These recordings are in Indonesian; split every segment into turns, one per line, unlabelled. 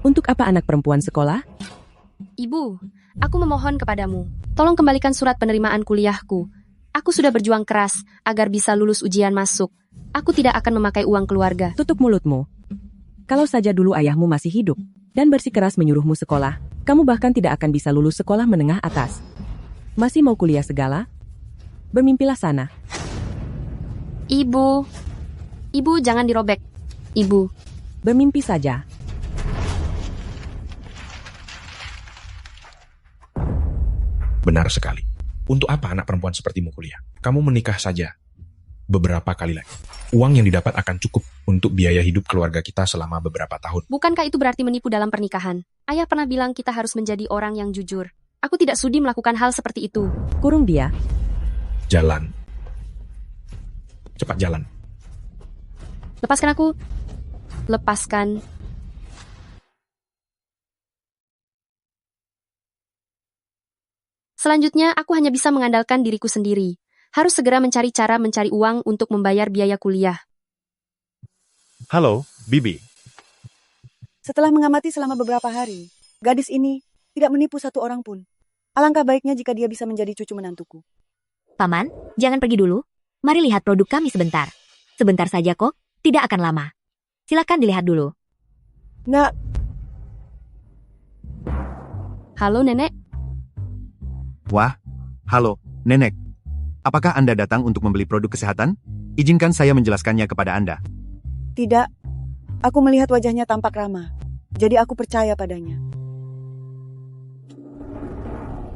Untuk apa anak perempuan sekolah?
Ibu, aku memohon kepadamu. Tolong kembalikan surat penerimaan kuliahku. Aku sudah berjuang keras agar bisa lulus ujian masuk. Aku tidak akan memakai uang keluarga.
Tutup mulutmu. Kalau saja dulu ayahmu masih hidup dan bersikeras menyuruhmu sekolah, kamu bahkan tidak akan bisa lulus sekolah menengah atas. Masih mau kuliah segala? Bermimpilah sana.
Ibu jangan dirobek. Ibu,
Bermimpi saja.
Benar sekali. Untuk apa anak perempuan sepertimu kuliah? Kamu menikah saja beberapa kali lagi. Uang yang didapat akan cukup untuk biaya hidup keluarga kita selama beberapa tahun.
bukankah itu berarti menipu dalam pernikahan? Ayah pernah bilang kita harus menjadi orang yang jujur. Aku tidak sudi melakukan hal seperti itu.
Kurung dia.
Jalan. Cepat jalan.
Lepaskan aku. Lepaskan. Selanjutnya, aku hanya bisa mengandalkan diriku sendiri. Harus segera mencari cara mencari uang untuk membayar biaya kuliah.
Halo, Bibi.
Setelah mengamati selama beberapa hari, gadis ini tidak menipu satu orang pun. Alangkah baiknya jika dia bisa menjadi cucu menantuku.
Paman, jangan pergi dulu. Mari lihat produk kami sebentar. Sebentar saja kok, tidak akan lama. Silakan dilihat dulu.
Nak,
Halo, Nenek.
Wah, halo, Nenek. Apakah Anda datang untuk membeli produk kesehatan? Izinkan saya menjelaskannya kepada Anda.
tidak. Aku melihat wajahnya tampak ramah. Jadi aku percaya padanya.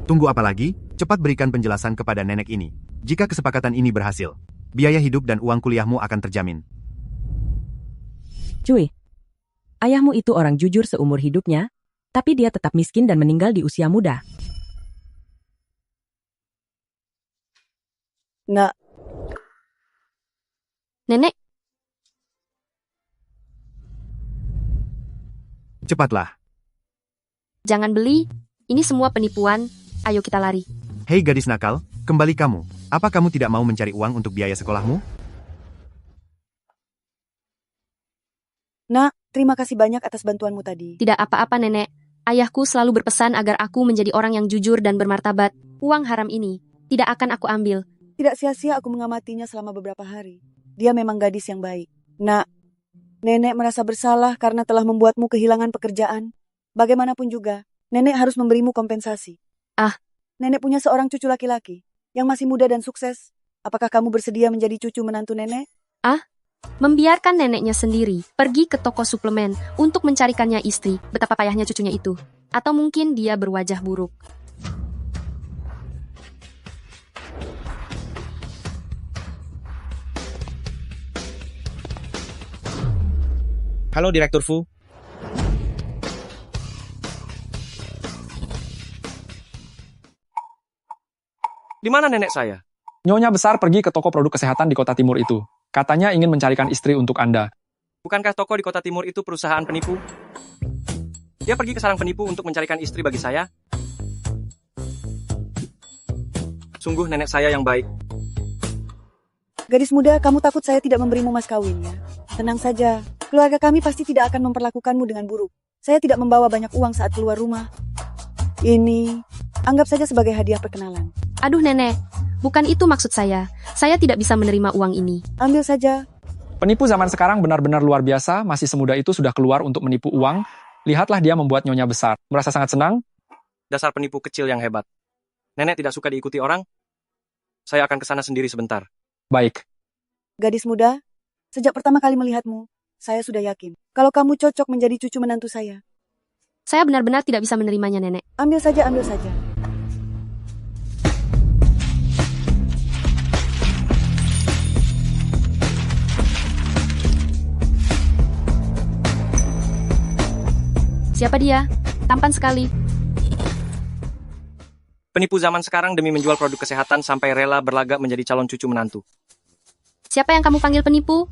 Tunggu apa lagi? Cepat berikan penjelasan kepada nenek ini. Jika kesepakatan ini berhasil, biaya hidup dan uang kuliahmu akan terjamin.
Cuy, ayahmu itu orang jujur seumur hidupnya, tapi dia tetap miskin dan meninggal di usia muda.
Nak,
Nenek,
Cepatlah.
jangan beli. Ini semua penipuan. Ayo kita lari.
Hei gadis nakal, kembali kamu. Apa kamu tidak mau mencari uang untuk biaya sekolahmu?
nak, terima kasih banyak atas bantuanmu tadi.
Tidak apa-apa, Nenek. Ayahku selalu berpesan agar aku menjadi orang yang jujur dan bermartabat. Uang haram ini tidak akan aku ambil.
Tidak sia-sia aku mengamatinya selama beberapa hari. Dia memang gadis yang baik. Nak, nenek merasa bersalah karena telah membuatmu kehilangan pekerjaan. Bagaimanapun juga, nenek harus memberimu kompensasi.
Ah.
Nenek punya seorang cucu laki-laki yang masih muda dan sukses. Apakah kamu bersedia menjadi cucu menantu nenek?
Membiarkan neneknya sendiri pergi ke toko suplemen untuk mencarikannya istri. Betapa payahnya cucunya itu. Atau mungkin dia berwajah buruk.
Halo Direktur Fu.
Di mana nenek saya?
Nyonya besar pergi ke toko produk kesehatan di kota timur itu. Katanya ingin mencarikan istri untuk Anda.
Bukankah toko di kota timur itu perusahaan penipu? Dia pergi ke sarang penipu untuk mencarikan istri bagi saya? Sungguh nenek saya yang baik.
Gadis muda, kamu takut saya tidak memberimu mas kawin ya? Tenang saja, keluarga kami pasti tidak akan memperlakukanmu dengan buruk. Saya tidak membawa banyak uang saat keluar rumah. Ini, anggap saja sebagai hadiah perkenalan.
Aduh, Nenek. Bukan itu maksud saya. Saya tidak bisa menerima uang ini.
Ambil saja.
Penipu zaman sekarang benar-benar luar biasa, masih semuda itu sudah keluar untuk menipu uang. Lihatlah dia membuat nyonya besar. Merasa sangat senang?
Dasar penipu kecil yang hebat. Nenek tidak suka diikuti orang? Saya akan ke sana sendiri sebentar.
Baik.
Gadis muda, sejak pertama kali melihatmu, saya sudah yakin kalau kamu cocok menjadi cucu menantu saya.
Saya benar-benar tidak bisa menerimanya, Nenek.
Ambil saja, ambil saja.
Siapa dia? Tampan sekali.
Penipu zaman sekarang demi menjual produk kesehatan sampai rela berlagak menjadi calon cucu menantu.
Siapa yang kamu panggil penipu?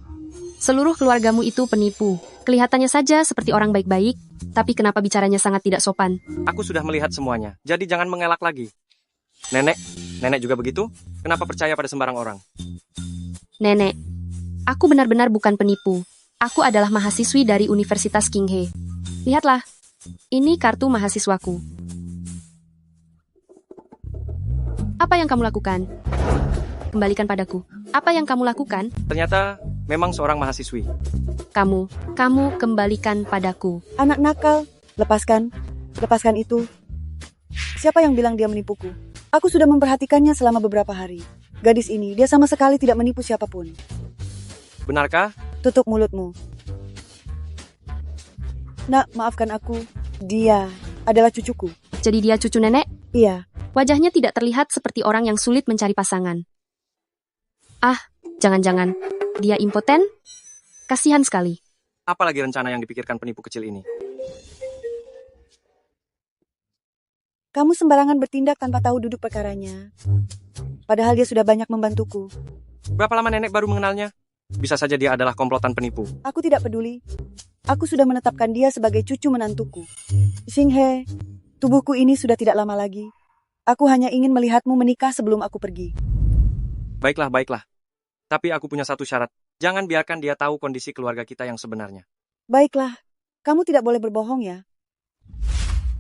Seluruh keluargamu itu penipu. Kelihatannya saja seperti orang baik-baik, tapi kenapa bicaranya sangat tidak sopan?
Aku sudah melihat semuanya, jadi jangan mengelak lagi. Nenek juga begitu? Kenapa percaya pada sembarang orang?
Nenek, aku benar-benar bukan penipu. Aku adalah mahasiswi dari Universitas Qinghe. Lihatlah, Ini kartu mahasiswaku. Apa yang kamu lakukan? Kembalikan padaku. Apa yang kamu lakukan?
Ternyata memang seorang mahasiswi.
Kamu kembalikan padaku.
Anak nakal, lepaskan. Lepaskan itu. Siapa yang bilang dia menipuku? Aku sudah memperhatikannya selama beberapa hari. Gadis ini, dia sama sekali tidak menipu siapapun.
Benarkah?
Tutup mulutmu. Nak, maafkan aku. Dia adalah cucuku.
Jadi dia cucu nenek?
Iya,
Wajahnya tidak terlihat seperti orang yang sulit mencari pasangan. Ah, jangan-jangan dia impoten? Kasihan sekali.
Apalagi rencana yang dipikirkan penipu kecil ini?
kamu sembarangan bertindak tanpa tahu duduk perkaranya. Padahal dia sudah banyak membantuku.
Berapa lama nenek baru mengenalnya? Bisa saja dia adalah komplotan penipu.
Aku tidak peduli. Aku sudah menetapkan dia sebagai cucu menantuku. Xinghe, tubuhku ini sudah tidak lama lagi. Aku hanya ingin melihatmu menikah sebelum aku pergi.
Baiklah, baiklah. Tapi aku punya satu syarat. Jangan biarkan dia tahu kondisi keluarga kita yang sebenarnya.
Baiklah, kamu tidak boleh berbohong ya.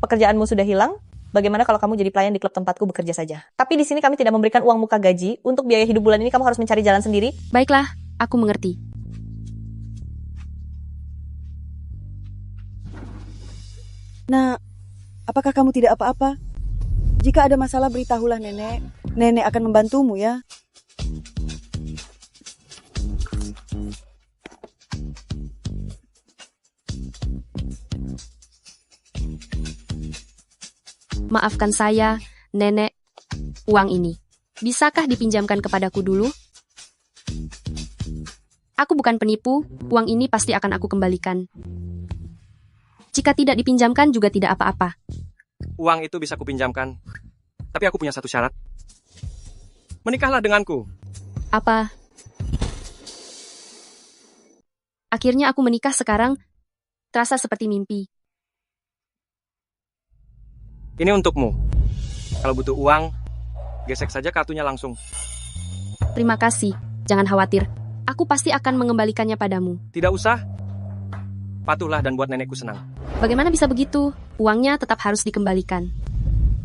Pekerjaanmu sudah hilang? Bagaimana kalau kamu jadi pelayan di klub tempatku bekerja saja? Tapi di sini kami tidak memberikan uang muka gaji. Untuk biaya hidup bulan ini kamu harus mencari jalan sendiri.
Baiklah, aku mengerti.
Nah, apakah kamu tidak apa-apa? Jika ada masalah beritahulah nenek. Nenek akan membantumu ya.
Maafkan saya, nenek. Uang ini, bisakah dipinjamkan kepadaku dulu? Aku bukan penipu, uang ini pasti akan aku kembalikan. Jika tidak dipinjamkan juga tidak apa-apa.
Uang itu bisa kupinjamkan. Tapi aku punya satu syarat. Menikahlah denganku.
Apa? Akhirnya aku menikah sekarang, terasa seperti mimpi.
Ini untukmu. Kalau butuh uang, gesek saja kartunya langsung.
Terima kasih, jangan khawatir. Aku pasti akan mengembalikannya padamu.
Tidak usah. Patuhlah dan buat nenekku senang.
Bagaimana bisa begitu? Uangnya tetap harus dikembalikan.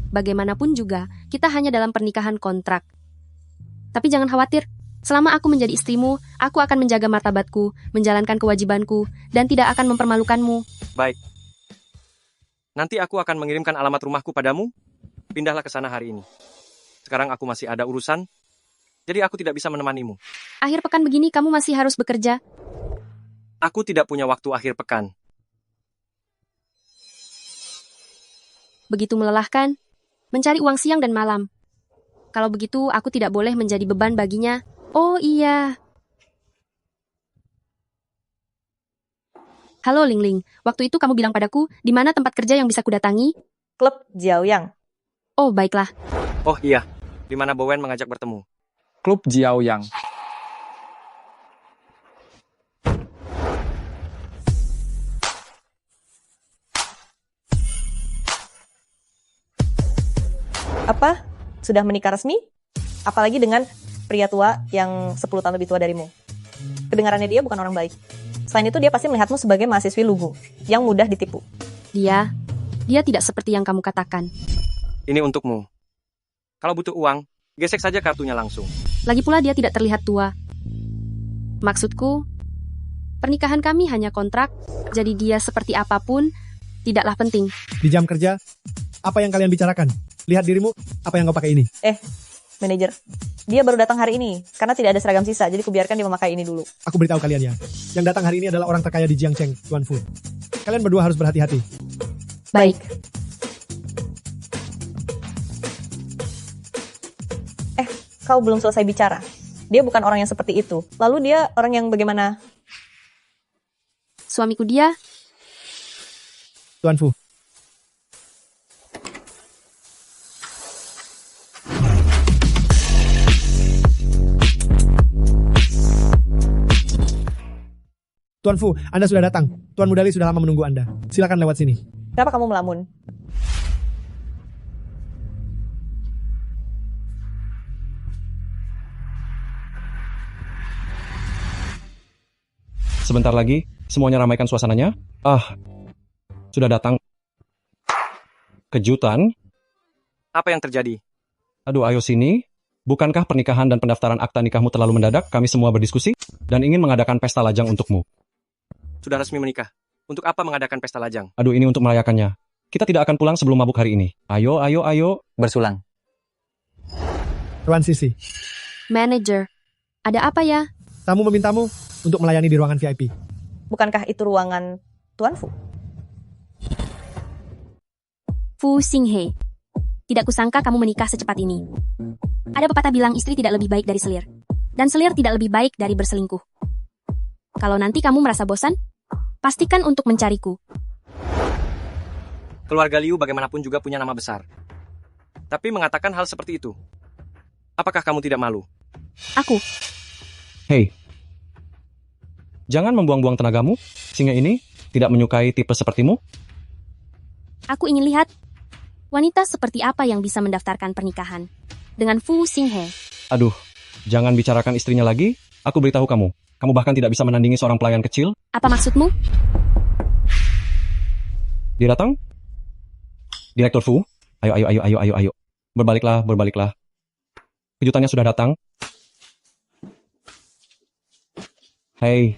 Bagaimanapun juga, kita hanya dalam pernikahan kontrak. Tapi jangan khawatir, selama aku menjadi istrimu, aku akan menjaga martabatku, menjalankan kewajibanku, dan tidak akan mempermalukanmu.
Baik. Nanti aku akan mengirimkan alamat rumahku padamu. Pindahlah ke sana hari ini. Sekarang aku masih ada urusan, jadi aku tidak bisa menemanimu.
Akhir pekan begini kamu masih harus bekerja.
Aku tidak punya waktu akhir pekan.
Begitu melelahkan, mencari uang siang dan malam. Kalau begitu, aku tidak boleh menjadi beban baginya. Oh iya. Halo Ling Ling, waktu itu kamu bilang padaku, di mana tempat kerja yang bisa kudatangi?
Klub Jiaoyang.
Oh, baiklah.
Oh iya, di mana Bowen mengajak bertemu.
Klub Jiaoyang.
Apa? Sudah menikah resmi? Apalagi dengan pria tua yang 10 tahun lebih tua darimu. Kedengarannya dia bukan orang baik. Selain itu dia pasti melihatmu sebagai mahasiswi lugu, yang mudah ditipu.
Dia tidak seperti yang kamu katakan.
Ini untukmu. Kalau butuh uang, gesek saja kartunya langsung.
Lagi pula dia tidak terlihat tua. Maksudku, pernikahan kami hanya kontrak, jadi dia seperti apapun, tidaklah penting.
Di jam kerja, apa yang kalian bicarakan? Lihat dirimu, apa yang kau pakai ini?
Manajer, dia baru datang hari ini, karena tidak ada seragam sisa, jadi kubiarkan dia memakai ini dulu.
Aku beritahu kalian ya, yang datang hari ini adalah orang terkaya di Jiangcheng, Tuan Fu. Kalian berdua harus berhati-hati.
Baik.
Kau belum selesai bicara. Dia bukan orang yang seperti itu. Lalu dia orang yang bagaimana?
Suamiku dia,
Tuan Fu, Tuan Fu, Anda sudah datang. Tuan Mudali sudah lama menunggu Anda. Silakan lewat sini.
Kenapa kamu melamun?
Sebentar lagi, semuanya ramaikan suasananya. Sudah datang.
Kejutan?
Apa yang terjadi?
Aduh, ayo sini. Bukankah pernikahan dan pendaftaran akta nikahmu terlalu mendadak? Kami semua berdiskusi dan ingin mengadakan pesta lajang untukmu.
Sudah resmi menikah. Untuk apa mengadakan pesta lajang?
Aduh, ini untuk merayakannya. Kita tidak akan pulang sebelum mabuk hari ini. Ayo, ayo, ayo.
Bersulang.
Tuan Sisi,
Manager, ada apa ya?
tamu memintamu untuk melayani di ruangan VIP.
Bukankah itu ruangan Tuan Fu?
Fu Xinghe. Tidak kusangka kamu menikah secepat ini. Ada pepatah bilang istri tidak lebih baik dari selir. Dan selir tidak lebih baik dari berselingkuh. Kalau nanti kamu merasa bosan, pastikan untuk mencariku.
Keluarga Liu bagaimanapun juga punya nama besar. Tapi mengatakan hal seperti itu. Apakah kamu tidak malu?
Aku.
Hei. Jangan membuang-buang tenagamu. Singa ini tidak menyukai tipe sepertimu.
Aku ingin lihat wanita seperti apa yang bisa mendaftarkan pernikahan dengan Fu Xinghe.
Aduh, jangan bicarakan istrinya lagi. Aku beritahu kamu. Kamu bahkan tidak bisa menandingi seorang pelayan kecil.
Apa maksudmu?
Dia datang? Direktur Fu, ayo, ayo, ayo, ayo, ayo, ayo. Berbaliklah, berbaliklah. Kejutannya sudah datang. Hei.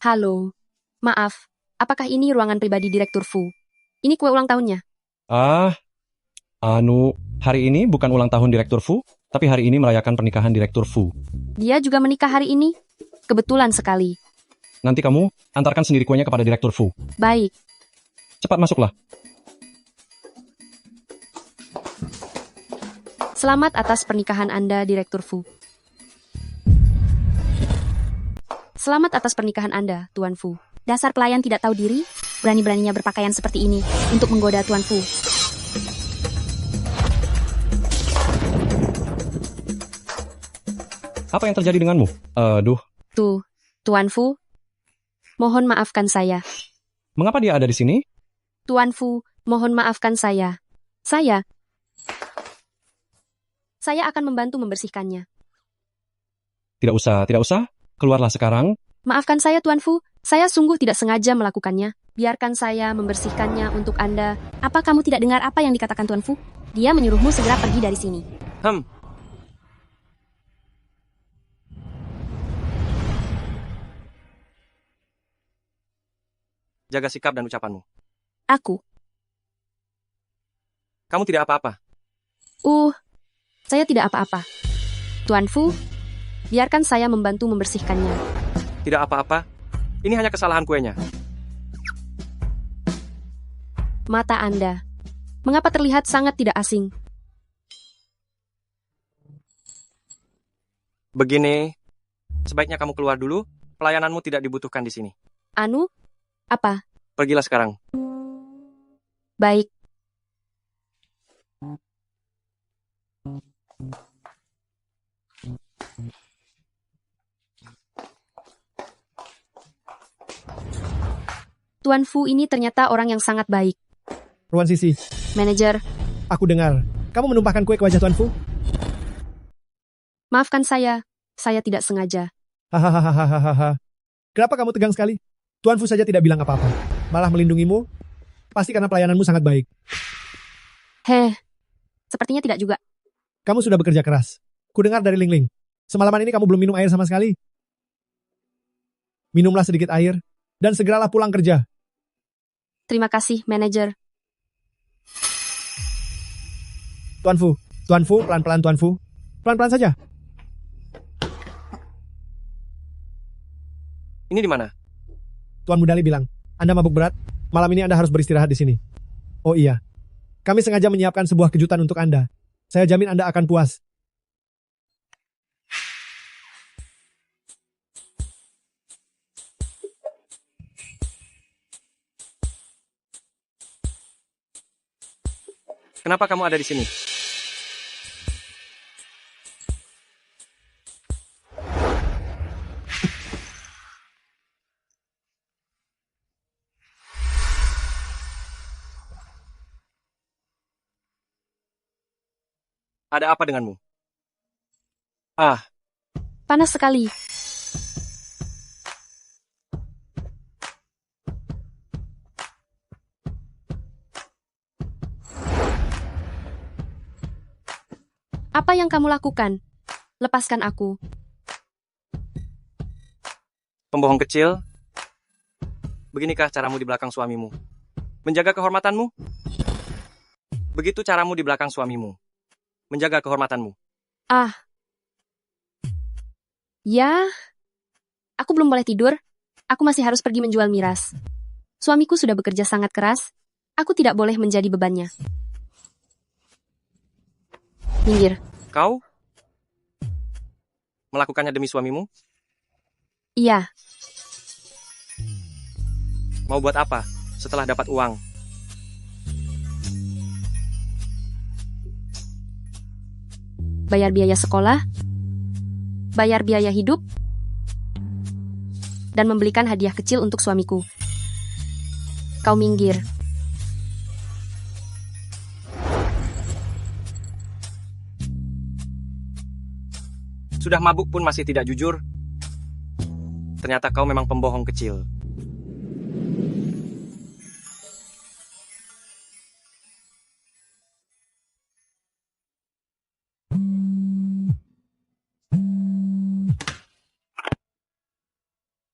Halo. Maaf, apakah ini ruangan pribadi Direktur Fu? Ini kue ulang tahunnya.
Hari ini bukan ulang tahun Direktur Fu, tapi hari ini merayakan pernikahan Direktur Fu.
Dia juga menikah hari ini? Kebetulan sekali.
Nanti kamu antarkan sendiri kuenya kepada Direktur Fu.
Baik.
Cepat masuklah.
Selamat atas pernikahan Anda, Direktur Fu. Selamat atas pernikahan Anda, Tuan Fu. Dasar pelayan tidak tahu diri, berani-beraninya berpakaian seperti ini untuk menggoda Tuan Fu.
Apa yang terjadi denganmu?
Tuan Fu, mohon maafkan saya.
Mengapa dia ada di sini?
Tuan Fu, mohon maafkan saya. Saya akan membantu membersihkannya.
Tidak usah. Keluarlah sekarang.
Maafkan saya, Tuan Fu. Saya sungguh tidak sengaja melakukannya. Biarkan saya membersihkannya untuk Anda. Apa kamu tidak dengar apa yang dikatakan Tuan Fu? Dia menyuruhmu segera pergi dari sini.
Jaga sikap dan ucapanmu.
Aku.
Kamu tidak apa-apa.
Saya tidak apa-apa. Tuan Fu, biarkan saya membantu membersihkannya.
Tidak apa-apa. Ini hanya kesalahan kuenya.
Mata Anda. Mengapa terlihat sangat tidak asing?
Begini, sebaiknya kamu keluar dulu. Pelayananmu tidak dibutuhkan di sini.
Apa?
Pergilah sekarang.
Baik. Tuan Fu ini ternyata orang yang sangat baik.
Tuan Sisi,
Manajer,
aku dengar. Kamu menumpahkan kue ke wajah Tuan Fu?
maafkan saya tidak sengaja.
Hahaha. Kenapa kamu tegang sekali? Tuan Fu saja tidak bilang apa-apa. Malah melindungimu. Pasti karena pelayananmu sangat baik.
Sepertinya tidak juga.
Kamu sudah bekerja keras. Kudengar dari Ling Ling. Semalaman ini kamu belum minum air sama sekali. Minumlah sedikit air, dan segeralah pulang kerja.
Terima kasih, manajer.
Tuan Fu, pelan-pelan Tuan Fu. Pelan-pelan saja.
Ini di mana?
Tuan Mudali bilang, Anda mabuk berat, malam ini Anda harus beristirahat di sini. Oh iya, kami sengaja menyiapkan sebuah kejutan untuk Anda. Saya jamin Anda akan puas.
Kenapa kamu ada di sini? Ada apa denganmu?
Panas sekali. Apa yang kamu lakukan? Lepaskan aku.
Pembohong kecil. Beginikah caramu di belakang suamimu? Menjaga kehormatanmu? Begitu caramu di belakang suamimu. Menjaga kehormatanmu.
Ah. Ya. Aku belum boleh tidur. Aku masih harus pergi menjual miras. Suamiku sudah bekerja sangat keras. Aku tidak boleh menjadi bebannya. Minggir.
Kau? Melakukannya demi suamimu?
Iya.
Mau buat apa setelah dapat uang?
Bayar biaya sekolah, bayar biaya hidup, dan membelikan hadiah kecil untuk suamiku. Kau minggir.
Sudah mabuk pun masih tidak jujur. Ternyata kau memang pembohong kecil.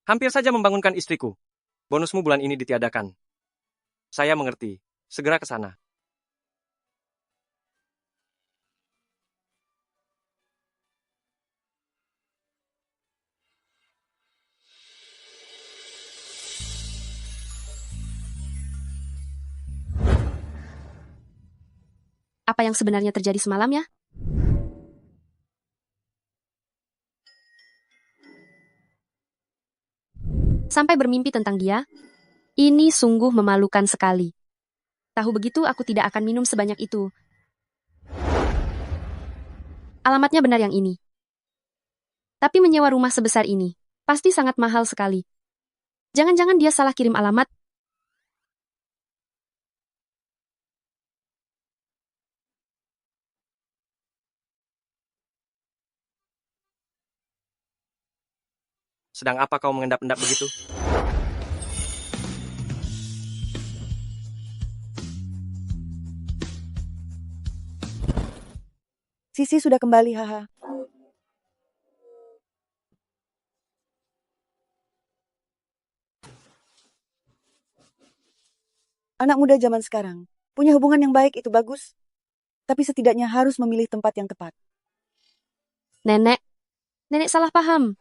Hampir saja membangunkan istriku. Bonusmu bulan ini ditiadakan. Saya mengerti. Segera ke sana.
Apa yang sebenarnya terjadi semalam ya? Sampai bermimpi tentang dia? Ini sungguh memalukan sekali. Tahu begitu aku tidak akan minum sebanyak itu. Alamatnya benar yang ini. Tapi menyewa rumah sebesar ini, pasti sangat mahal sekali. Jangan-jangan dia salah kirim alamat.
Sedang apa kau mengendap-endap begitu?
Sisi sudah kembali, haha. Anak muda zaman sekarang, punya hubungan yang baik itu bagus. Tapi setidaknya harus memilih tempat yang tepat.
Nenek salah paham.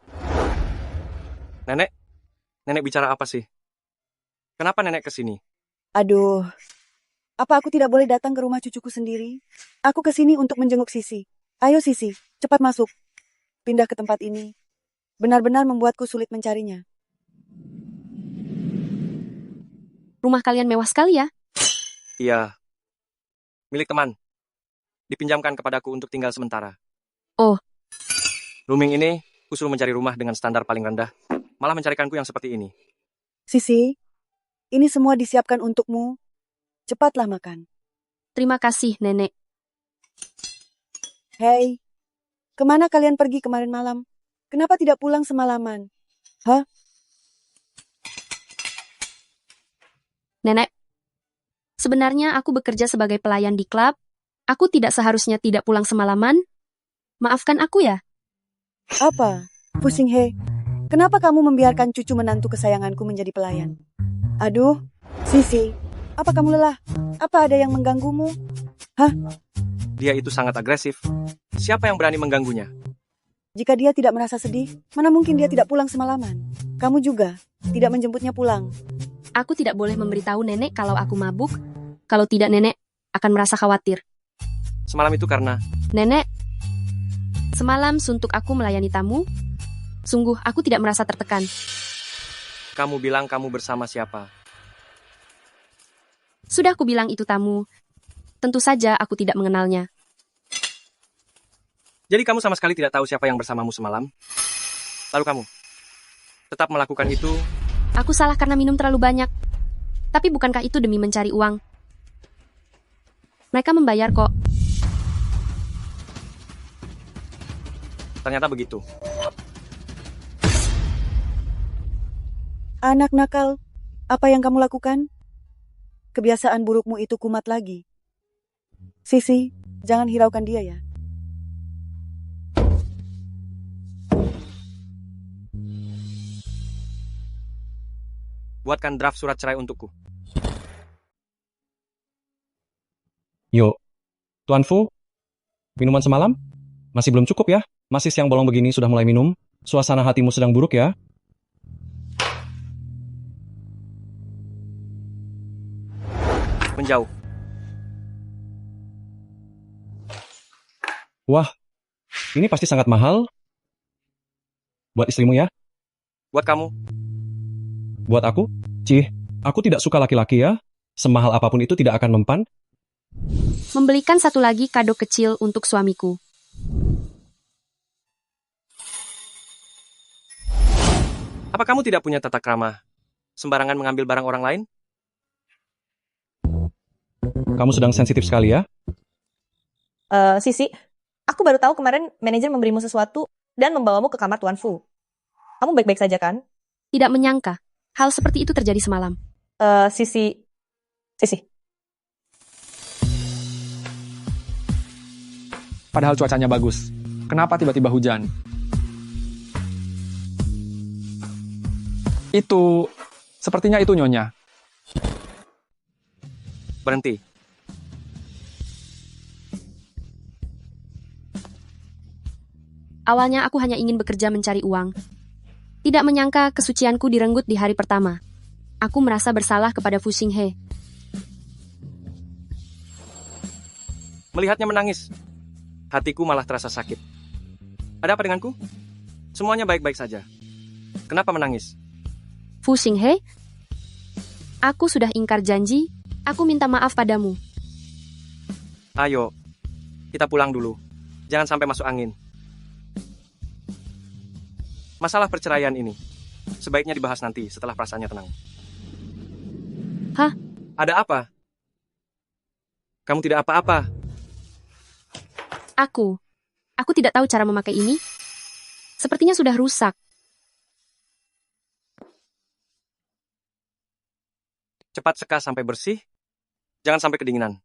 Nenek bicara apa sih? Kenapa nenek ke sini?
Aduh, apa aku tidak boleh datang ke rumah cucuku sendiri? Aku ke sini untuk menjenguk Sisi. Ayo Sisi, cepat masuk. Pindah ke tempat ini. Benar-benar membuatku sulit mencarinya.
Rumah kalian mewah sekali ya?
Iya. Milik teman. Dipinjamkan kepadaku untuk tinggal sementara.
Oh.
Rooming ini, kusuruh mencari rumah dengan standar paling rendah. Malah mencarikanku yang seperti ini.
Sisi, ini semua disiapkan untukmu. Cepatlah makan.
Terima kasih, Nenek.
Hei, kemana kalian pergi kemarin malam? Kenapa tidak pulang semalaman? Hah?
Nenek, sebenarnya aku bekerja sebagai pelayan di klub. Aku tidak seharusnya tidak pulang semalaman. Maafkan aku ya.
Apa? Pusing he. Kenapa kamu membiarkan cucu menantu kesayanganku menjadi pelayan? Aduh, Sisi, apa kamu lelah? Apa ada yang mengganggumu? Hah?
Dia itu sangat agresif. Siapa yang berani mengganggunya?
Jika dia tidak merasa sedih, mana mungkin dia tidak pulang semalaman? Kamu juga tidak menjemputnya pulang.
Aku tidak boleh memberitahu nenek kalau aku mabuk. Kalau tidak, nenek akan merasa khawatir.
Semalam itu karena...
Nenek, semalam suntuk aku melayani tamu. Sungguh, aku tidak merasa tertekan.
Kamu bilang kamu bersama siapa?
Sudah aku bilang itu tamu. Tentu saja aku tidak mengenalnya.
Jadi kamu sama sekali tidak tahu siapa yang bersamamu semalam? Lalu kamu tetap melakukan itu?
Aku salah karena minum terlalu banyak. Tapi bukankah itu demi mencari uang? Mereka membayar kok.
Ternyata begitu.
Anak nakal, apa yang kamu lakukan? Kebiasaan burukmu itu kumat lagi. Sisi, jangan hiraukan dia ya.
Buatkan draft surat cerai untukku.
Yuk, Tuan Fu, minuman semalam? Masih belum cukup ya? Masih siang bolong begini sudah mulai minum? Suasana hatimu sedang buruk ya?
Menjauh.
Wah, ini pasti sangat mahal. Buat istrimu ya?
Buat kamu.
Buat aku? Cih, aku tidak suka laki-laki ya. Semahal apapun itu tidak akan mempan.
Membelikan satu lagi kado kecil untuk suamiku.
Apa kamu tidak punya tata krama? Sembarangan mengambil barang orang lain?
Kamu sedang sensitif sekali ya?
Sisi, aku baru tahu kemarin manajer memberimu sesuatu dan membawamu ke kamar Tuan Fu. Kamu baik-baik saja kan?
Tidak menyangka, hal seperti itu terjadi semalam.
Sisi.
Padahal cuacanya bagus. Kenapa tiba-tiba hujan? Sepertinya itu Nyonya.
Berhenti.
Awalnya aku hanya ingin bekerja mencari uang. Tidak menyangka kesucianku direnggut di hari pertama. Aku merasa bersalah kepada Fu Xinghe.
Melihatnya menangis, hatiku malah terasa sakit. Ada apa denganku? Semuanya baik-baik saja. Kenapa menangis?
Fu Xinghe, aku sudah ingkar janji. Aku minta maaf padamu.
Ayo, kita pulang dulu. Jangan sampai masuk angin. Masalah perceraian ini sebaiknya dibahas nanti setelah perasaannya tenang.
Hah?
Ada apa? Kamu tidak apa-apa.
Aku tidak tahu cara memakai ini. Sepertinya sudah rusak.
Cepat seka sampai bersih. Jangan sampai kedinginan.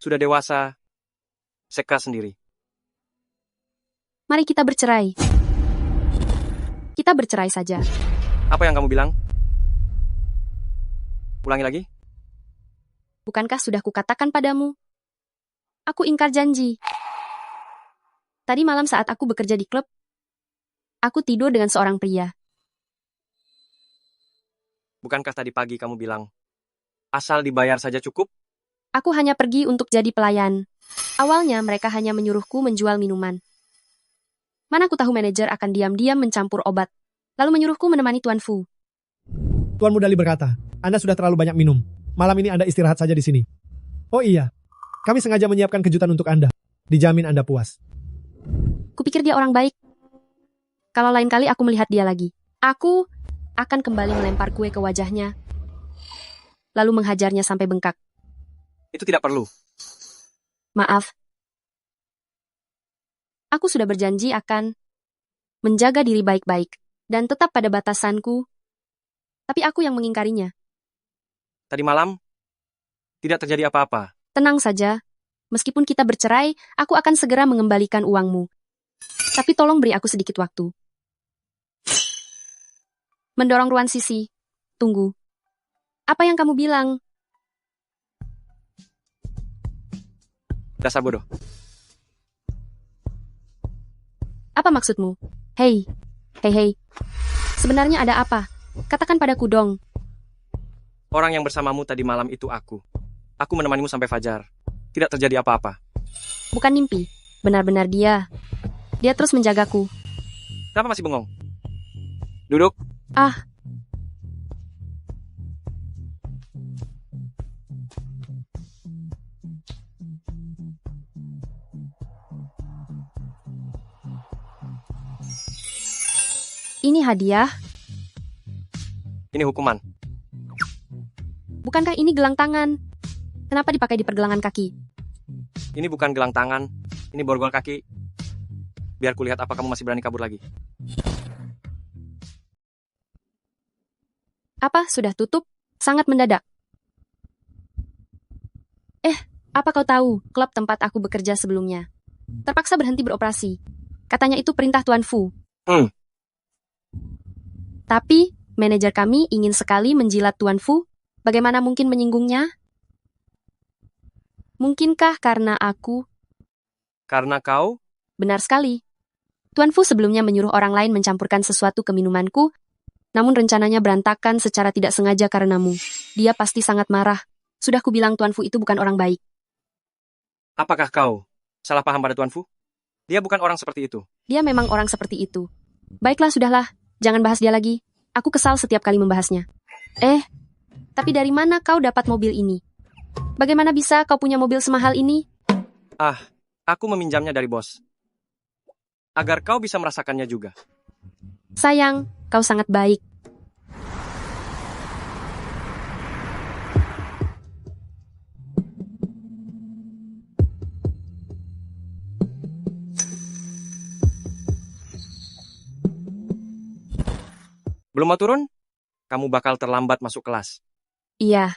Sudah dewasa, seka sendiri.
Mari kita bercerai. Kita bercerai saja.
Apa yang kamu bilang? Ulangi lagi.
Bukankah sudah kukatakan padamu? Aku ingkar janji. Tadi malam saat aku bekerja di klub, aku tidur dengan seorang pria.
Bukankah tadi pagi kamu bilang, asal dibayar saja cukup?
Aku hanya pergi untuk jadi pelayan. Awalnya mereka hanya menyuruhku menjual minuman. Mana aku tahu manajer akan diam-diam mencampur obat, lalu menyuruhku menemani Tuan Fu.
Tuan Mudali berkata, Anda sudah terlalu banyak minum. Malam ini Anda istirahat saja di sini. Oh iya, kami sengaja menyiapkan kejutan untuk Anda. Dijamin Anda puas.
Kupikir dia orang baik. Kalau lain kali aku melihat dia lagi, aku akan kembali melempar kue ke wajahnya, lalu menghajarnya sampai bengkak.
Itu tidak perlu.
Maaf. Aku sudah berjanji akan menjaga diri baik-baik dan tetap pada batasanku, tapi aku yang mengingkarinya.
Tadi malam, tidak terjadi apa-apa.
Tenang saja. Meskipun kita bercerai, aku akan segera mengembalikan uangmu. Tapi tolong beri aku sedikit waktu. Mendorong Ruan Sisi. Tunggu. Apa yang kamu bilang?
Dasar bodoh.
Apa maksudmu? Hei. Sebenarnya ada apa? Katakan padaku dong.
Orang yang bersamamu tadi malam itu aku. Aku menemanimu sampai fajar. Tidak terjadi apa-apa.
Bukan mimpi. Benar-benar dia. Dia terus menjagaku.
Kenapa masih bengong? Duduk.
Ah. Ini hadiah.
Ini hukuman.
Bukankah ini gelang tangan? Kenapa dipakai di pergelangan kaki?
Ini bukan gelang tangan, ini borgol kaki. Biar kulihat apa kamu masih berani kabur lagi.
Apa, sudah tutup? Sangat mendadak. Apa kau tahu, klub tempat aku bekerja sebelumnya terpaksa berhenti beroperasi. Katanya itu perintah Tuan Fu. Tapi, manajer kami ingin sekali menjilat Tuan Fu. Bagaimana mungkin menyinggungnya? Mungkinkah karena aku?
Karena kau?
Benar sekali. Tuan Fu sebelumnya menyuruh orang lain mencampurkan sesuatu ke minumanku, namun rencananya berantakan secara tidak sengaja karenamu. Dia pasti sangat marah. Sudah kubilang Tuan Fu itu bukan orang baik.
Apakah kau salah paham pada Tuan Fu? Dia bukan orang seperti itu.
Dia memang orang seperti itu. Baiklah, sudahlah. Jangan bahas dia lagi. Aku kesal setiap kali membahasnya. Tapi dari mana kau dapat mobil ini? Bagaimana bisa kau punya mobil semahal ini?
Aku meminjamnya dari bos. Agar kau bisa merasakannya juga.
Sayang, kau sangat baik.
Belum mau turun? Kamu bakal terlambat masuk kelas.
Iya.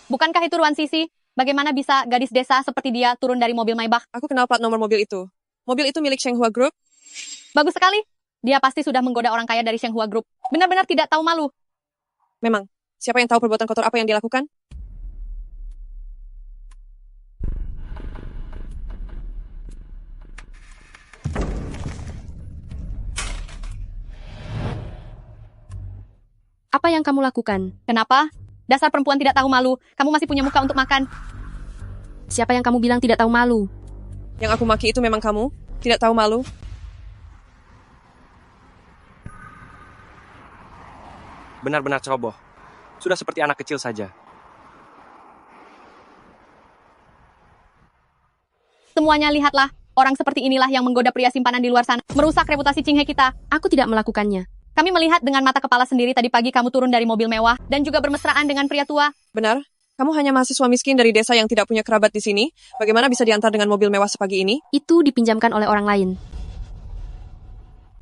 Bukankah itu Ruan Sisi? Bagaimana bisa gadis desa seperti dia turun dari mobil Maybach?
Aku kenal plat nomor mobil itu. Mobil itu milik Shenghua Group.
Bagus sekali. Dia pasti sudah menggoda orang kaya dari Shenghua Group. Benar-benar tidak tahu malu.
Memang, siapa yang tahu perbuatan kotor apa yang dia lakukan?
Apa yang kamu lakukan?
Kenapa? Dasar perempuan tidak tahu malu. Kamu masih punya muka untuk makan.
Siapa yang kamu bilang tidak tahu malu?
Yang aku maki itu memang kamu? Tidak tahu malu?
Benar-benar ceroboh. Sudah seperti anak kecil saja.
Semuanya lihatlah. Orang seperti inilah yang menggoda pria simpanan di luar sana. Merusak reputasi Qinghe kita.
Aku tidak melakukannya.
Kami melihat dengan mata kepala sendiri tadi pagi kamu turun dari mobil mewah dan juga bermesraan dengan pria tua.
Benar? Kamu hanya mahasiswa miskin dari desa yang tidak punya kerabat di sini. Bagaimana bisa diantar dengan mobil mewah sepagi ini?
Itu dipinjamkan oleh orang lain.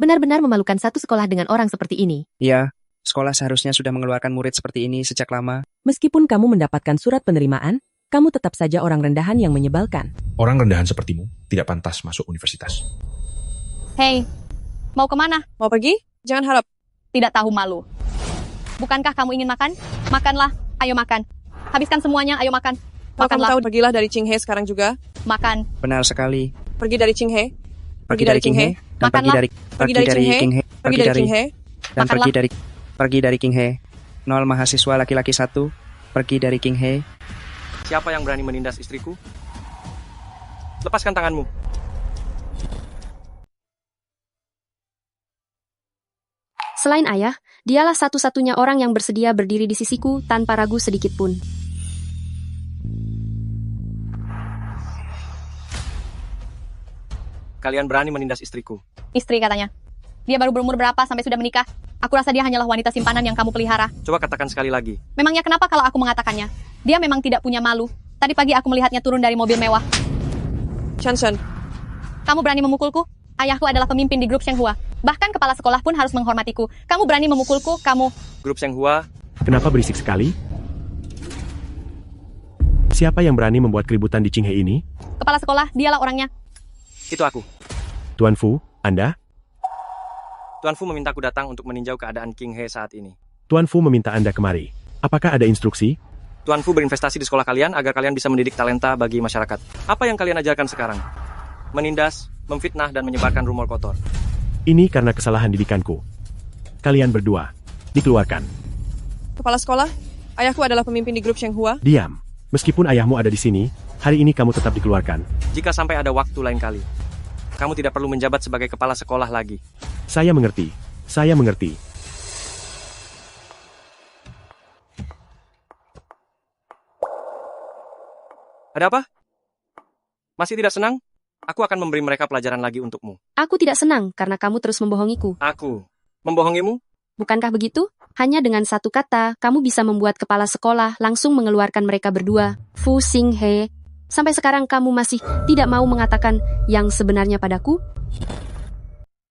Benar-benar memalukan satu sekolah dengan orang seperti ini.
Iya, sekolah seharusnya sudah mengeluarkan murid seperti ini sejak lama.
Meskipun kamu mendapatkan surat penerimaan, kamu tetap saja orang rendahan yang menyebalkan.
Orang rendahan sepertimu tidak pantas masuk universitas.
Hei, mau kemana?
Mau pergi? Jangan harap.
Tidak tahu malu. Bukankah kamu ingin makan? Makanlah, ayo makan. Habiskan semuanya, ayo makan.
Kalau kamu
Makanlah.
tahu, pergilah dari Qinghe sekarang juga.
Makan.
Benar sekali.
Pergi dari Qinghe.
Pergi dari Qinghe. Dan pergi
Makanlah.
dari
Pergi dari Qinghe. Pergi dari Qinghe.
Dan
Makanlah.
pergi dari Qinghe. 0 mahasiswa laki-laki 1. Pergi dari Qinghe.
Siapa yang berani menindas istriku? Lepaskan tanganmu.
Selain ayah, dialah satu-satunya orang yang bersedia berdiri di sisiku tanpa ragu sedikit pun.
Kalian berani menindas istriku.
Istri katanya. Dia baru berumur berapa sampai sudah menikah? Aku rasa dia hanyalah wanita simpanan yang kamu pelihara.
Coba katakan sekali lagi.
Memangnya kenapa kalau aku mengatakannya? Dia memang tidak punya malu. Tadi pagi aku melihatnya turun dari mobil mewah.
Chanshen,
Kamu berani memukulku? Ayahku adalah pemimpin di grup Shenghua. Bahkan kepala sekolah pun harus menghormatiku. Kamu berani memukulku, kamu.
Grup Shenghua.
Kenapa berisik sekali? Siapa yang berani membuat keributan di Qinghe ini?
Kepala sekolah, dialah orangnya.
Itu aku.
Tuan Fu, Anda?
Tuan Fu memintaku datang untuk meninjau keadaan Qinghe saat ini.
Tuan Fu meminta Anda kemari. Apakah ada instruksi?
Tuan Fu berinvestasi di sekolah kalian agar kalian bisa mendidik talenta bagi masyarakat. Apa yang kalian ajarkan sekarang? Menindas, memfitnah, dan menyebarkan rumor kotor.
Ini karena kesalahan didikanku. Kalian berdua, dikeluarkan.
kepala sekolah, ayahku adalah pemimpin di grup Shenghua.
Diam. Meskipun ayahmu ada di sini, hari ini kamu tetap dikeluarkan.
Jika sampai ada waktu lain kali, kamu tidak perlu menjabat sebagai kepala sekolah lagi.
Saya mengerti. Saya mengerti.
Ada apa? Masih tidak senang? Aku akan memberi mereka pelajaran lagi untukmu.
Aku tidak senang karena kamu terus membohongiku.
Aku membohongimu?
Bukankah begitu? Hanya dengan satu kata, kamu bisa membuat kepala sekolah langsung mengeluarkan mereka berdua. Fu Xinghe, sampai sekarang kamu masih tidak mau mengatakan yang sebenarnya padaku?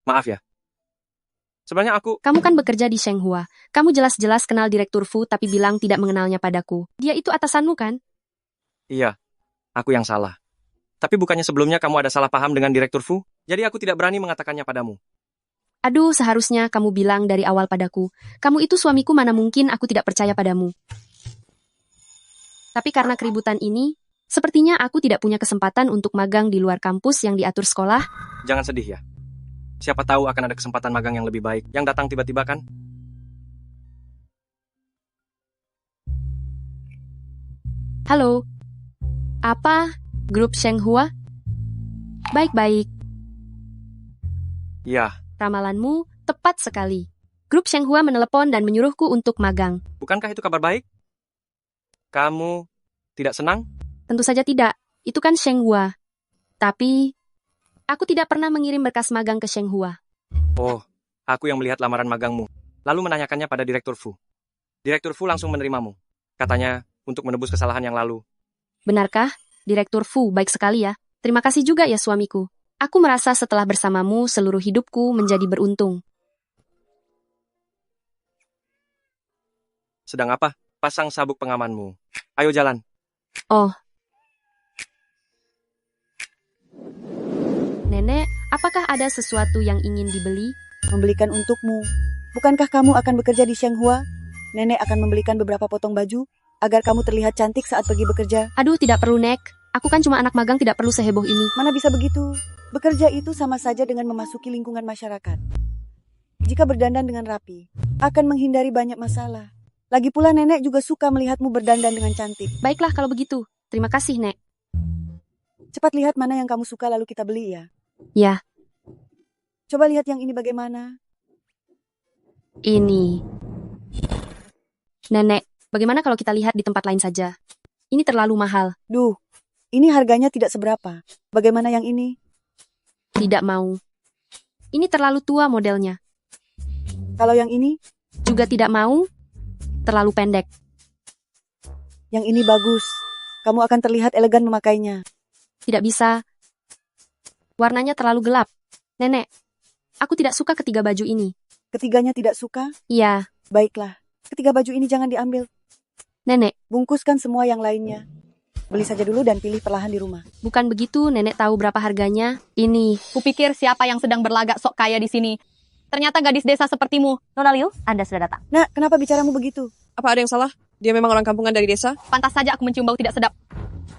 Maaf ya. Sebenarnya
Kamu kan bekerja di Shenghua. Kamu jelas-jelas kenal Direktur Fu tapi bilang tidak mengenalnya padaku. Dia itu atasanmu kan?
Iya, aku yang salah. Tapi bukannya sebelumnya kamu ada salah paham dengan Direktur Fu? Jadi aku tidak berani mengatakannya padamu.
Aduh, seharusnya kamu bilang dari awal padaku. Kamu itu suamiku, mana mungkin aku tidak percaya padamu. Tapi karena keributan ini, sepertinya aku tidak punya kesempatan untuk magang di luar kampus yang diatur sekolah.
Jangan sedih ya. Siapa tahu akan ada kesempatan magang yang lebih baik. Yang datang tiba-tiba kan?
Halo. Apa? Grup Shenghua? Baik-baik.
Ya.
Ramalanmu tepat sekali. Grup Shenghua menelepon dan menyuruhku untuk magang.
Bukankah itu kabar baik? Kamu tidak senang?
Tentu saja tidak. Itu kan Shenghua. Tapi, aku tidak pernah mengirim berkas magang ke Shenghua.
Oh, aku yang melihat lamaran magangmu. Lalu menanyakannya pada Direktur Fu. Direktur Fu langsung menerimamu. Katanya, untuk menebus kesalahan yang lalu.
Benarkah? Direktur Fu baik sekali ya. Terima kasih juga ya suamiku. Aku merasa setelah bersamamu seluruh hidupku menjadi beruntung.
Sedang apa? Pasang sabuk pengamanmu. Ayo jalan.
Oh. Nenek, apakah ada sesuatu yang ingin dibeli?
Membelikan untukmu. Bukankah kamu akan bekerja di Shenghua? Nenek akan membelikan beberapa potong baju agar kamu terlihat cantik saat pergi bekerja.
Aduh, tidak perlu, Nek. Aku kan cuma anak magang, tidak perlu seheboh ini.
Mana bisa begitu? Bekerja itu sama saja dengan memasuki lingkungan masyarakat. Jika berdandan dengan rapi, akan menghindari banyak masalah. Lagi pula nenek juga suka melihatmu berdandan dengan cantik.
Baiklah kalau begitu. Terima kasih, Nek.
Cepat lihat mana yang kamu suka lalu kita beli ya.
Ya.
Coba lihat yang ini bagaimana.
Ini. Nenek, bagaimana kalau kita lihat di tempat lain saja? Ini terlalu mahal.
Duh, ini harganya tidak seberapa. Bagaimana yang ini?
Tidak mau. Ini terlalu tua modelnya.
Kalau yang ini?
Juga tidak mau. Terlalu pendek.
Yang ini bagus. Kamu akan terlihat elegan memakainya.
Tidak bisa. Warnanya terlalu gelap. Nenek, aku tidak suka ketiga baju ini.
Ketiganya tidak suka?
Iya.
Baiklah. Ketiga baju ini jangan diambil.
Nenek.
Bungkuskan semua yang lainnya. Beli saja dulu dan pilih perlahan di rumah.
Bukan begitu, nenek tahu berapa harganya. Ini.
Kupikir siapa yang sedang berlagak sok kaya di sini. Ternyata gadis desa sepertimu. Nona Liu, Anda sudah datang.
Nak, kenapa bicaramu begitu?
Apa ada yang salah? Dia memang orang kampungan dari desa?
Pantas saja aku mencium bau tidak sedap.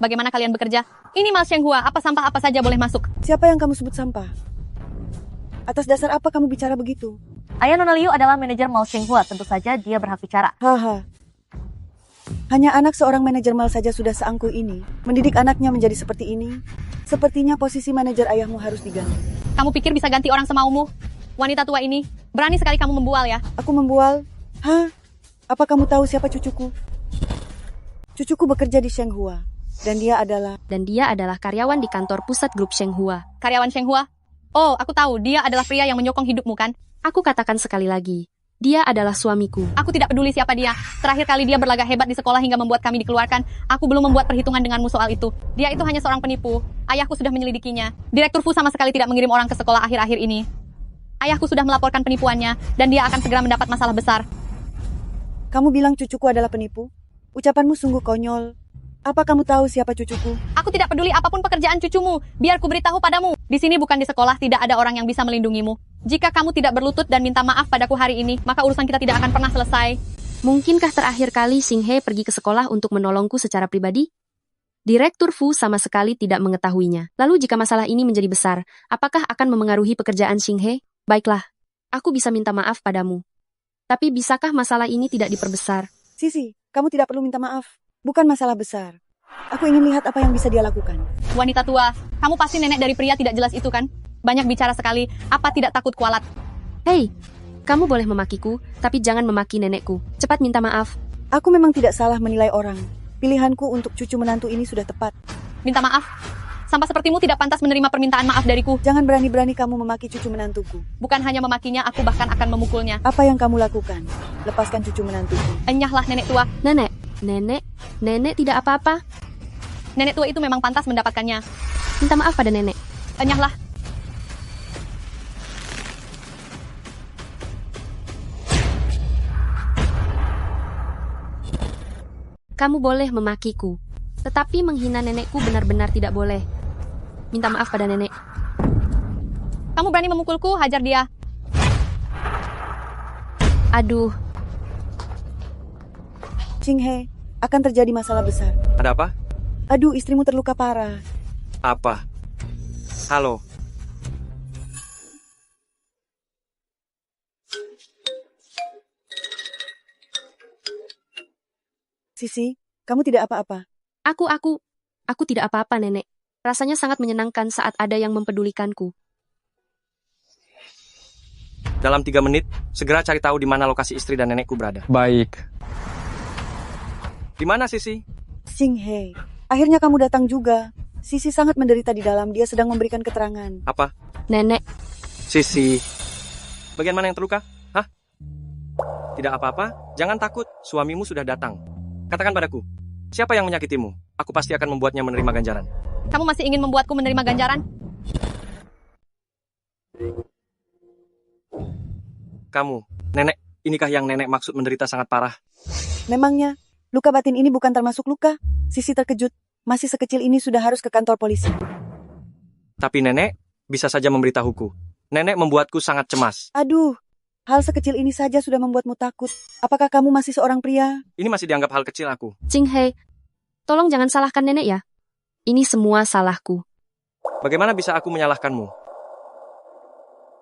Bagaimana kalian bekerja? Ini Mal Shenghua, apa sampah apa saja boleh masuk.
Siapa yang kamu sebut sampah? Atas dasar apa kamu bicara begitu?
Ayah Nona Liu adalah manajer Mal Shenghua, tentu saja dia berhak bicara.
Haha. Hanya anak seorang manajer mal saja sudah seangkuh ini. Mendidik anaknya menjadi seperti ini. Sepertinya posisi manajer ayahmu harus diganti.
Kamu pikir bisa ganti orang semaumu? Wanita tua ini, berani sekali kamu membual ya?
Aku membual? Hah? Apa kamu tahu siapa cucuku? Cucuku bekerja di Shenghua. Dan dia adalah
karyawan di kantor pusat grup Shenghua.
Karyawan Shenghua? Oh, aku tahu. Dia adalah pria yang menyokong hidupmu kan?
Aku katakan sekali lagi. Dia adalah suamiku.
Aku tidak peduli siapa dia. Terakhir kali dia berlagak hebat di sekolah hingga membuat kami dikeluarkan. Aku belum membuat perhitungan denganmu soal itu. Dia itu hanya seorang penipu. Ayahku sudah menyelidikinya. Direktur Fu sama sekali tidak mengirim orang ke sekolah akhir-akhir ini. Ayahku sudah melaporkan penipuannya, dan dia akan segera mendapat masalah besar.
Kamu bilang cucuku adalah penipu? Ucapanmu sungguh konyol. Apa kamu tahu siapa cucuku?
Aku tidak peduli apapun pekerjaan cucumu. Biar ku beritahu padamu. Di sini bukan di sekolah, tidak ada orang yang bisa melindungimu. Jika kamu tidak berlutut dan minta maaf padaku hari ini, maka urusan kita tidak akan pernah selesai.
Mungkinkah terakhir kali Xinghe pergi ke sekolah untuk menolongku secara pribadi? Direktur Fu sama sekali tidak mengetahuinya. Lalu jika masalah ini menjadi besar, apakah akan memengaruhi pekerjaan Xinghe? Baiklah, aku bisa minta maaf padamu. Tapi bisakah masalah ini tidak diperbesar?
Sisi, kamu tidak perlu minta maaf. Bukan masalah besar. Aku ingin lihat apa yang bisa dia lakukan.
Wanita tua, kamu pasti nenek dari pria tidak jelas itu kan? Banyak bicara sekali, apa tidak takut kualat?
Hei, kamu boleh memakiku, tapi jangan memaki nenekku. Cepat minta maaf.
Aku memang tidak salah menilai orang. Pilihanku untuk cucu menantu ini sudah tepat.
Minta maaf? Sampah sepertimu tidak pantas menerima permintaan maaf dariku.
Jangan berani-berani kamu memaki cucu menantuku.
Bukan hanya memakinya, aku bahkan akan memukulnya.
Apa yang kamu lakukan? Lepaskan cucu menantuku.
Enyahlah nenek tua.
Nenek tidak apa-apa.
Nenek tua itu memang pantas mendapatkannya.
Minta maaf pada nenek.
Enyahlah.
Kamu boleh memakiku, tetapi menghina nenekku benar-benar tidak boleh. Minta maaf pada nenek.
Kamu berani memukulku, hajar dia.
Aduh.
Qinghe, akan terjadi masalah besar.
Ada apa?
Aduh, istrimu terluka parah.
Apa? Halo.
Sisi, kamu tidak apa-apa.
Aku tidak apa-apa, nenek. Rasanya sangat menyenangkan saat ada yang mempedulikanku.
Dalam 3 menit, segera cari tahu di mana lokasi istri dan nenekku berada.
Baik.
Di mana, Sisi?
Qinghe, akhirnya kamu datang juga. Sisi sangat menderita di dalam, dia sedang memberikan keterangan.
Apa?
Nenek.
Sisi. Bagian mana yang terluka? Hah? Tidak apa-apa, jangan takut, suamimu sudah datang. Katakan padaku, siapa yang menyakitimu? Aku pasti akan membuatnya menerima ganjaran.
Kamu masih ingin membuatku menerima ganjaran?
Kamu, nenek, inikah yang nenek maksud menderita sangat parah?
Memangnya, luka batin ini bukan termasuk luka? Sisi terkejut, masih sekecil ini sudah harus ke kantor polisi.
Tapi nenek, bisa saja memberitahuku. Nenek membuatku sangat cemas.
Aduh, hal sekecil ini saja sudah membuatmu takut. Apakah kamu masih seorang pria?
Ini masih dianggap hal kecil aku.
Qinghe, tolong jangan salahkan nenek ya. Ini semua salahku.
Bagaimana bisa aku menyalahkanmu?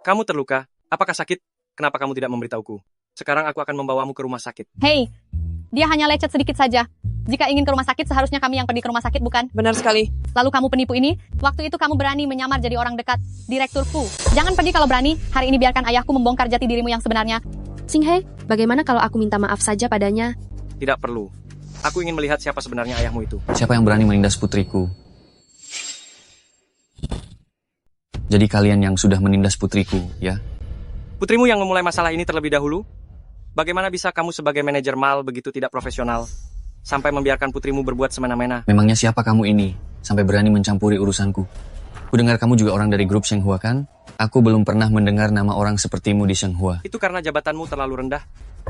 Kamu terluka, apakah sakit? Kenapa kamu tidak memberitahuku? Sekarang aku akan membawamu ke rumah sakit.
Hei, dia hanya lecet sedikit saja. Jika ingin ke rumah sakit, seharusnya kami yang pergi ke rumah sakit, bukan?
Benar sekali.
Lalu kamu penipu ini, waktu itu kamu berani menyamar jadi orang dekat direkturku. Jangan pergi kalau berani, hari ini biarkan ayahku membongkar jati dirimu yang sebenarnya.
Qinghe, bagaimana kalau aku minta maaf saja padanya?
Tidak perlu. Aku ingin melihat siapa sebenarnya ayahmu itu.
Siapa yang berani menindas putriku? Jadi kalian yang sudah menindas putriku, ya?
Putrimu yang memulai masalah ini terlebih dahulu? Bagaimana bisa kamu sebagai manajer mal begitu tidak profesional? Sampai membiarkan putrimu berbuat semena-mena.
Memangnya siapa kamu ini? Sampai berani mencampuri urusanku. Kudengar kamu juga orang dari grup Shenghua kan? Aku belum pernah mendengar nama orang sepertimu di Shenghua.
Itu karena jabatanmu terlalu rendah.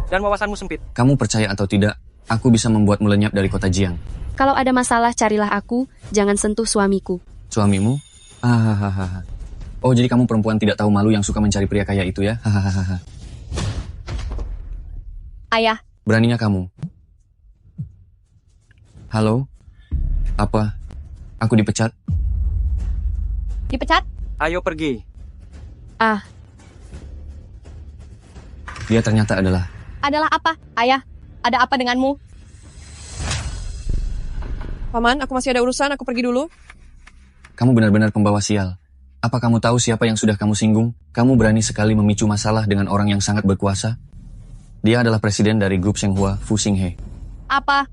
Dan wawasanmu sempit.
Kamu percaya atau tidak, aku bisa membuatmu lenyap dari kota Jiang.
Kalau ada masalah, carilah aku. Jangan sentuh suamiku.
Suamimu? Hahaha. Oh, jadi kamu perempuan tidak tahu malu yang suka mencari pria kaya itu ya? Hahaha.
Ayah.
Beraninya kamu? Halo? Apa? Aku dipecat?
Dipecat?
Ayo pergi.
Ah.
Dia ternyata adalah...
Adalah apa? Ayah, ada apa denganmu?
Paman, aku masih ada urusan, aku pergi dulu.
Kamu benar-benar pembawa sial. Apa kamu tahu siapa yang sudah kamu singgung? Kamu berani sekali memicu masalah dengan orang yang sangat berkuasa. Dia adalah presiden dari grup Shenghua, Fu Xinghe.
Apa?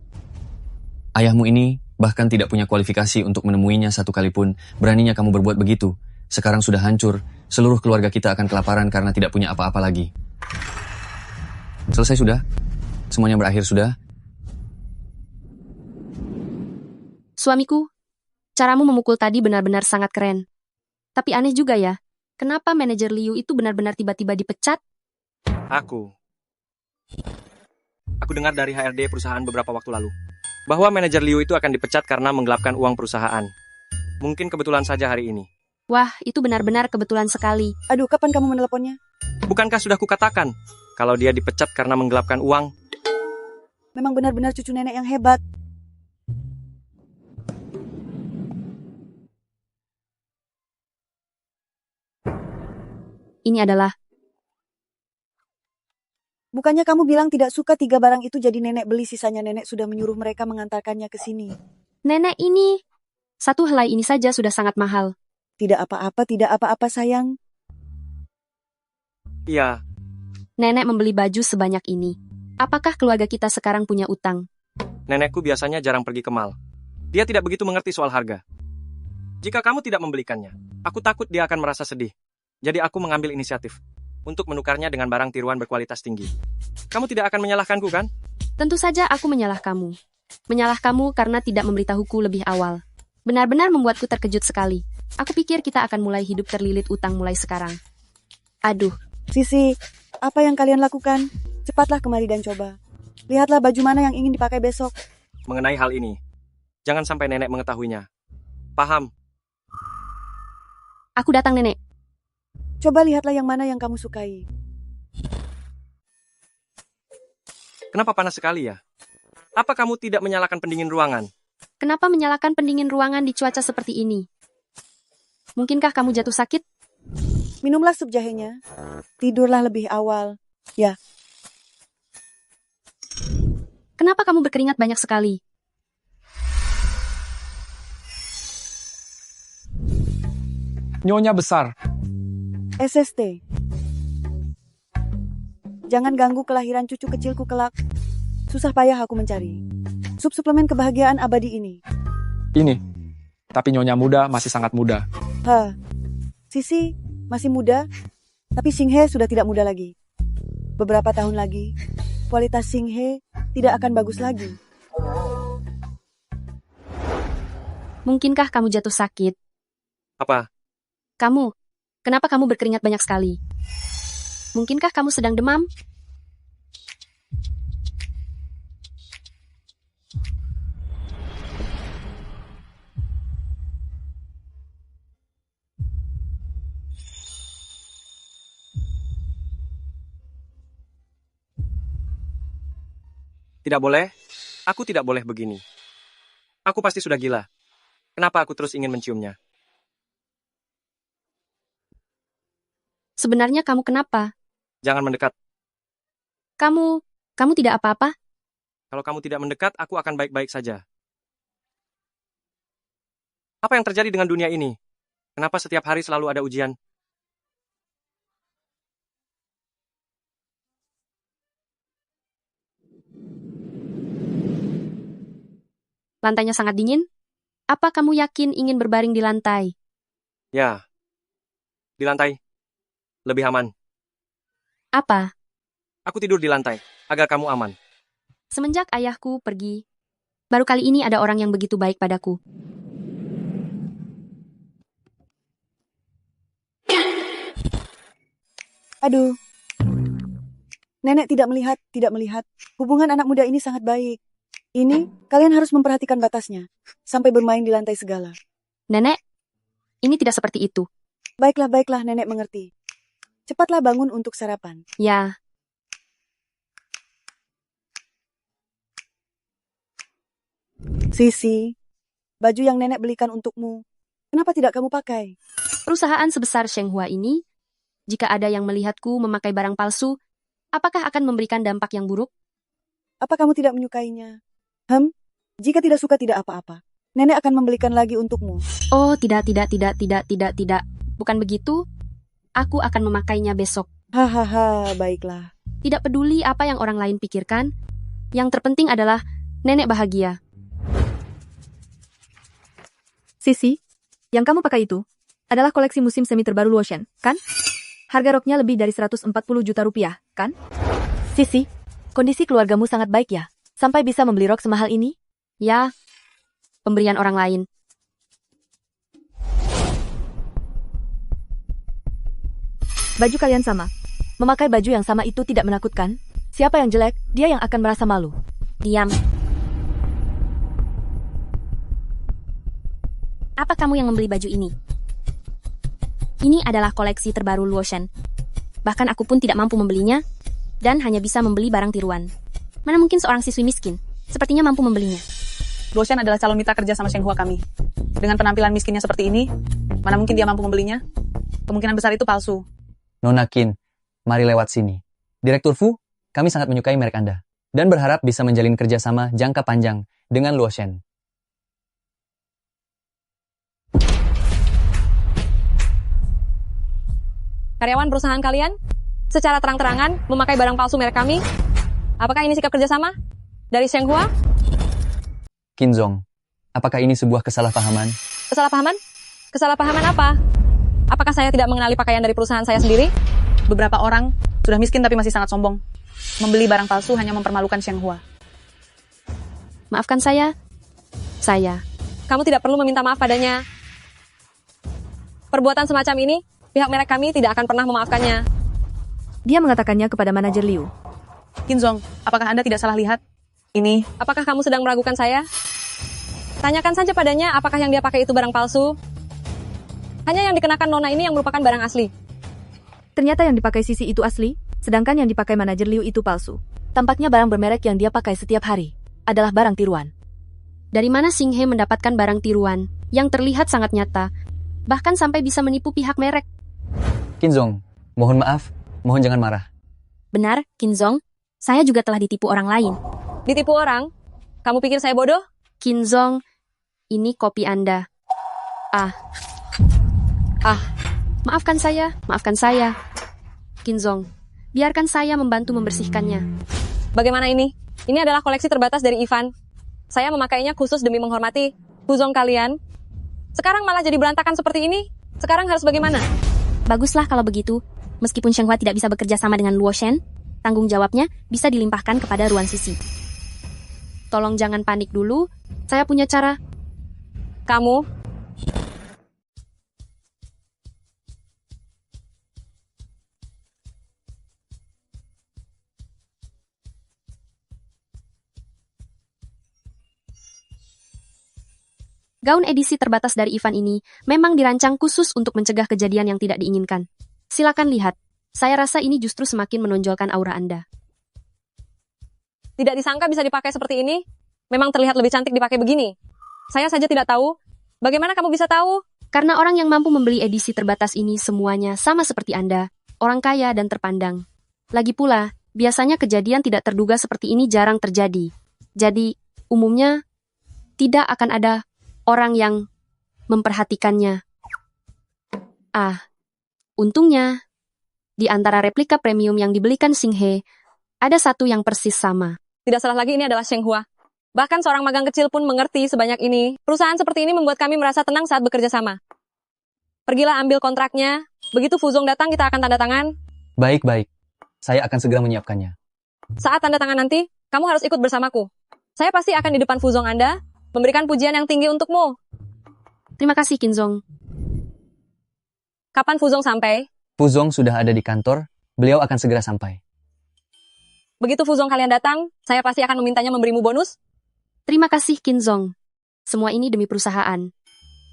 Ayahmu ini bahkan tidak punya kualifikasi untuk menemuinya satu kali pun. Beraninya kamu berbuat begitu. Sekarang sudah hancur. Seluruh keluarga kita akan kelaparan karena tidak punya apa-apa lagi. Selesai sudah? Semuanya berakhir sudah?
Suamiku, caramu memukul tadi benar-benar sangat keren. Tapi aneh juga ya, kenapa manajer Liu itu benar-benar tiba-tiba dipecat?
Aku dengar dari HRD perusahaan beberapa waktu lalu, bahwa manajer Liu itu akan dipecat karena menggelapkan uang perusahaan. Mungkin kebetulan saja hari ini.
Wah, itu benar-benar kebetulan sekali.
Aduh, kapan kamu meneleponnya?
Bukankah sudah kukatakan, kalau dia dipecat karena menggelapkan uang?
Memang benar-benar cucu nenek yang hebat.
Ini adalah...
Bukannya kamu bilang tidak suka 3 barang itu jadi nenek beli, sisanya nenek sudah menyuruh mereka mengantarkannya ke sini.
Nenek ini... Satu helai ini saja sudah sangat mahal.
Tidak apa-apa sayang.
Iya.
Nenek membeli baju sebanyak ini. Apakah keluarga kita sekarang punya utang?
Nenekku biasanya jarang pergi ke mal. Dia tidak begitu mengerti soal harga. Jika kamu tidak membelikannya, aku takut dia akan merasa sedih. Jadi aku mengambil inisiatif untuk menukarnya dengan barang tiruan berkualitas tinggi. Kamu tidak akan menyalahkanku, kan?
Tentu saja aku menyalah kamu. Menyalah kamu karena tidak memberitahuku lebih awal. Benar-benar membuatku terkejut sekali. Aku pikir kita akan mulai hidup terlilit utang mulai sekarang. Aduh.
Sisi, apa yang kalian lakukan? Cepatlah kemari dan coba. Lihatlah baju mana yang ingin dipakai besok.
Mengenai hal ini, jangan sampai nenek mengetahuinya. Paham?
Aku datang, Nenek.
Coba lihatlah yang mana yang kamu sukai.
Kenapa panas sekali ya? Apa kamu tidak menyalakan pendingin ruangan?
Kenapa menyalakan pendingin ruangan di cuaca seperti ini? Mungkinkah kamu jatuh sakit?
Minumlah sup jahenya. Tidurlah lebih awal. Ya.
Kenapa kamu berkeringat banyak sekali?
Nyonya besar.
SST. Jangan ganggu kelahiran cucu kecilku kelak. Susah payah aku mencari. Sup suplemen kebahagiaan abadi ini.
Ini. Tapi Nyonya muda masih sangat muda.
Sisi masih muda, tapi Singhe sudah tidak muda lagi. Beberapa tahun lagi, kualitas Singhe tidak akan bagus lagi.
Mungkinkah kamu jatuh sakit?
Apa?
Kamu, kenapa kamu berkeringat banyak sekali? Mungkinkah kamu sedang demam?
Tidak boleh. Aku tidak boleh begini. Aku pasti sudah gila. Kenapa aku terus ingin menciumnya?
Sebenarnya kamu kenapa?
Jangan mendekat.
Kamu tidak apa-apa?
Kalau kamu tidak mendekat, aku akan baik-baik saja. Apa yang terjadi dengan dunia ini? Kenapa setiap hari selalu ada ujian?
Lantainya sangat dingin? Apa kamu yakin ingin berbaring di lantai?
Ya, di lantai. Lebih aman.
Apa?
Aku tidur di lantai, agar kamu aman.
Semenjak ayahku pergi, baru kali ini ada orang yang begitu baik padaku.
Aduh. Nenek tidak melihat. Hubungan anak muda ini sangat baik. Ini, kalian harus memperhatikan batasnya. Sampai bermain di lantai segala.
Nenek, ini tidak seperti itu.
Baiklah, nenek mengerti. Cepatlah bangun untuk sarapan.
Ya.
Sisi, baju yang nenek belikan untukmu, kenapa tidak kamu pakai?
Perusahaan sebesar Shenghua ini, jika ada yang melihatku memakai barang palsu, apakah akan memberikan dampak yang buruk?
Apa kamu tidak menyukainya? Jika tidak suka tidak apa-apa. Nenek akan membelikan lagi untukmu.
Oh, tidak. Bukan begitu. Aku akan memakainya besok.
Hahaha, baiklah.
Tidak peduli apa yang orang lain pikirkan. Yang terpenting adalah nenek bahagia.
Sisi, yang kamu pakai itu adalah koleksi musim semi terbaru Luotian, kan? Harga roknya lebih dari 140 juta rupiah, kan? Sisi, kondisi keluargamu sangat baik ya? Sampai bisa membeli rok semahal ini?
Ya, pemberian orang lain.
Baju kalian sama. Memakai baju yang sama itu tidak menakutkan. Siapa yang jelek, dia yang akan merasa malu.
Diam. Apa kamu yang membeli baju ini? Ini adalah koleksi terbaru Luotian. Bahkan aku pun tidak mampu membelinya, dan hanya bisa membeli barang tiruan. Mana mungkin seorang siswi miskin, sepertinya mampu membelinya.
Luotian adalah calon mitra kerja sama Shenghua kami. Dengan penampilan miskinnya seperti ini, mana mungkin dia mampu membelinya? Kemungkinan besar itu palsu.
Nona Qin, mari lewat sini. Direktur Fu, kami sangat menyukai merek Anda dan berharap bisa menjalin kerjasama jangka panjang dengan Luotian.
Karyawan perusahaan kalian secara terang-terangan memakai barang palsu merek kami. Apakah ini sikap kerjasama dari Shenghua?
Qin Zong, apakah ini sebuah kesalahpahaman?
Kesalahpahaman? Kesalahpahaman apa? Apakah saya tidak mengenali pakaian dari perusahaan saya sendiri? Beberapa orang sudah miskin tapi masih sangat sombong. Membeli barang palsu hanya mempermalukan Shenghua.
Maafkan saya.
Kamu tidak perlu meminta maaf padanya. Perbuatan semacam ini, pihak merek kami tidak akan pernah memaafkannya.
Dia mengatakannya kepada manajer Liu.
Kinzong, apakah Anda tidak salah lihat? Ini, apakah kamu sedang meragukan saya? Tanyakan saja padanya apakah yang dia pakai itu barang palsu. Hanya yang dikenakan Nona ini yang merupakan barang asli.
Ternyata yang dipakai Sisi itu asli, sedangkan yang dipakai manajer Liu itu palsu. Tampaknya barang bermerek yang dia pakai setiap hari adalah barang tiruan.
Dari mana Xing He mendapatkan barang tiruan yang terlihat sangat nyata, bahkan sampai bisa menipu pihak merek?
Kinzong, mohon maaf, mohon jangan marah.
Benar, Kinzong. Saya juga telah ditipu orang lain.
Ditipu orang? Kamu pikir saya bodoh?
Kinzong, ini kopi Anda. Maafkan saya. Kinzong, biarkan saya membantu membersihkannya.
Bagaimana ini? Ini adalah koleksi terbatas dari Ivan. Saya memakainya khusus demi menghormati Fuzong kalian. Sekarang malah jadi berantakan seperti ini. Sekarang harus bagaimana?
Baguslah kalau begitu. Meskipun Shenghua tidak bisa bekerja sama dengan Luo Shen, tanggung jawabnya bisa dilimpahkan kepada Ruan Sisi. Tolong jangan panik dulu. Saya punya cara.
Kamu
Gaun edisi terbatas dari Ivan ini memang dirancang khusus untuk mencegah kejadian yang tidak diinginkan. Silakan lihat. Saya rasa ini justru semakin menonjolkan aura Anda.
tidak disangka bisa dipakai seperti ini. Memang terlihat lebih cantik dipakai begini. Saya saja tidak tahu. Bagaimana kamu bisa tahu?
Karena orang yang mampu membeli edisi terbatas ini semuanya sama seperti Anda, orang kaya dan terpandang. Lagi pula, biasanya kejadian tidak terduga seperti ini jarang terjadi. Jadi, umumnya tidak akan ada orang yang memperhatikannya. Untungnya, di antara replika premium yang dibelikan Xing He, ada satu yang persis sama.
Tidak salah lagi, ini adalah Shenghua. Bahkan seorang magang kecil pun mengerti sebanyak ini. Perusahaan seperti ini membuat kami merasa tenang saat bekerja sama. Pergilah ambil kontraknya. Begitu Fuzong datang, kita akan tanda tangan.
Baik. Saya akan segera menyiapkannya.
Saat tanda tangan nanti, kamu harus ikut bersamaku. Saya pasti akan di depan Fuzong Anda, memberikan pujian yang tinggi untukmu.
Terima kasih, Kinzong.
Kapan Fuzong sampai?
Fuzong sudah ada di kantor, beliau akan segera sampai.
Begitu Fuzong kalian datang, saya pasti akan memintanya memberimu bonus.
Terima kasih, Kinzong. Semua ini demi perusahaan.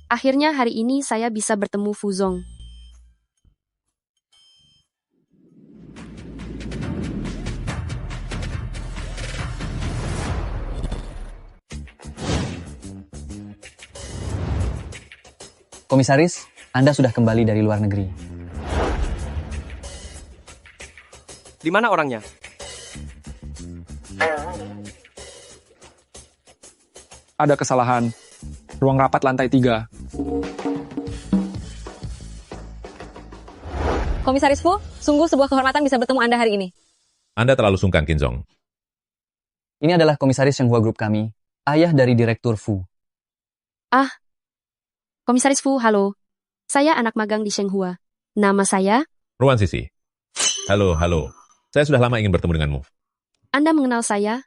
Akhirnya hari ini saya bisa bertemu Fuzong.
Komisaris, Anda sudah kembali dari luar negeri.
Di mana orangnya?
Ada kesalahan. Ruang rapat lantai 3.
Komisaris Fu, sungguh sebuah kehormatan bisa bertemu Anda hari ini.
Anda terlalu sungkan, Kinzong.
Ini adalah komisaris Shenghua Group kami, ayah dari Direktur Fu.
Komisaris Fu, halo. Saya anak magang di Shenghua. Nama saya?
Ruan Sisi. Halo. Saya sudah lama ingin bertemu denganmu.
Anda mengenal saya?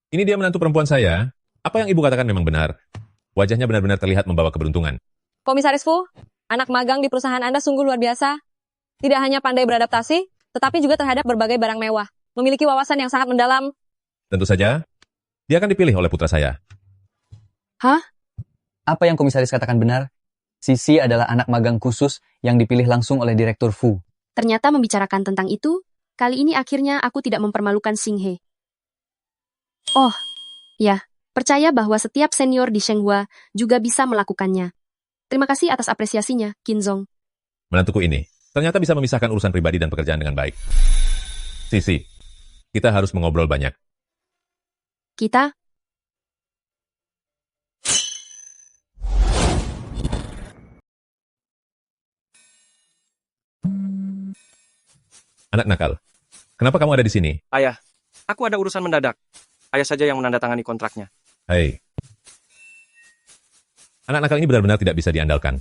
Ini dia menantu perempuan saya. Apa yang ibu katakan memang benar. Wajahnya benar-benar terlihat membawa keberuntungan.
Komisaris Fu, anak magang di perusahaan Anda sungguh luar biasa. Tidak hanya pandai beradaptasi, tetapi juga terhadap berbagai barang mewah. Memiliki wawasan yang sangat mendalam.
Tentu saja, dia akan dipilih oleh putra saya.
Hah?
Apa yang komisaris katakan benar? Sisi adalah anak magang khusus yang dipilih langsung oleh Direktur Fu.
Ternyata membicarakan tentang itu, kali ini akhirnya aku tidak mempermalukan Xing He. Oh, ya, percaya bahwa setiap senior di Shenghua juga bisa melakukannya. Terima kasih atas apresiasinya, Kinzong.
Menantuku ini ternyata bisa memisahkan urusan pribadi dan pekerjaan dengan baik. Sisi, kita harus mengobrol banyak.
Kita?
Anak nakal, kenapa kamu ada di sini?
Ayah, aku ada urusan mendadak. Ayah saja yang menandatangani kontraknya.
Hei. Anak nakal ini benar-benar tidak bisa diandalkan.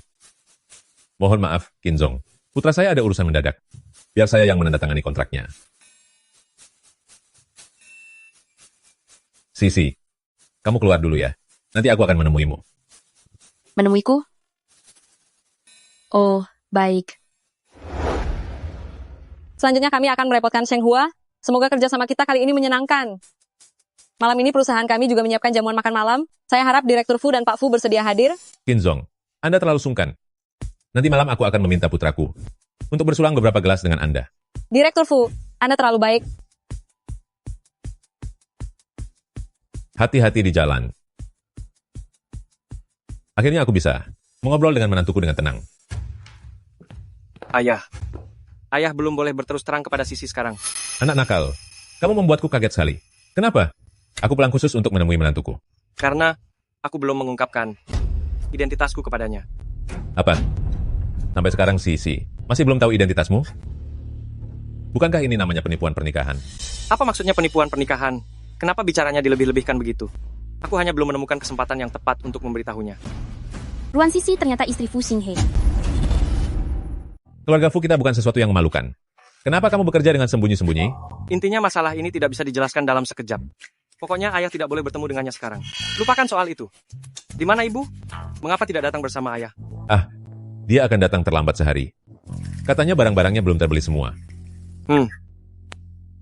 Mohon maaf, Kinzong. Putra saya ada urusan mendadak. Biar saya yang menandatangani kontraknya. Sisi, kamu keluar dulu ya. Nanti aku akan menemuimu.
Menemuiku? Oh, baik.
Selanjutnya kami akan merepotkan Sheng Hua. Semoga kerjasama kita kali ini menyenangkan. Malam ini perusahaan kami juga menyiapkan jamuan makan malam. Saya harap Direktur Fu dan Pak Fu bersedia hadir.
Kinzong, Anda terlalu sungkan. Nanti malam aku akan meminta putraku untuk bersulang beberapa gelas dengan Anda.
Direktur Fu, Anda terlalu baik.
Hati-hati di jalan. Akhirnya aku bisa mengobrol dengan menantuku dengan tenang.
Ayah. Ayah belum boleh berterus terang kepada Sisi sekarang.
Anak nakal, kamu membuatku kaget sekali. Kenapa? Aku pulang khusus untuk menemui menantuku.
Karena aku belum mengungkapkan identitasku kepadanya.
Apa? Sampai sekarang Sisi masih belum tahu identitasmu? Bukankah ini namanya penipuan pernikahan?
Apa maksudnya penipuan pernikahan? Kenapa bicaranya dilebih-lebihkan begitu? Aku hanya belum menemukan kesempatan yang tepat untuk memberitahunya.
Ruan Sisi ternyata istri Fu Xinghe.
Keluarga Fu kita bukan sesuatu yang memalukan. Kenapa kamu bekerja dengan sembunyi-sembunyi?
Intinya masalah ini tidak bisa dijelaskan dalam sekejap. Pokoknya ayah tidak boleh bertemu dengannya sekarang. Lupakan soal itu. Di mana ibu? Mengapa tidak datang bersama ayah?
Dia akan datang terlambat sehari. Katanya barang-barangnya belum terbeli semua.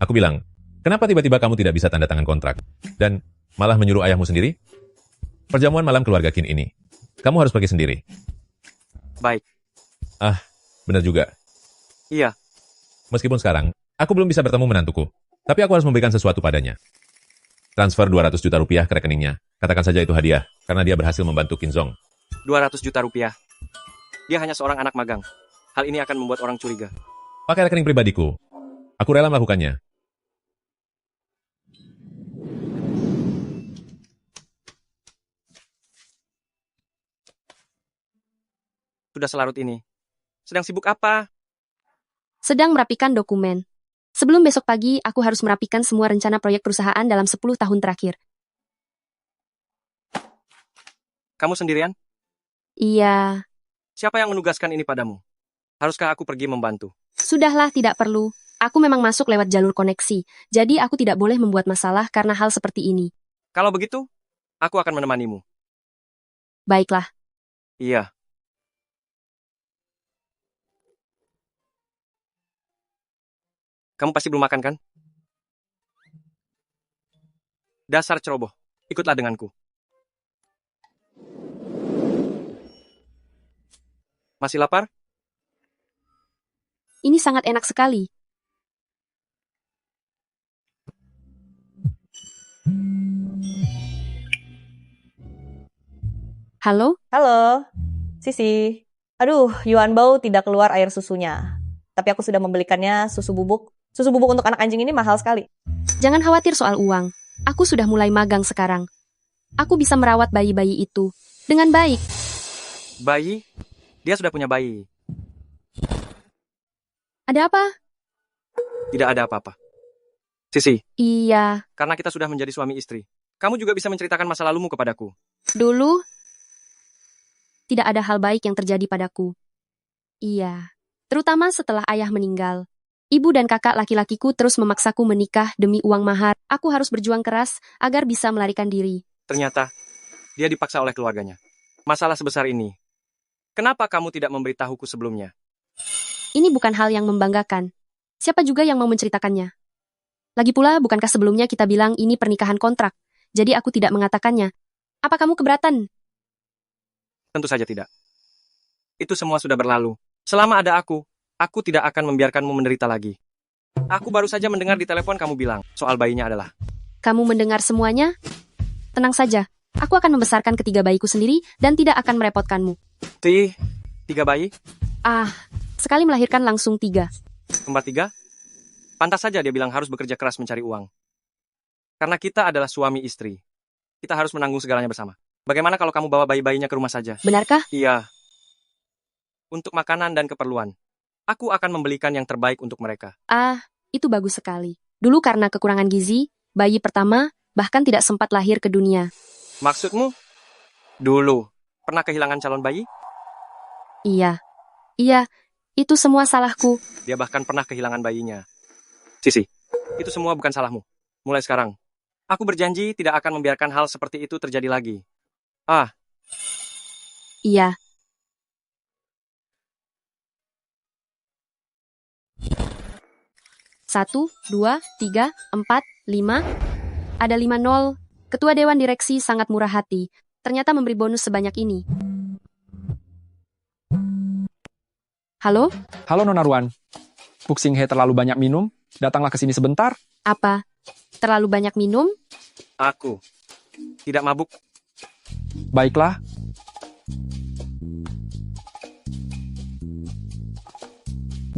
Aku bilang, kenapa tiba-tiba kamu tidak bisa tanda tangan kontrak? Dan malah menyuruh ayahmu sendiri? Perjamuan malam keluarga Qin ini. Kamu harus pergi sendiri.
Baik.
Benar juga.
Iya.
Meskipun sekarang, aku belum bisa bertemu menantuku. Tapi aku harus memberikan sesuatu padanya. Transfer 200 juta rupiah ke rekeningnya. Katakan saja itu hadiah, karena dia berhasil membantu Kinzong.
200 juta rupiah. Dia hanya seorang anak magang. Hal ini akan membuat orang curiga.
Pakai rekening pribadiku. Aku rela melakukannya.
Sudah selarut ini. Sedang sibuk apa?
Sedang merapikan dokumen. Sebelum besok pagi, aku harus merapikan semua rencana proyek perusahaan dalam 10 tahun terakhir.
Kamu sendirian?
Iya.
Siapa yang menugaskan ini padamu? Haruskah aku pergi membantu?
Sudahlah, tidak perlu. Aku memang masuk lewat jalur koneksi, jadi aku tidak boleh membuat masalah karena hal seperti ini.
Kalau begitu, aku akan menemanimu.
Baiklah.
Iya. Kamu pasti belum makan, kan? Dasar ceroboh. Ikutlah denganku. Masih lapar?
Ini sangat enak sekali. Halo?
Halo, Sisi. Aduh, Yuan Bao tidak keluar air susunya. Tapi aku sudah membelikannya susu bubuk. Susu bubuk untuk anak anjing ini mahal sekali.
Jangan khawatir soal uang. Aku sudah mulai magang sekarang. Aku bisa merawat bayi-bayi itu dengan baik.
Bayi? Dia sudah punya bayi.
Ada apa?
Tidak ada apa-apa. Sisi.
Iya.
Karena kita sudah menjadi suami istri. Kamu juga bisa menceritakan masa lalumu kepadaku.
Dulu, tidak ada hal baik yang terjadi padaku. Iya. Terutama setelah ayah meninggal. Ibu dan kakak laki-lakiku terus memaksaku menikah demi uang mahar. Aku harus berjuang keras agar bisa melarikan diri.
Ternyata, dia dipaksa oleh keluarganya. Masalah sebesar ini. Kenapa kamu tidak memberitahuku sebelumnya?
Ini bukan hal yang membanggakan. Siapa juga yang mau menceritakannya? Lagi pula, bukankah sebelumnya kita bilang ini pernikahan kontrak? Jadi aku tidak mengatakannya. Apa kamu keberatan?
Tentu saja tidak. Itu semua sudah berlalu. Selama ada aku tidak akan membiarkanmu menderita lagi. Aku baru saja mendengar di telepon kamu bilang soal bayinya adalah.
Kamu mendengar semuanya? Tenang saja. Aku akan membesarkan ketiga bayiku sendiri dan tidak akan merepotkanmu.
Tiga bayi?
Sekali melahirkan langsung 3.
Kembar 3? Pantas saja dia bilang harus bekerja keras mencari uang. Karena kita adalah suami istri. Kita harus menanggung segalanya bersama. Bagaimana kalau kamu bawa bayi-bayinya ke rumah saja?
Benarkah?
Iya. Untuk makanan dan keperluan. Aku akan membelikan yang terbaik untuk mereka.
Itu bagus sekali. Dulu karena kekurangan gizi, bayi pertama bahkan tidak sempat lahir ke dunia.
Maksudmu? Dulu, pernah kehilangan calon bayi?
Iya. Iya, itu semua salahku.
Dia bahkan pernah kehilangan bayinya. Sisi, itu semua bukan salahmu. Mulai sekarang, aku berjanji tidak akan membiarkan hal seperti itu terjadi lagi. Ah,
Iya. Satu, 2, 3, 4, 5. Ada 5-0. Ketua Dewan Direksi sangat murah hati. Ternyata memberi bonus sebanyak ini. Halo?
Halo Nona Ruan. Fu Xinghe terlalu banyak minum? Datanglah ke sini sebentar.
Apa? Terlalu banyak minum?
aku tidak mabuk.
Baiklah.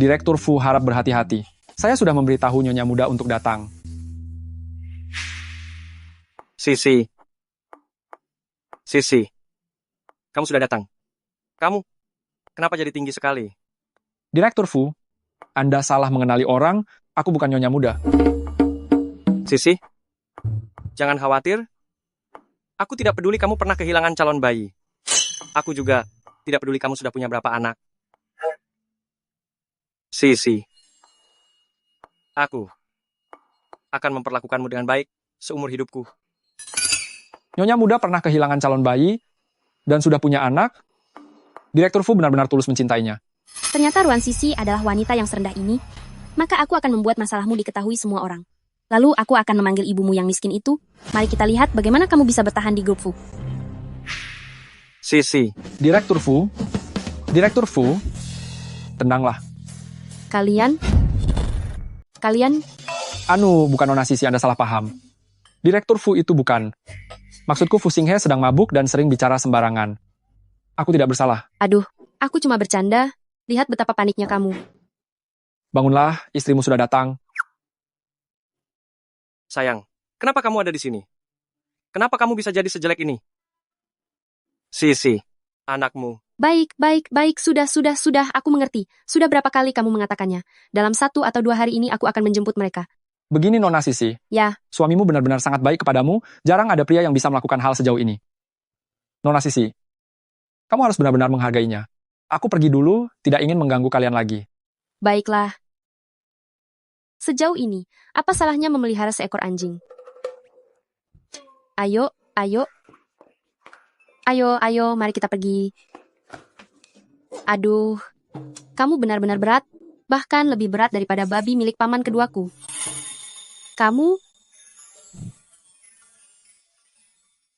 Direktur Fu harap berhati-hati. Saya sudah memberitahu Nyonya Muda untuk datang.
Sisi, kamu sudah datang. Kamu, kenapa jadi tinggi sekali?
Direktur Fu, Anda salah mengenali orang, aku bukan Nyonya Muda.
Sisi, jangan khawatir. Aku tidak peduli kamu pernah kehilangan calon bayi. Aku juga tidak peduli kamu sudah punya berapa anak. Sisi, aku akan memperlakukanmu dengan baik seumur hidupku.
Nyonya Muda pernah kehilangan calon bayi dan sudah punya anak. Direktur Fu benar-benar tulus mencintainya.
Ternyata Ruan Sisi adalah wanita yang serendah ini. Maka aku akan membuat masalahmu diketahui semua orang. Lalu aku akan memanggil ibumu yang miskin itu. Mari kita lihat bagaimana kamu bisa bertahan di grup Fu.
Sisi.
Direktur Fu, tenanglah.
Kalian?
Anu, bukan Nona Sisi, Anda salah paham. Direktur Fu itu bukan. Maksudku Fu Xinghe sedang mabuk dan sering bicara sembarangan. Aku tidak bersalah.
Aduh, aku cuma bercanda. Lihat betapa paniknya kamu.
Bangunlah, istrimu sudah datang.
Sayang, kenapa kamu ada di sini? Kenapa kamu bisa jadi sejelek ini? Sisi, anakmu.
Baik, sudah, aku mengerti. Sudah berapa kali kamu mengatakannya? Dalam 1 atau 2 hari ini aku akan menjemput mereka.
Begini Nona Sisi.
Ya.
Suamimu benar-benar sangat baik kepadamu, jarang ada pria yang bisa melakukan hal sejauh ini. Nona Sisi, kamu harus benar-benar menghargainya. Aku pergi dulu, tidak ingin mengganggu kalian lagi.
Baiklah. Sejauh ini, apa salahnya memelihara seekor anjing? Ayo, mari kita pergi. Aduh, kamu benar-benar berat, bahkan lebih berat daripada babi milik paman keduaku.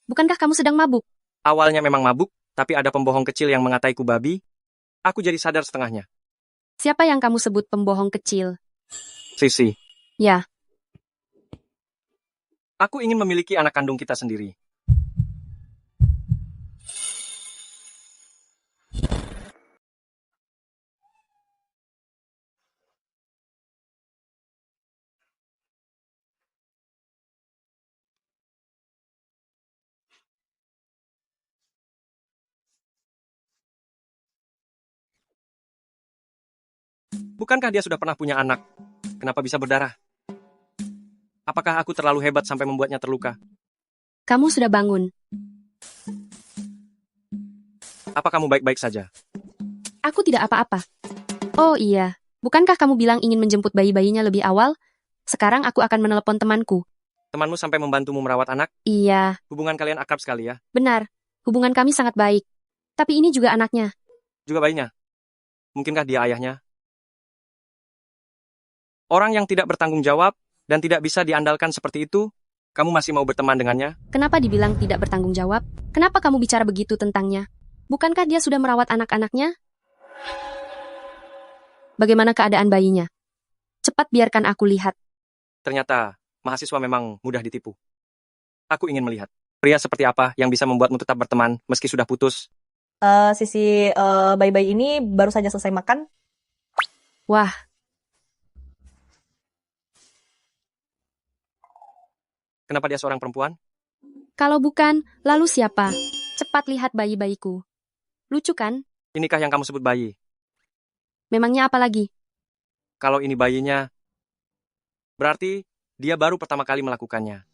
Bukankah kamu sedang mabuk?
Awalnya memang mabuk, tapi ada pembohong kecil yang mengataiku babi. Aku jadi sadar setengahnya.
Siapa yang kamu sebut pembohong kecil?
Sisi.
Ya.
Aku ingin memiliki anak kandung kita sendiri. Bukankah dia sudah pernah punya anak? Kenapa bisa berdarah? Apakah aku terlalu hebat sampai membuatnya terluka?
Kamu sudah bangun.
Apa kamu baik-baik saja?
Aku tidak apa-apa. Oh iya, bukankah kamu bilang ingin menjemput bayi-bayinya lebih awal? Sekarang aku akan menelepon temanku.
Temanmu sampai membantumu merawat anak?
Iya.
Hubungan kalian akrab sekali ya?
Benar, hubungan kami sangat baik. Tapi ini juga anaknya.
Juga bayinya? Mungkinkah dia ayahnya? Orang yang tidak bertanggung jawab dan tidak bisa diandalkan seperti itu, kamu masih mau berteman dengannya?
Kenapa dibilang tidak bertanggung jawab? Kenapa kamu bicara begitu tentangnya? Bukankah dia sudah merawat anak-anaknya? Bagaimana keadaan bayinya? Cepat biarkan aku lihat.
Ternyata, mahasiswa memang mudah ditipu. Aku ingin melihat. Pria seperti apa yang bisa membuatmu tetap berteman meski sudah putus?
Sisi bayi-bayi ini baru saja selesai makan.
Wah.
Kenapa dia seorang perempuan?
Kalau bukan, lalu siapa? Cepat lihat bayi-bayiku. Lucu kan?
Inikah yang kamu sebut bayi?
Memangnya apa lagi?
Kalau ini bayinya, berarti dia baru pertama kali melakukannya.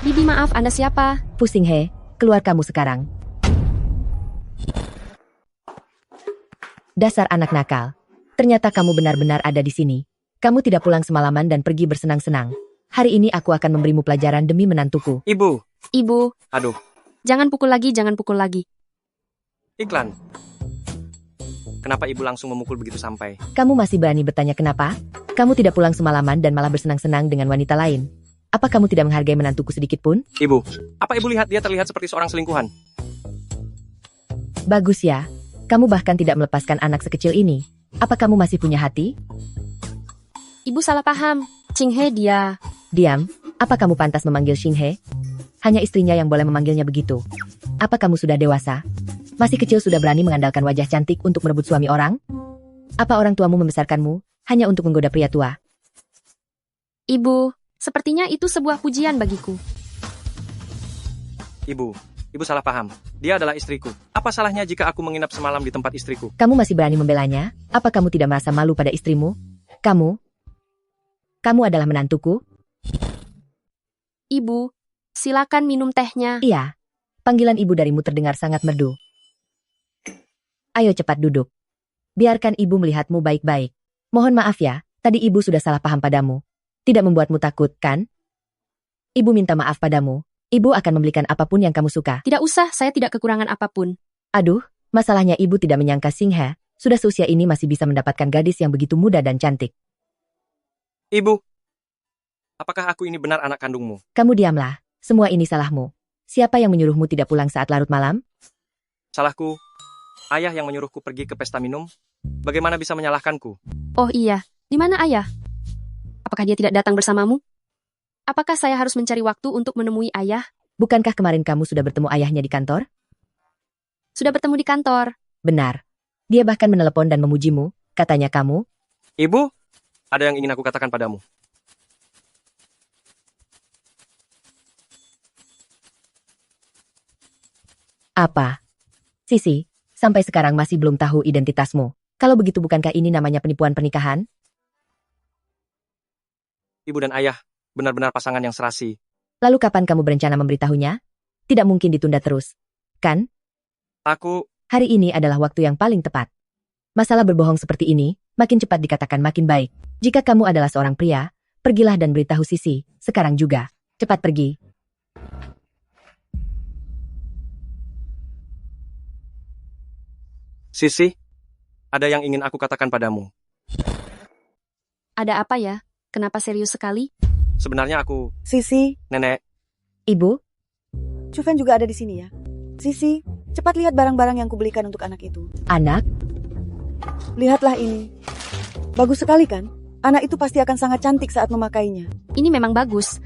Bibi maaf, Anda siapa?
Fu Xinghe, keluar kamu sekarang.
Dasar anak nakal. Ternyata kamu benar-benar ada di sini. Kamu tidak pulang semalaman dan pergi bersenang-senang. Hari ini aku akan memberimu pelajaran demi menantuku.
Ibu.
Ibu,
Aduh,
jangan pukul lagi, jangan pukul lagi.
iklan. Kenapa ibu langsung memukul begitu sampai?
Kamu masih berani bertanya kenapa? Kamu tidak pulang semalaman dan malah bersenang-senang dengan wanita lain. Apa kamu tidak menghargai menantuku sedikit pun?
Ibu, apa ibu lihat dia terlihat seperti seorang selingkuhan?
Bagus ya. Kamu bahkan tidak melepaskan anak sekecil ini. Apa kamu masih punya hati?
Ibu salah paham. Xinghe dia.
Diam. Apa kamu pantas memanggil Xinghe? Hanya istrinya yang boleh memanggilnya begitu. Apa kamu sudah dewasa? Masih kecil sudah berani mengandalkan wajah cantik untuk merebut suami orang? Apa orang tuamu membesarkanmu hanya untuk menggoda pria tua?
Ibu, sepertinya itu sebuah pujian bagiku.
Ibu salah paham. Dia adalah istriku. Apa salahnya jika aku menginap semalam di tempat istriku?
Kamu masih berani membelanya? Apa kamu tidak merasa malu pada istrimu? Kamu adalah menantuku?
Ibu, silakan minum tehnya.
Iya. Panggilan ibu darimu terdengar sangat merdu. Ayo cepat duduk. Biarkan ibu melihatmu baik-baik. Mohon maaf ya, tadi ibu sudah salah paham padamu. Tidak membuatmu takut, kan? Ibu minta maaf padamu. Ibu akan membelikan apapun yang kamu suka.
Tidak usah, saya tidak kekurangan apapun.
Aduh, masalahnya ibu tidak menyangka Xinghe sudah seusia ini masih bisa mendapatkan gadis yang begitu muda dan cantik.
Ibu, apakah aku ini benar anak kandungmu?
Kamu diamlah. Semua ini salahmu. Siapa yang menyuruhmu tidak pulang saat larut malam?
Salahku. Ayah yang menyuruhku pergi ke pesta minum. Bagaimana bisa menyalahkanku?
Oh iya, di mana ayah? Apakah dia tidak datang bersamamu? Apakah saya harus mencari waktu untuk menemui ayah?
Bukankah kemarin kamu sudah bertemu ayahnya di kantor?
Sudah bertemu di kantor.
Benar. Dia bahkan menelepon dan memujimu. Katanya kamu.
Ibu, ada yang ingin aku katakan padamu.
Apa? Sisi, sampai sekarang masih belum tahu identitasmu. Kalau begitu bukankah ini namanya penipuan pernikahan?
Ibu dan ayah, benar-benar pasangan yang serasi.
Lalu kapan kamu berencana memberitahunya? Tidak mungkin ditunda terus. Kan? Hari ini adalah waktu yang paling tepat. Masalah berbohong seperti ini, makin cepat dikatakan makin baik. Jika kamu adalah seorang pria, pergilah dan beritahu Sisi, sekarang juga. Cepat pergi.
Sisi, ada yang ingin aku katakan padamu.
Ada apa ya? Kenapa serius sekali?
Sebenarnya aku...
Sisi.
Nenek.
Ibu?
Chufen juga ada di sini ya. Sisi, cepat lihat barang-barang yang kubelikan untuk anak itu.
Anak?
Lihatlah ini. Bagus sekali kan? Anak itu pasti akan sangat cantik saat memakainya.
Ini memang bagus.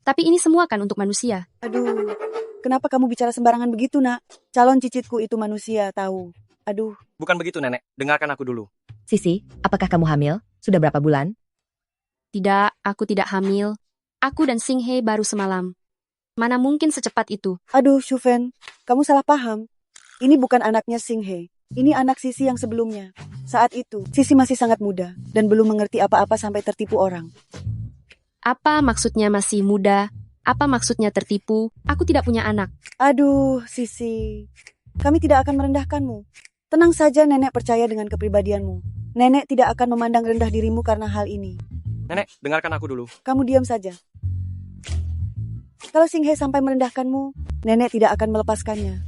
Tapi ini semua kan untuk manusia.
Aduh, kenapa kamu bicara sembarangan begitu, nak? Calon cicitku itu manusia, tahu. Aduh.
Bukan begitu, Nenek. Dengarkan aku dulu.
Sisi, apakah kamu hamil? Sudah berapa bulan?
Tidak, aku tidak hamil. Aku dan Xinghe baru semalam. Mana mungkin secepat itu?
Aduh, Chufen, kamu salah paham. Ini bukan anaknya Xinghe. Ini anak Sisi yang sebelumnya. Saat itu, Sisi masih sangat muda dan belum mengerti apa-apa sampai tertipu orang.
Apa maksudnya masih muda? Apa maksudnya tertipu? Aku tidak punya anak.
Aduh, Sisi. Kami tidak akan merendahkanmu. Tenang saja, Nenek percaya dengan kepribadianmu. Nenek tidak akan memandang rendah dirimu karena hal ini.
Nenek, dengarkan aku dulu.
Kamu diam saja. Kalau Xinghe sampai merendahkanmu, Nenek tidak akan melepaskannya.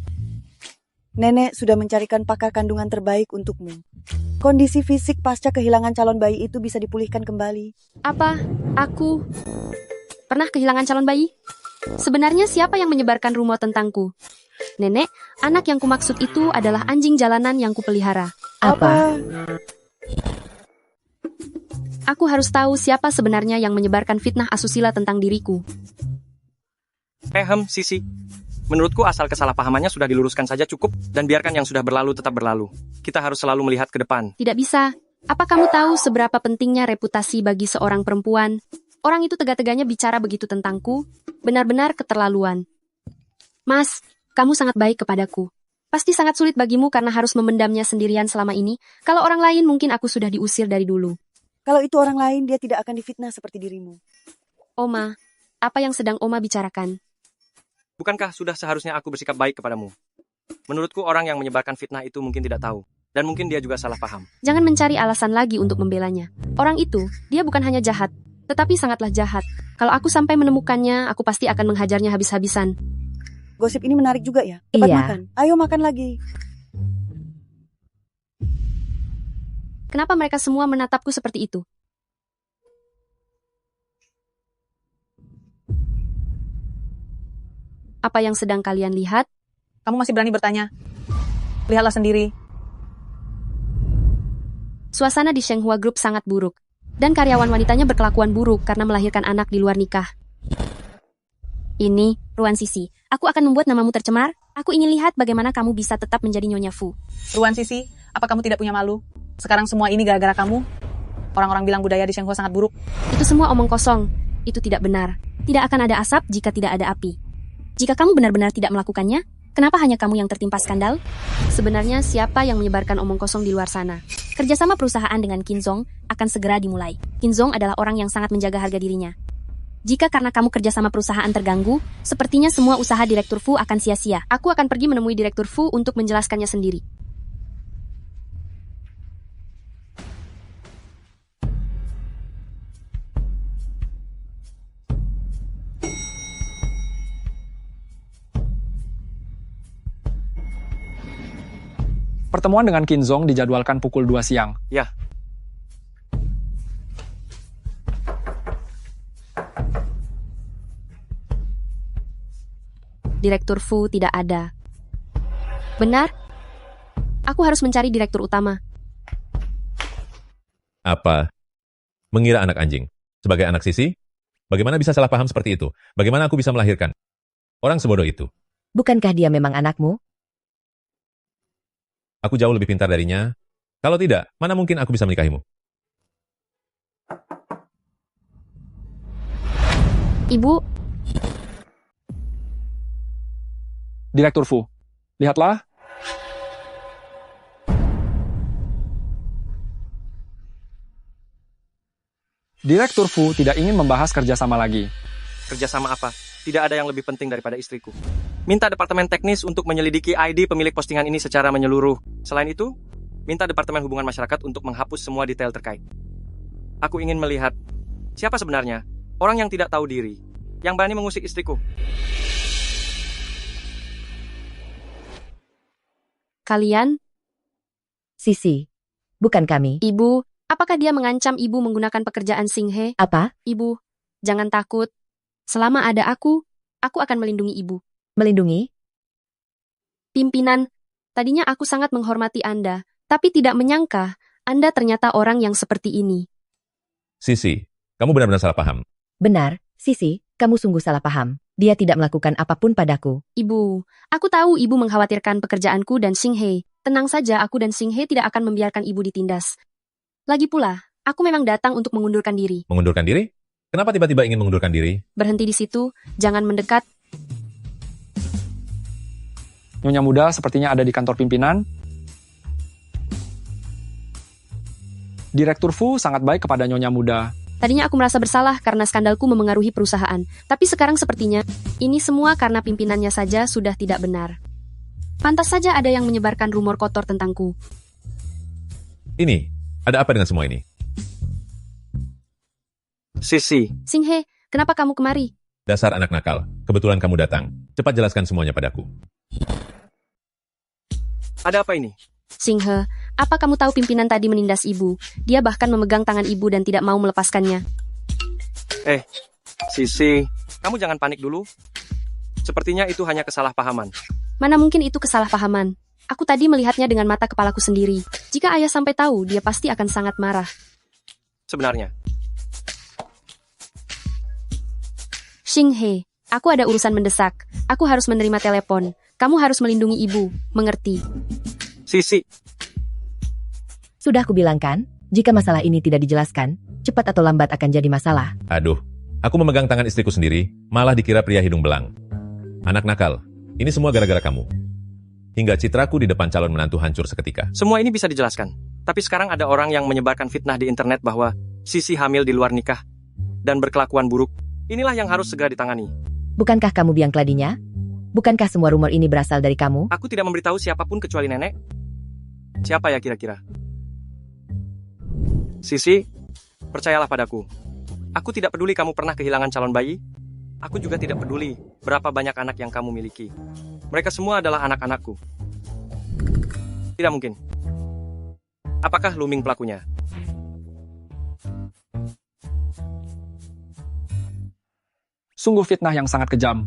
Nenek sudah mencarikan pakar kandungan terbaik untukmu. Kondisi fisik pasca kehilangan calon bayi itu bisa dipulihkan kembali.
Apa? Aku pernah kehilangan calon bayi? Sebenarnya siapa yang menyebarkan rumor tentangku? Nenek, anak yang kumaksud itu adalah anjing jalanan yang kupelihara.
Apa?
Aku harus tahu siapa sebenarnya yang menyebarkan fitnah asusila tentang diriku.
Sisi. Menurutku asal kesalahpahamannya sudah diluruskan saja cukup dan biarkan yang sudah berlalu tetap berlalu. Kita harus selalu melihat ke depan.
Tidak bisa. Apa kamu tahu seberapa pentingnya reputasi bagi seorang perempuan? Orang itu tega-teganya bicara begitu tentangku. Benar-benar keterlaluan. Mas, kamu sangat baik kepadaku. Pasti sangat sulit bagimu karena harus memendamnya sendirian selama ini. Kalau orang lain mungkin aku sudah diusir dari dulu.
Kalau itu orang lain, dia tidak akan difitnah seperti dirimu.
Oma, apa yang sedang Oma bicarakan?
Bukankah sudah seharusnya aku bersikap baik kepadamu? Menurutku orang yang menyebarkan fitnah itu mungkin tidak tahu. Dan mungkin dia juga salah paham.
Jangan mencari alasan lagi untuk membelanya. Orang itu, dia bukan hanya jahat, tetapi sangatlah jahat. Kalau aku sampai menemukannya, aku pasti akan menghajarnya habis-habisan.
Gosip ini menarik juga ya. Cepat
Iya.
makan. Ayo makan lagi.
Kenapa mereka semua menatapku seperti itu? Apa yang sedang kalian lihat?
Kamu masih berani bertanya? Lihatlah sendiri.
Suasana di Shenghua Group sangat buruk. Dan karyawan wanitanya berkelakuan buruk karena melahirkan anak di luar nikah. Ini, Ruan Sisi. Aku akan membuat namamu tercemar. Aku ingin lihat bagaimana kamu bisa tetap menjadi Nyonya Fu.
Ruan Sisi, apa kamu tidak punya malu? Sekarang semua ini gara-gara kamu. Orang-orang bilang budaya di Shenghua sangat buruk.
Itu semua omong kosong. Itu tidak benar. Tidak akan ada asap jika tidak ada api. Jika kamu benar-benar tidak melakukannya, kenapa hanya kamu yang tertimpa skandal? Sebenarnya siapa yang menyebarkan omong kosong di luar sana? Kerjasama perusahaan dengan Kinzong akan segera dimulai. Kinzong adalah orang yang sangat menjaga harga dirinya. Jika karena kamu kerjasama perusahaan terganggu, sepertinya semua usaha Direktur Fu akan sia-sia. Aku akan pergi menemui Direktur Fu untuk menjelaskannya sendiri.
Pertemuan dengan Kinzong dijadwalkan pukul 2 siang.
Ya.
Direktur Fu tidak ada. Benar? Aku harus mencari direktur utama.
Apa? Mengira anak anjing. Sebagai anak Sisi? Bagaimana bisa salah paham seperti itu? Bagaimana aku bisa melahirkan orang sebodoh itu?
Bukankah dia memang anakmu?
Aku jauh lebih pintar darinya. Kalau tidak, mana mungkin aku bisa menikahimu?
Ibu,
Direktur Fu, lihatlah. Direktur Fu tidak ingin membahas kerjasama lagi.
Kerjasama apa? Tidak ada yang lebih penting daripada istriku. Minta departemen teknis untuk menyelidiki ID pemilik postingan ini secara menyeluruh. Selain itu, minta departemen hubungan masyarakat untuk menghapus semua detail terkait. Aku ingin melihat siapa sebenarnya orang yang tidak tahu diri, yang berani mengusik istriku.
kalian?
Sisi, bukan kami.
Ibu, apakah dia mengancam ibu menggunakan pekerjaan Singhe?
Apa?
Ibu, jangan takut. Selama ada aku akan melindungi ibu.
Melindungi?
Pimpinan, tadinya aku sangat menghormati Anda, tapi tidak menyangka Anda ternyata orang yang seperti ini.
Sisi, kamu benar-benar salah paham.
Benar, Sisi, kamu sungguh salah paham. Dia tidak melakukan apapun padaku.
Ibu, aku tahu ibu mengkhawatirkan pekerjaanku dan Singhe. Tenang saja, aku dan Singhe tidak akan membiarkan ibu ditindas. Lagi pula, aku memang datang untuk mengundurkan diri.
Mengundurkan diri? Kenapa tiba-tiba ingin mengundurkan diri?
Berhenti di situ, jangan mendekat.
Nyonya muda sepertinya ada di kantor pimpinan. Direktur Fu sangat baik kepada Nyonya muda.
Tadinya aku merasa bersalah karena skandalku memengaruhi perusahaan. Tapi sekarang sepertinya, ini semua karena pimpinannya saja sudah tidak benar. Pantas saja ada yang menyebarkan rumor kotor tentangku.
Ini, ada apa dengan semua ini?
Sisi.
Singhe, kenapa kamu kemari?
Dasar anak nakal, kebetulan kamu datang. Cepat jelaskan semuanya padaku.
Ada apa ini?
Singhe, apa kamu tahu pimpinan tadi menindas ibu? Dia bahkan memegang tangan ibu dan tidak mau melepaskannya.
Sisi, kamu jangan panik dulu. Sepertinya itu hanya kesalahpahaman.
Mana mungkin itu kesalahpahaman? Aku tadi melihatnya dengan mata kepalaku sendiri. Jika ayah sampai tahu, dia pasti akan sangat marah.
Sebenarnya.
Singhe, aku ada urusan mendesak. Aku harus menerima telepon. Kamu harus melindungi ibu, mengerti?
Sisi.
Sudah aku bilang kan, jika masalah ini tidak dijelaskan, cepat atau lambat akan jadi masalah.
Aduh, aku memegang tangan istriku sendiri, malah dikira pria hidung belang. Anak nakal, ini semua gara-gara kamu. Hingga citraku di depan calon menantu hancur seketika.
Semua ini bisa dijelaskan. Tapi sekarang ada orang yang menyebarkan fitnah di internet bahwa Sisi hamil di luar nikah dan berkelakuan buruk. Inilah yang harus segera ditangani.
Bukankah kamu biang keladinya? Bukankah semua rumor ini berasal dari kamu?
Aku tidak memberitahu siapapun kecuali nenek. Siapa ya kira-kira? Sisi, percayalah padaku. Aku tidak peduli kamu pernah kehilangan calon bayi. Aku juga tidak peduli berapa banyak anak yang kamu miliki. Mereka semua adalah anak-anakku. Tidak mungkin. Apakah Luming pelakunya?
Sungguh fitnah yang sangat kejam.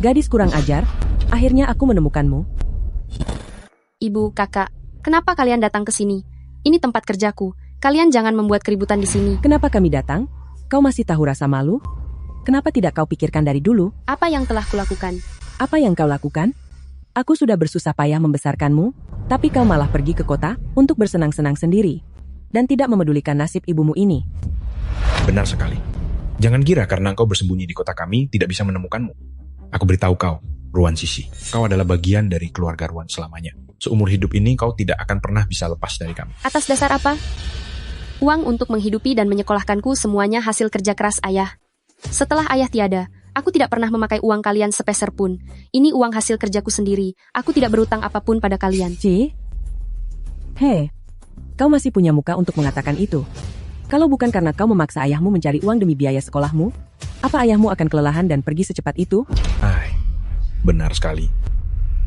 Gadis kurang ajar, akhirnya aku menemukanmu.
Ibu, kakak, kenapa kalian datang ke sini? Ini tempat kerjaku. Kalian jangan membuat keributan di sini.
Kenapa kami datang? Kau masih tahu rasa malu? Kenapa tidak kau pikirkan dari dulu?
Apa yang telah kulakukan?
Apa yang kau lakukan? Aku sudah bersusah payah membesarkanmu, tapi kau malah pergi ke kota untuk bersenang-senang sendiri. Dan tidak memedulikan nasib ibumu ini.
Benar sekali. Jangan kira karena engkau bersembunyi di kota kami tidak bisa menemukanmu. Aku beritahu kau, Ruan Sisi, kau adalah bagian dari keluarga Ruan selamanya. Seumur hidup ini kau tidak akan pernah bisa lepas dari kami.
Atas dasar apa? Uang untuk menghidupi dan menyekolahkanku semuanya hasil kerja keras ayah. Setelah ayah tiada, aku tidak pernah memakai uang kalian sepeser pun. Ini uang hasil kerjaku sendiri. Aku tidak berutang apapun pada kalian.
Hei, kau masih punya muka untuk mengatakan itu. Kalau bukan karena kau memaksa ayahmu mencari uang demi biaya sekolahmu, apa ayahmu akan kelelahan dan pergi secepat itu?
Benar sekali.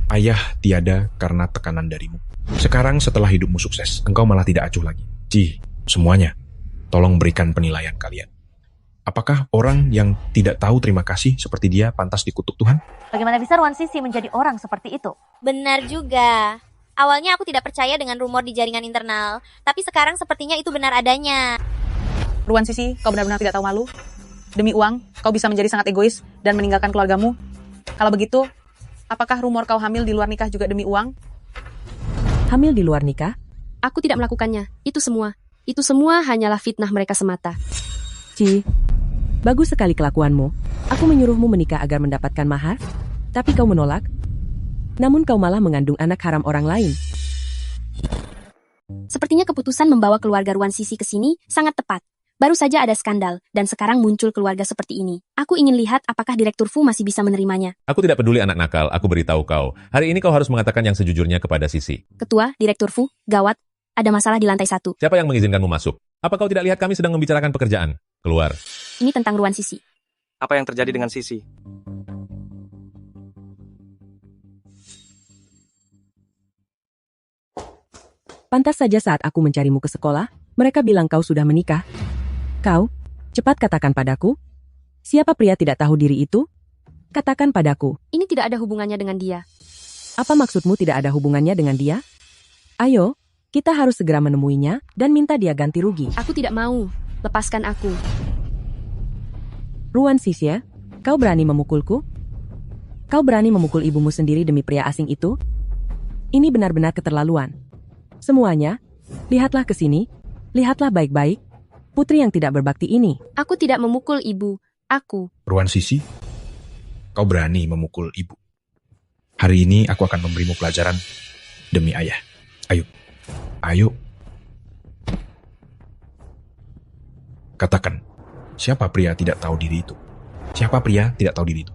Ayah tiada karena tekanan darimu. Sekarang setelah hidupmu sukses, engkau malah tidak acuh lagi. Semuanya, tolong berikan penilaian kalian. Apakah orang yang tidak tahu terima kasih seperti dia pantas dikutuk Tuhan?
Bagaimana bisa Ruan Sisi menjadi orang seperti itu?
Benar juga. Awalnya aku tidak percaya dengan rumor di jaringan internal, tapi sekarang sepertinya itu benar adanya.
Ruan Sisi, kau benar-benar tidak tahu malu. Demi uang, kau bisa menjadi sangat egois dan meninggalkan keluargamu. Kalau begitu, apakah rumor kau hamil di luar nikah juga demi uang?
Hamil di luar nikah?
Aku tidak melakukannya. Itu semua hanyalah fitnah mereka semata.
Bagus sekali kelakuanmu. Aku menyuruhmu menikah agar mendapatkan mahar, tapi kau menolak. Namun kau malah mengandung anak haram orang lain.
Sepertinya keputusan membawa keluarga Ruan Sisi ke sini sangat tepat. Baru saja ada skandal, dan sekarang muncul keluarga seperti ini. Aku ingin lihat apakah Direktur Fu masih bisa menerimanya.
Aku tidak peduli anak nakal, aku beritahu kau. Hari ini kau harus mengatakan yang sejujurnya kepada Sisi.
Ketua, Direktur Fu, gawat, ada masalah di lantai 1.
Siapa yang mengizinkanmu masuk? Apa kau tidak lihat kami sedang membicarakan pekerjaan? Keluar.
Ini tentang Ruan Sisi.
Apa yang terjadi dengan Sisi?
Pantas saja saat aku mencarimu ke sekolah, mereka bilang kau sudah menikah. Kau, cepat katakan padaku, siapa pria tidak tahu diri itu? Katakan padaku.
Ini tidak ada hubungannya dengan dia.
Apa maksudmu tidak ada hubungannya dengan dia? Ayo, kita harus segera menemuinya dan minta dia ganti rugi.
Aku tidak mau. Lepaskan aku.
Ruan Sisi, kau berani memukulku? Kau berani memukul ibumu sendiri demi pria asing itu? Ini benar-benar keterlaluan. Semuanya, lihatlah ke sini, lihatlah baik-baik, putri yang tidak berbakti ini.
Aku tidak memukul ibu, aku.
Ruan Sisi, kau berani memukul ibu. Hari ini aku akan memberimu pelajaran demi ayah. Ayo. Katakan, siapa pria tidak tahu diri itu? Siapa pria tidak tahu diri itu?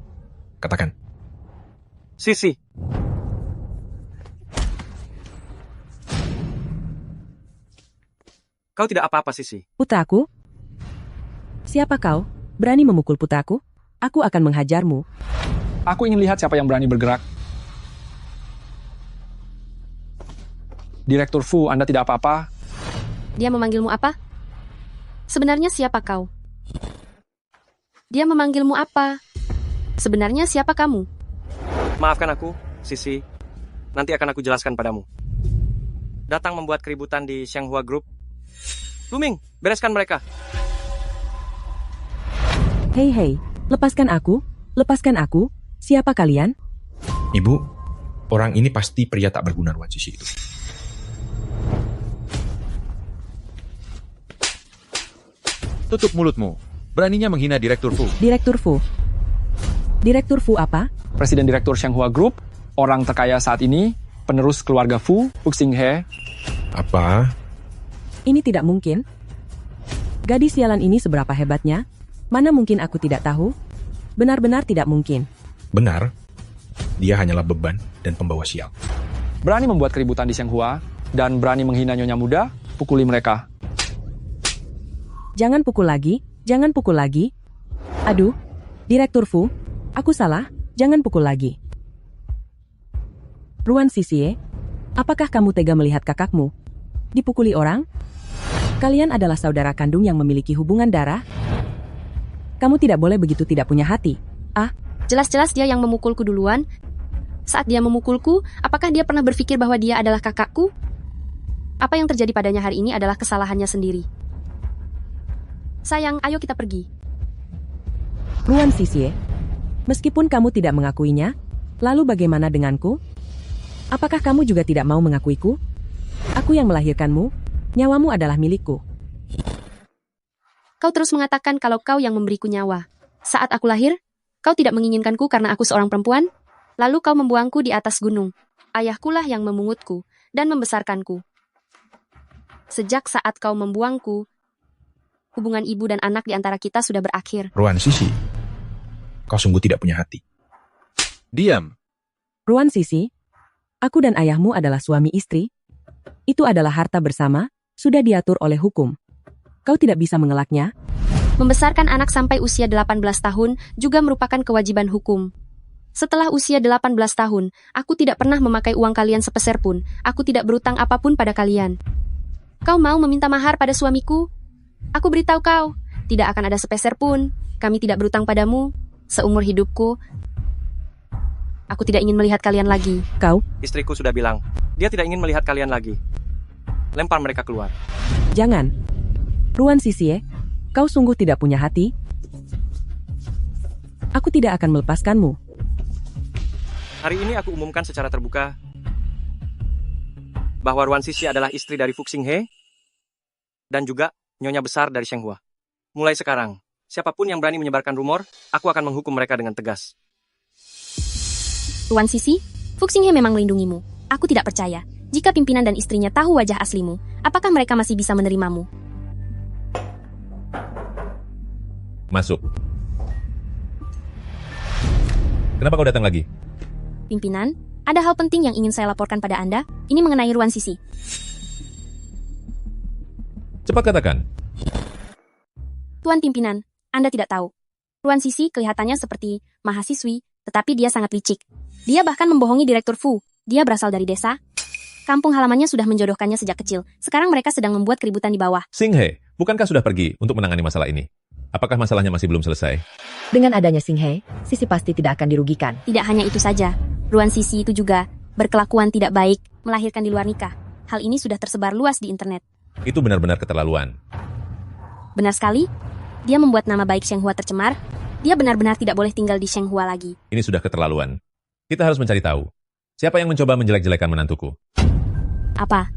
Katakan.
Sisi. Kau tidak apa-apa, Sisi.
Putraku? Siapa kau? Berani memukul putraku? Aku akan menghajarmu.
Aku ingin lihat siapa yang berani bergerak. Direktur Fu, Anda tidak apa-apa?
Dia memanggilmu apa? Sebenarnya siapa kau? Dia memanggilmu apa? Sebenarnya siapa kamu?
Maafkan aku, Sisi. Nanti akan aku jelaskan padamu. Datang membuat keributan di Shanghua Group. Luming, bereskan mereka.
Hei, lepaskan aku. Siapa kalian?
Ibu, orang ini pasti pria tak berguna Ruan Sisi itu.
Tutup mulutmu. Beraninya menghina Direktur Fu.
Direktur Fu apa?
Presiden Direktur Shanghua Group, orang terkaya saat ini, penerus keluarga Fu, Xinghe.
Apa?
Ini tidak mungkin. Gadis sialan ini seberapa hebatnya? Mana mungkin aku tidak tahu? Benar-benar tidak mungkin.
Benar, dia hanyalah beban dan pembawa sial.
Berani membuat keributan di Shenghua, dan berani menghina nyonya muda, pukuli mereka.
Jangan pukul lagi, jangan pukul lagi. Aduh, Direktur Fu, aku salah, jangan pukul lagi. Ruan Sisie, apakah kamu tega melihat kakakmu dipukuli orang? Kalian adalah saudara kandung yang memiliki hubungan darah? Kamu tidak boleh begitu tidak punya hati. Ah,
jelas-jelas dia yang memukulku duluan. Saat dia memukulku, apakah dia pernah berpikir bahwa dia adalah kakakku? Apa yang terjadi padanya hari ini adalah kesalahannya sendiri. Sayang, ayo kita pergi.
Ruan Sisie, meskipun kamu tidak mengakuinya, lalu bagaimana denganku? Apakah kamu juga tidak mau mengakuiku? Aku yang melahirkanmu, nyawamu adalah milikku.
Kau terus mengatakan kalau kau yang memberiku nyawa. Saat aku lahir, kau tidak menginginkanku karena aku seorang perempuan? Lalu kau membuangku di atas gunung. Ayahkulah yang memungutku dan membesarkanku. Sejak saat kau membuangku, hubungan ibu dan anak di antara kita sudah berakhir.
Ruan Sisi, kau sungguh tidak punya hati.
Diam.
Ruan Sisi, aku dan ayahmu adalah suami istri. Itu adalah harta bersama, sudah diatur oleh hukum. Kau tidak bisa mengelaknya.
Membesarkan anak sampai usia 18 tahun juga merupakan kewajiban hukum. Setelah usia 18 tahun, aku tidak pernah memakai uang kalian sepeser pun. Aku tidak berutang apapun pada kalian. Kau mau meminta mahar pada suamiku? Aku beritahu kau, tidak akan ada sepeser pun. Kami tidak berutang padamu. Seumur hidupku, aku tidak ingin melihat kalian lagi.
Kau?
Istriku sudah bilang, dia tidak ingin melihat kalian lagi. Lempar mereka keluar.
Jangan. Ruan Sisie, kau sungguh tidak punya hati? Aku tidak akan melepaskanmu.
Hari ini aku umumkan secara terbuka bahwa Ruan Sisi adalah istri dari Fu Xinghe dan juga nyonya besar dari Shenghua. Mulai sekarang, siapapun yang berani menyebarkan rumor, aku akan menghukum mereka dengan tegas.
Ruan Sisi, Fu Xinghe memang melindungimu. Aku tidak percaya. Jika pimpinan dan istrinya tahu wajah aslimu, apakah mereka masih bisa menerimamu?
Masuk. Kenapa kau datang lagi?
Pimpinan, ada hal penting yang ingin saya laporkan pada Anda. Ini mengenai Ruan Sisi.
Cepat katakan.
Tuan Pimpinan, Anda tidak tahu. Ruan Sisi kelihatannya seperti mahasiswi, tetapi dia sangat licik. Dia bahkan membohongi Direktur Fu. Dia berasal dari desa. Kampung halamannya sudah menjodohkannya sejak kecil. Sekarang mereka sedang membuat keributan di bawah.
Xinghe, bukankah sudah pergi untuk menangani masalah ini? Apakah masalahnya masih belum selesai?
Dengan adanya Xinghe, Sisi pasti tidak akan dirugikan.
Tidak hanya itu saja. Ruan Sisi itu juga berkelakuan tidak baik, melahirkan di luar nikah. Hal ini sudah tersebar luas di internet.
Itu benar-benar keterlaluan.
Benar sekali. Dia membuat nama baik Shenghua tercemar. Dia benar-benar tidak boleh tinggal di Shenghua lagi.
Ini sudah keterlaluan. Kita harus mencari tahu. Siapa yang mencoba menjelek-jelekan menantuku?
Apa?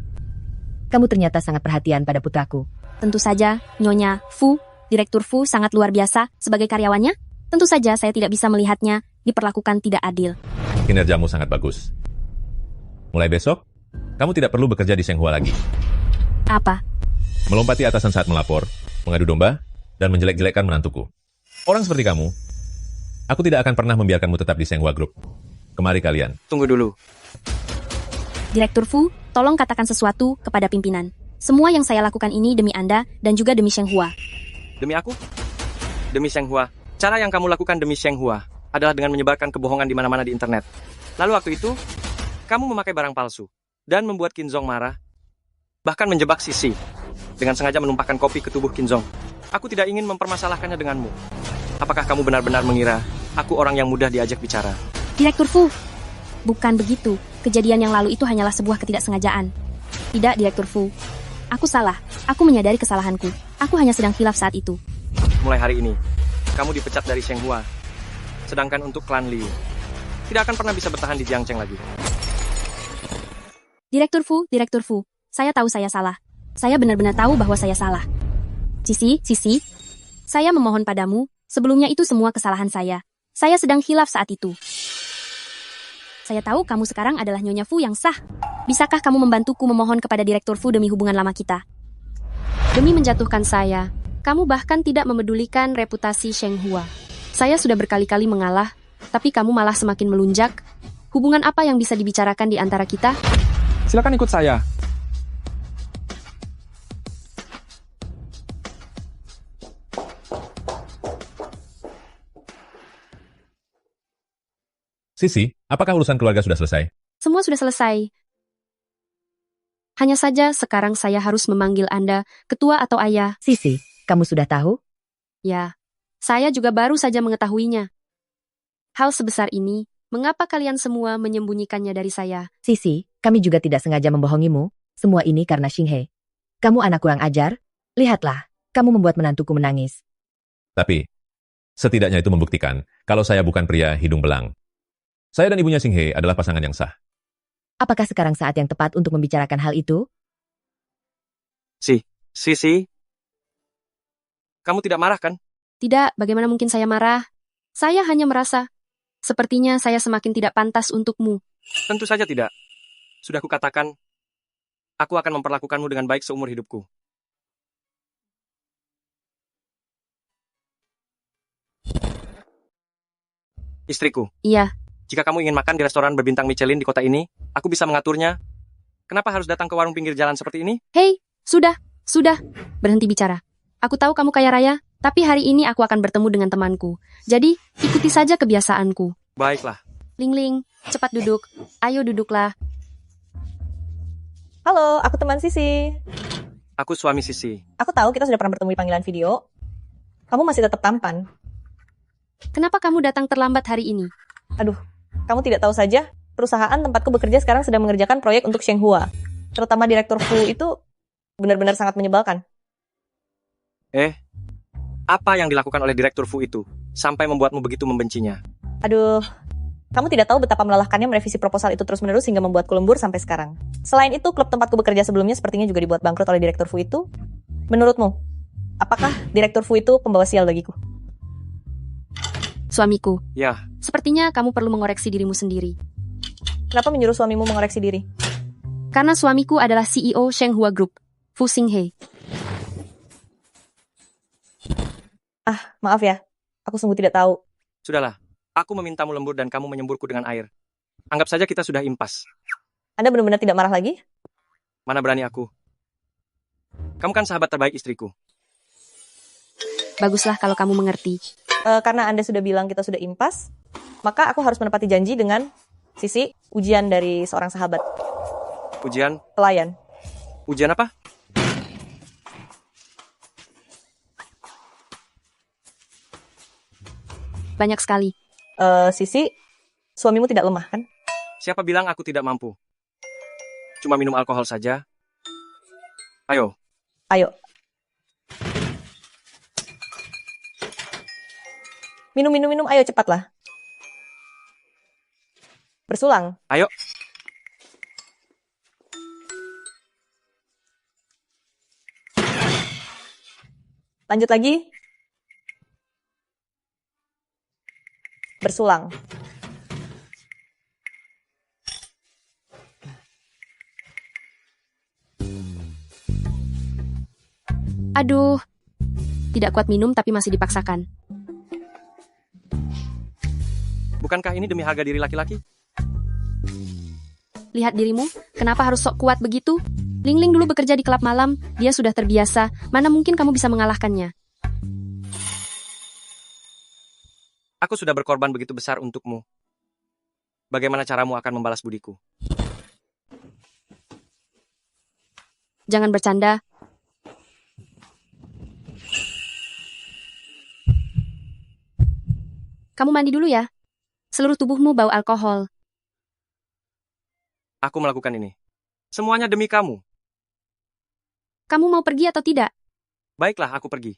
Kamu ternyata sangat perhatian pada putraku.
Tentu saja, Nyonya Fu, Direktur Fu sangat luar biasa sebagai karyawannya. Tentu saja saya tidak bisa melihatnya diperlakukan tidak adil.
Kinerjamu sangat bagus. Mulai besok, kamu tidak perlu bekerja di Shenghua lagi.
Apa?
Melompati atasan saat melapor, mengadu domba, dan menjelek-jelekkan menantuku. Orang seperti kamu, aku tidak akan pernah membiarkanmu tetap di Shenghua Group. Kemari kalian.
Tunggu dulu.
Direktur Fu, tolong katakan sesuatu kepada pimpinan. Semua yang saya lakukan ini demi Anda dan juga demi Shenghua.
Demi aku? Demi Shenghua. Cara yang kamu lakukan demi Shenghua adalah dengan menyebarkan kebohongan di mana-mana di internet. Lalu waktu itu, kamu memakai barang palsu dan membuat Qinzong marah, bahkan menjebak Sisi dengan sengaja menumpahkan kopi ke tubuh Qinzong. Aku tidak ingin mempermasalahkannya denganmu. Apakah kamu benar-benar mengira aku orang yang mudah diajak bicara?
Direktur Fu, bukan begitu. Kejadian yang lalu itu hanyalah sebuah ketidaksengajaan. Tidak, Direktur Fu. Aku salah. Aku menyadari kesalahanku. Aku hanya sedang khilaf saat itu.
Mulai hari ini, kamu dipecat dari Shenghua. Sedangkan untuk klan Liu, tidak akan pernah bisa bertahan di Jiangcheng lagi.
Direktur Fu, saya tahu saya salah. Saya benar-benar tahu bahwa saya salah. Sisi, saya memohon padamu, sebelumnya itu semua kesalahan saya. Saya sedang khilaf saat itu. Saya tahu kamu sekarang adalah Nyonya Fu yang sah. Bisakah kamu membantuku memohon kepada Direktur Fu demi hubungan lama kita? Demi menjatuhkan saya, Kamu bahkan tidak memedulikan reputasi Sheng Hua. Saya sudah berkali-kali mengalah, tapi kamu malah semakin melunjak. Hubungan apa yang bisa dibicarakan di antara kita?
Silakan ikut saya.
Sisi, apakah urusan keluarga sudah selesai?
Semua sudah selesai. Hanya saja sekarang saya harus memanggil Anda ketua atau ayah.
Sisi, kamu sudah tahu?
Ya, saya juga baru saja mengetahuinya. Hal sebesar ini, mengapa kalian semua menyembunyikannya dari saya?
Sisi, kami juga tidak sengaja membohongimu. Semua ini karena Xinghe. Kamu anak kurang ajar. Lihatlah, kamu membuat menantuku menangis.
Tapi, setidaknya itu membuktikan kalau saya bukan pria hidung belang. Saya dan ibunya Xinghe adalah pasangan yang sah.
Apakah sekarang saat yang tepat untuk membicarakan hal itu?
Sisi. Kamu tidak marah kan?
Tidak, bagaimana mungkin saya marah? Saya hanya merasa, sepertinya saya semakin tidak pantas untukmu.
Tentu saja tidak. Sudah kukatakan, aku akan memperlakukanmu dengan baik seumur hidupku. Istriku.
Iya.
Jika kamu ingin makan di restoran berbintang Michelin di kota ini, aku bisa mengaturnya. Kenapa harus datang ke warung pinggir jalan seperti ini?
Hei, sudah. Berhenti bicara. Aku tahu kamu kaya raya, tapi hari ini aku akan bertemu dengan temanku. Jadi, ikuti saja kebiasaanku.
Baiklah.
Ling, cepat duduk. Ayo duduklah.
Halo, aku teman Sisi.
Aku suami Sisi.
Aku tahu kita sudah pernah bertemu di panggilan video. Kamu masih tetap tampan.
Kenapa kamu datang terlambat hari ini?
Aduh, kamu tidak tahu saja, perusahaan tempatku bekerja sekarang sedang mengerjakan proyek untuk Sheng Hua. Terutama Direktur Fu itu benar-benar sangat menyebalkan.
Apa yang dilakukan oleh Direktur Fu itu sampai membuatmu begitu membencinya?
Aduh, kamu tidak tahu betapa melelahkannya merevisi proposal itu terus-menerus hingga membuatku lembur sampai sekarang. Selain itu, klub tempatku bekerja sebelumnya sepertinya juga dibuat bangkrut oleh Direktur Fu itu. Menurutmu, apakah Direktur Fu itu pembawa sial bagiku?
Suamiku.
Ya.
Sepertinya kamu perlu mengoreksi dirimu sendiri.
Kenapa menyuruh suamimu mengoreksi diri?
Karena suamiku adalah CEO Sheng Hua Group, Fu Xinghe.
Maaf ya, aku sungguh tidak tahu.
Sudahlah, aku memintamu lembur dan kamu menyemburku dengan air. Anggap saja kita sudah impas.
Anda benar-benar tidak marah lagi?
Mana berani aku. Kamu kan sahabat terbaik istriku.
Baguslah kalau kamu mengerti.
Karena Anda sudah bilang kita sudah impas, maka aku harus menepati janji dengan Sisi ujian dari seorang sahabat.
Ujian?
Pelayan.
Ujian apa?
Banyak sekali.
Sisi, suamimu tidak lemah kan?
Siapa bilang aku tidak mampu? Cuma minum alkohol saja. Ayo.
Minum, ayo cepatlah. Bersulang.
Ayo.
Lanjut lagi. Bersulang.
Aduh. Tidak kuat minum tapi masih dipaksakan.
Bukankah ini demi harga diri laki-laki?
Lihat dirimu, kenapa harus sok kuat begitu? Ling dulu bekerja di klub malam, dia sudah terbiasa, mana mungkin kamu bisa mengalahkannya?
Aku sudah berkorban begitu besar untukmu. Bagaimana caramu akan membalas budiku?
Jangan bercanda. Kamu mandi dulu ya. Seluruh tubuhmu bau alkohol.
Aku melakukan ini. Semuanya demi kamu.
Kamu mau pergi atau tidak?
Baiklah, aku pergi.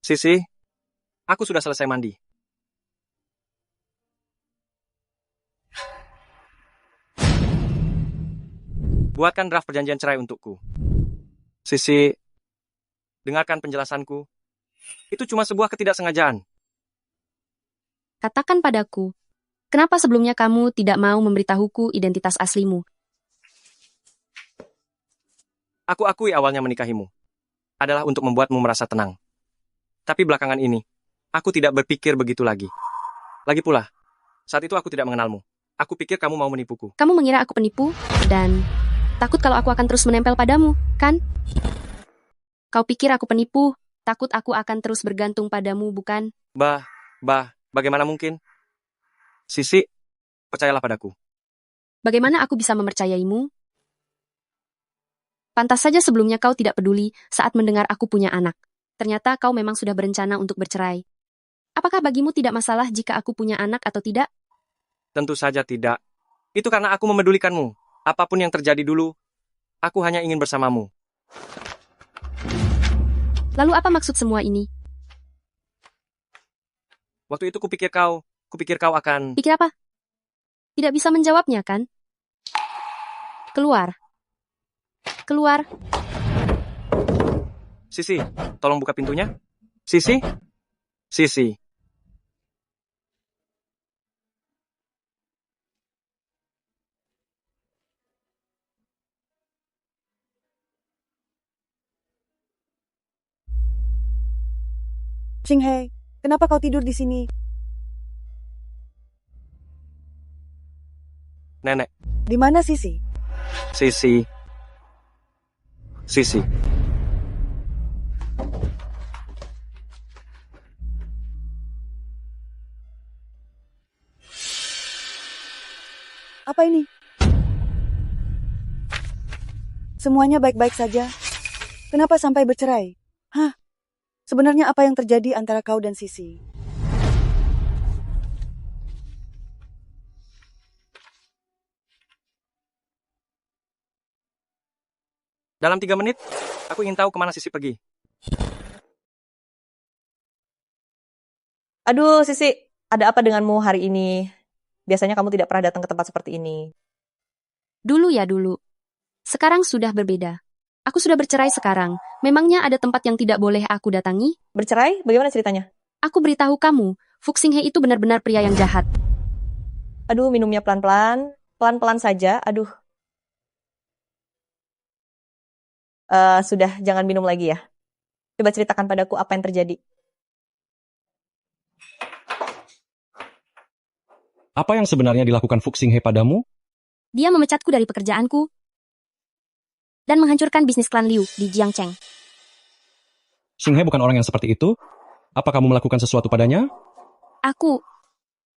Sisi, aku sudah selesai mandi. Buatkan draft perjanjian cerai untukku. Sisi, dengarkan penjelasanku. Itu cuma sebuah ketidaksengajaan.
Katakan padaku, kenapa sebelumnya kamu tidak mau memberitahuku identitas aslimu?
Aku akui awalnya menikahimu adalah untuk membuatmu merasa tenang. Tapi belakangan ini, aku tidak berpikir begitu lagi. Lagi pula, saat itu aku tidak mengenalmu. Aku pikir kamu mau menipuku.
Kamu mengira aku penipu, dan takut kalau aku akan terus menempel padamu, kan? Kau pikir aku penipu, takut aku akan terus bergantung padamu, bukan?
Bagaimana mungkin? Sisi, percayalah padaku.
Bagaimana aku bisa mempercayaimu? Pantas saja sebelumnya kau tidak peduli saat mendengar aku punya anak. Ternyata kau memang sudah berencana untuk bercerai. Apakah bagimu tidak masalah jika aku punya anak atau tidak?
Tentu saja tidak. Itu karena aku memedulikanmu. Apapun yang terjadi dulu, aku hanya ingin bersamamu.
Lalu apa maksud semua ini?
Waktu itu kupikir kau akan...
Pikir apa? Tidak bisa menjawabnya, kan? Keluar. Keluar.
Sisi, tolong buka pintunya. Sisi? Sisi.
Xinghe, kenapa kau tidur di sini?
Nenek.
Di mana Sisi?
Sisi. Sisi.
Apa ini? Semuanya baik-baik saja. Kenapa sampai bercerai? Hah? Sebenarnya apa yang terjadi antara kau dan Sisi?
Dalam 3 menit, aku ingin tahu kemana Sisi pergi.
Aduh, Sisi, ada apa denganmu hari ini? Biasanya kamu tidak pernah datang ke tempat seperti ini.
Dulu ya dulu. Sekarang sudah berbeda. Aku sudah bercerai sekarang. Memangnya ada tempat yang tidak boleh aku datangi?
Bercerai? Bagaimana ceritanya?
Aku beritahu kamu, Fuxinghe itu benar-benar pria yang jahat.
Aduh, minumnya pelan-pelan. Pelan-pelan saja, aduh. Sudah, jangan minum lagi ya. Coba ceritakan padaku apa yang terjadi.
Apa yang sebenarnya dilakukan Fuxinghe padamu?
Dia memecatku dari pekerjaanku dan menghancurkan bisnis klan Liu di Jiangcheng.
Xinghe bukan orang yang seperti itu. Apa kamu melakukan sesuatu padanya?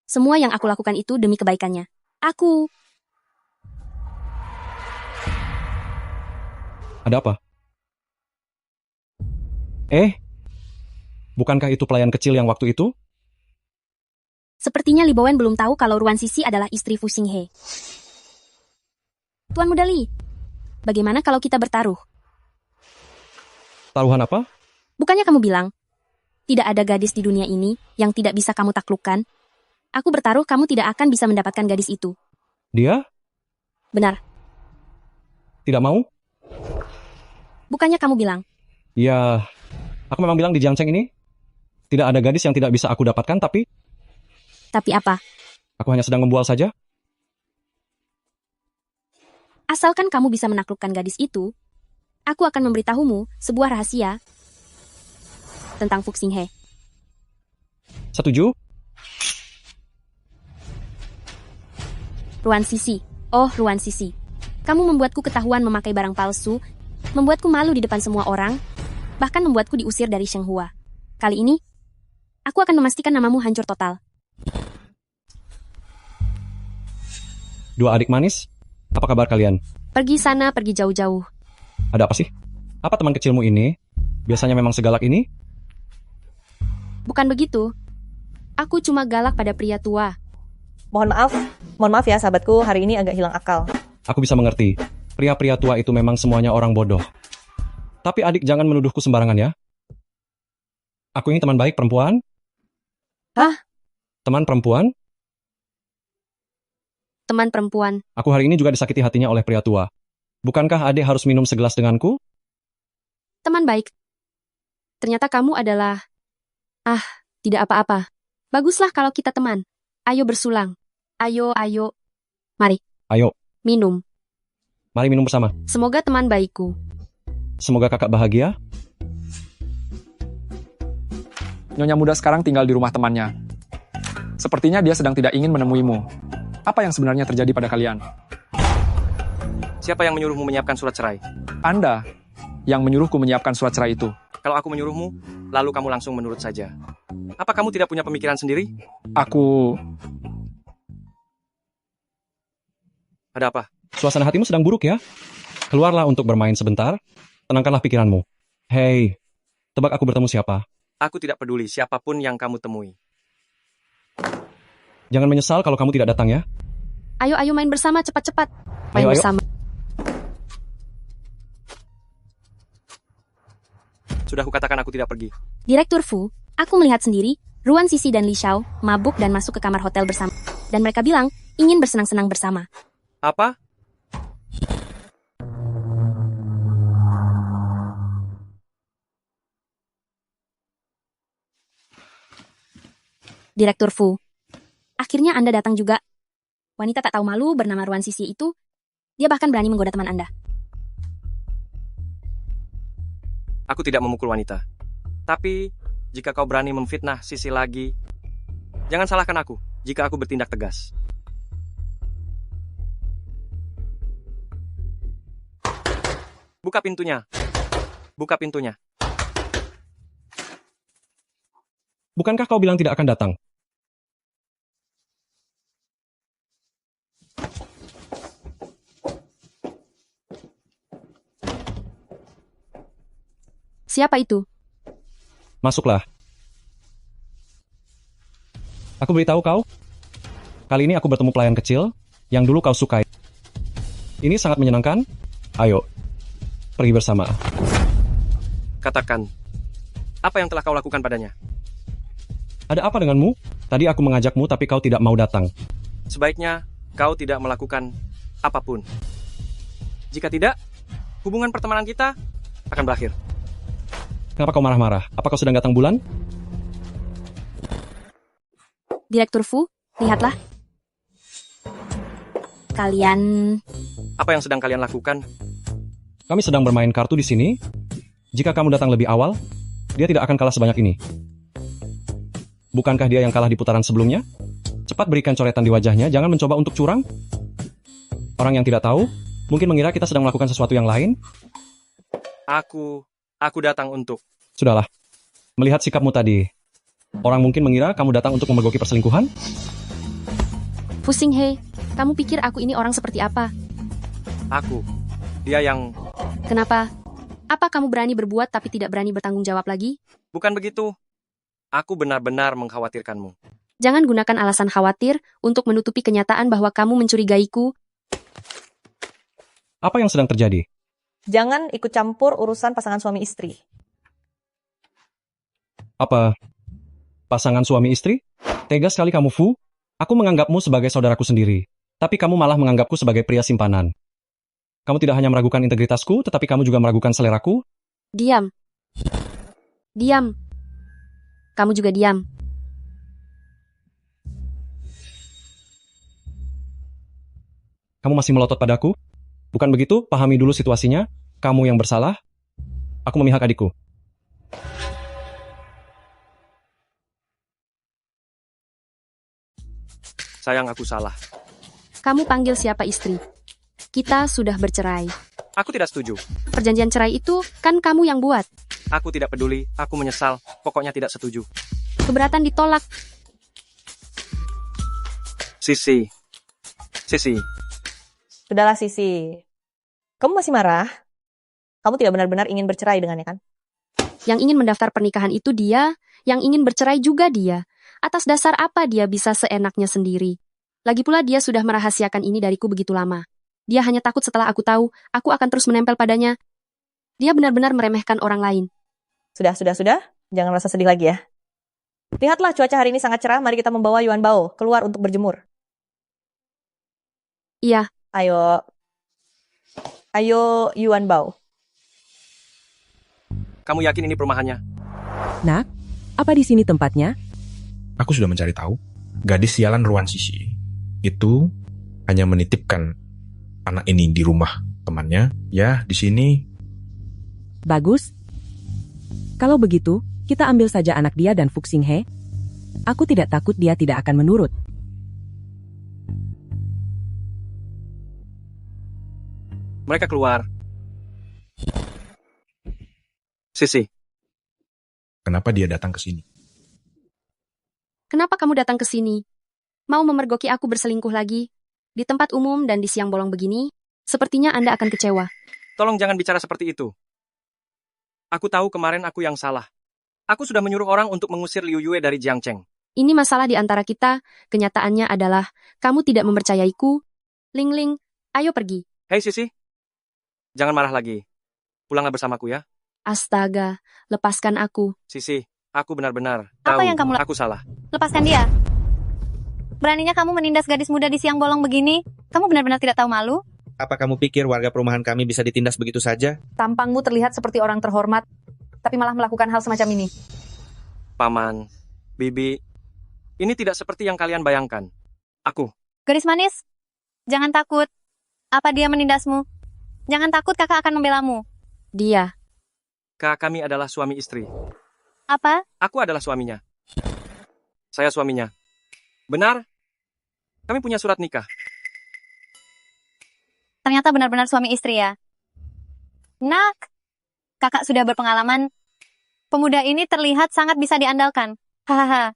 Semua yang aku lakukan itu demi kebaikannya.
Ada apa? Bukankah itu pelayan kecil yang waktu itu?
Sepertinya Li Bowen belum tahu kalau Ruan Sisi adalah istri Fuxinghe. Tuan Muda Li, bagaimana kalau kita bertaruh?
Taruhan apa?
Bukannya kamu bilang, tidak ada gadis di dunia ini yang tidak bisa kamu taklukkan? Aku bertaruh kamu tidak akan bisa mendapatkan gadis itu.
Dia?
Benar.
Tidak mau?
Bukannya kamu bilang?
Ya, aku memang bilang di Jiangcheng ini tidak ada gadis yang tidak bisa aku dapatkan, tapi...
Tapi apa?
Aku hanya sedang membual saja.
Asalkan kamu bisa menaklukkan gadis itu, aku akan memberitahumu sebuah rahasia tentang Fuxinghe.
Setuju?
Ruan Sisi. Oh, Ruan Sisi. Kamu membuatku ketahuan memakai barang palsu, membuatku malu di depan semua orang, bahkan membuatku diusir dari Shenghua. Kali ini, aku akan memastikan namamu hancur total.
Dua adik manis, apa kabar kalian?
Pergi sana, pergi jauh-jauh.
Ada apa sih? Apa teman kecilmu ini? Biasanya memang segalak ini?
Bukan begitu. Aku cuma galak pada pria tua.
Mohon maaf ya sahabatku, hari ini agak hilang akal.
Aku bisa mengerti. Pria-pria tua itu memang semuanya orang bodoh. Tapi adik jangan menuduhku sembarangan ya. Aku ini teman baik perempuan.
Hah?
Teman perempuan?
Teman perempuan.
Aku hari ini juga disakiti hatinya oleh pria tua. Bukankah adik harus minum segelas denganku?
Teman baik. Ternyata kamu adalah... tidak apa-apa. Baguslah kalau kita teman. Ayo bersulang. Ayo. Mari.
Ayo,
Minum.
mari minum bersama.
Semoga teman baikku.
Semoga kakak bahagia.
Nyonya muda sekarang tinggal di rumah temannya. Sepertinya dia sedang tidak ingin menemuimu. Apa yang sebenarnya terjadi pada kalian?
Siapa yang menyuruhmu menyiapkan surat cerai?
Anda yang menyuruhku menyiapkan surat cerai itu.
Kalau aku menyuruhmu, lalu kamu langsung menurut saja. Apa kamu tidak punya pemikiran sendiri?
Aku...
Ada apa?
Suasana hatimu sedang buruk ya? Keluarlah untuk bermain sebentar. Tenangkanlah pikiranmu. Hei, tebak aku bertemu siapa?
Aku tidak peduli siapapun yang kamu temui.
Jangan menyesal kalau kamu tidak datang ya.
Ayo main bersama, cepat-cepat. Main
Ayo.
bersama.
Sudah kukatakan aku tidak pergi.
Direktur Fu, aku melihat sendiri, Ruan Sisi dan Li Xiao mabuk dan masuk ke kamar hotel bersama. Dan mereka bilang, ingin bersenang-senang bersama.
Apa?
Direktur Fu, akhirnya Anda datang juga. Wanita tak tahu malu bernama Ruan Sisi itu, dia bahkan berani menggoda teman Anda.
Aku tidak memukul wanita. Tapi, jika kau berani memfitnah Sisi lagi, jangan salahkan aku jika aku bertindak tegas. Buka pintunya. Buka pintunya.
Bukankah kau bilang tidak akan datang?
Siapa itu?
Masuklah. Aku beritahu kau. Kali ini aku bertemu pelayan kecil yang dulu kau sukai. Ini sangat menyenangkan. Ayo, pergi bersama.
Katakan, apa yang telah kau lakukan padanya?
Ada apa denganmu? Tadi aku mengajakmu tapi kau tidak mau datang.
Sebaiknya kau tidak melakukan apapun. Jika tidak, hubungan pertemanan kita akan berakhir.
Kenapa kau marah-marah? Apa kau sedang datang bulan?
Direktur Fu, lihatlah. Kalian...
Apa yang sedang kalian lakukan?
Kami sedang bermain kartu di sini. Jika kamu datang lebih awal, dia tidak akan kalah sebanyak ini. Bukankah dia yang kalah di putaran sebelumnya? Cepat berikan coretan di wajahnya, jangan mencoba untuk curang. Orang yang tidak tahu, mungkin mengira kita sedang melakukan sesuatu yang lain.
Aku datang untuk...
Sudahlah. Melihat sikapmu tadi, orang mungkin mengira kamu datang untuk memergoki perselingkuhan?
Pusing hei, kamu pikir aku ini orang seperti apa?
Dia yang...
Kenapa? Apa kamu berani berbuat tapi tidak berani bertanggung jawab lagi?
Bukan begitu. Aku benar-benar mengkhawatirkanmu.
Jangan gunakan alasan khawatir untuk menutupi kenyataan bahwa kamu mencurigaiku.
Apa yang sedang terjadi?
Jangan ikut campur urusan pasangan suami istri.
Apa pasangan suami istri? Tega sekali kamu, Fu. Aku menganggapmu sebagai saudaraku sendiri. Tapi kamu malah menganggapku sebagai pria simpanan. Kamu tidak hanya meragukan integritasku, tetapi kamu juga meragukan seleraku.
Diam. Diam. Kamu juga diam.
Kamu masih melotot padaku? Bukan begitu? Pahami dulu situasinya. Kamu yang bersalah. Aku memihak adikku.
Sayang, aku salah.
Kamu panggil siapa istri? Kita sudah bercerai.
Aku tidak setuju.
Perjanjian cerai itu kan kamu yang buat.
Aku tidak peduli, aku menyesal. Pokoknya tidak setuju.
Keberatan ditolak.
Sisi.
Sudahlah Sisi. Kamu masih marah? Kamu tidak benar-benar ingin bercerai dengannya kan?
Yang ingin mendaftar pernikahan itu dia, yang ingin bercerai juga dia. Atas dasar apa dia bisa seenaknya sendiri? Lagi pula dia sudah merahasiakan ini dariku begitu lama. Dia hanya takut setelah aku tahu, aku akan terus menempel padanya. Dia benar-benar meremehkan orang lain.
Sudah. Jangan rasa sedih lagi ya. Lihatlah cuaca hari ini sangat cerah, mari kita membawa Yuan Bao keluar untuk berjemur.
Iya.
Ayo. Ayo Yuan Bao.
Kamu yakin ini perumahannya?
Nak, apa di sini tempatnya?
Aku sudah mencari tahu. Gadis sialan Ruan Sisi itu hanya menitipkan anak ini di rumah temannya. Ya, di sini.
Bagus. Kalau begitu, kita ambil saja anak dia dan Fuxing He. Aku tidak takut dia tidak akan menurut.
Mereka keluar. Sisi.
Kenapa dia datang ke sini?
Kenapa kamu datang ke sini? Mau memergoki aku berselingkuh lagi? Di tempat umum dan di siang bolong begini? Sepertinya Anda akan kecewa.
Tolong jangan bicara seperti itu. Aku tahu kemarin aku yang salah. Aku sudah menyuruh orang untuk mengusir Liu Yue dari Jiangcheng.
Ini masalah di antara kita. Kenyataannya adalah kamu tidak mempercayaiku. Ling Ling, ayo pergi.
Hei Sisi. Jangan marah lagi. Pulanglah bersamaku ya.
Astaga, lepaskan aku.
Sisi, aku benar-benar
Apa
tahu
yang kamu
aku salah.
Lepaskan dia. Beraninya kamu menindas gadis muda di siang bolong begini? Kamu benar-benar tidak tahu malu?
Apa kamu pikir warga perumahan kami bisa ditindas begitu saja?
Tampangmu terlihat seperti orang terhormat, tapi malah melakukan hal semacam ini.
Paman, Bibi, ini tidak seperti yang kalian bayangkan. Aku.
Gadis manis, jangan takut. Apa dia menindasmu? Jangan takut, kakak akan membelamu.
Dia.
Kami adalah suami istri.
Apa?
Aku adalah suaminya. Saya suaminya. Benar? Kami punya surat nikah.
Ternyata benar-benar suami istri ya. Nak, kakak sudah berpengalaman. Pemuda ini terlihat sangat bisa diandalkan. Hahaha.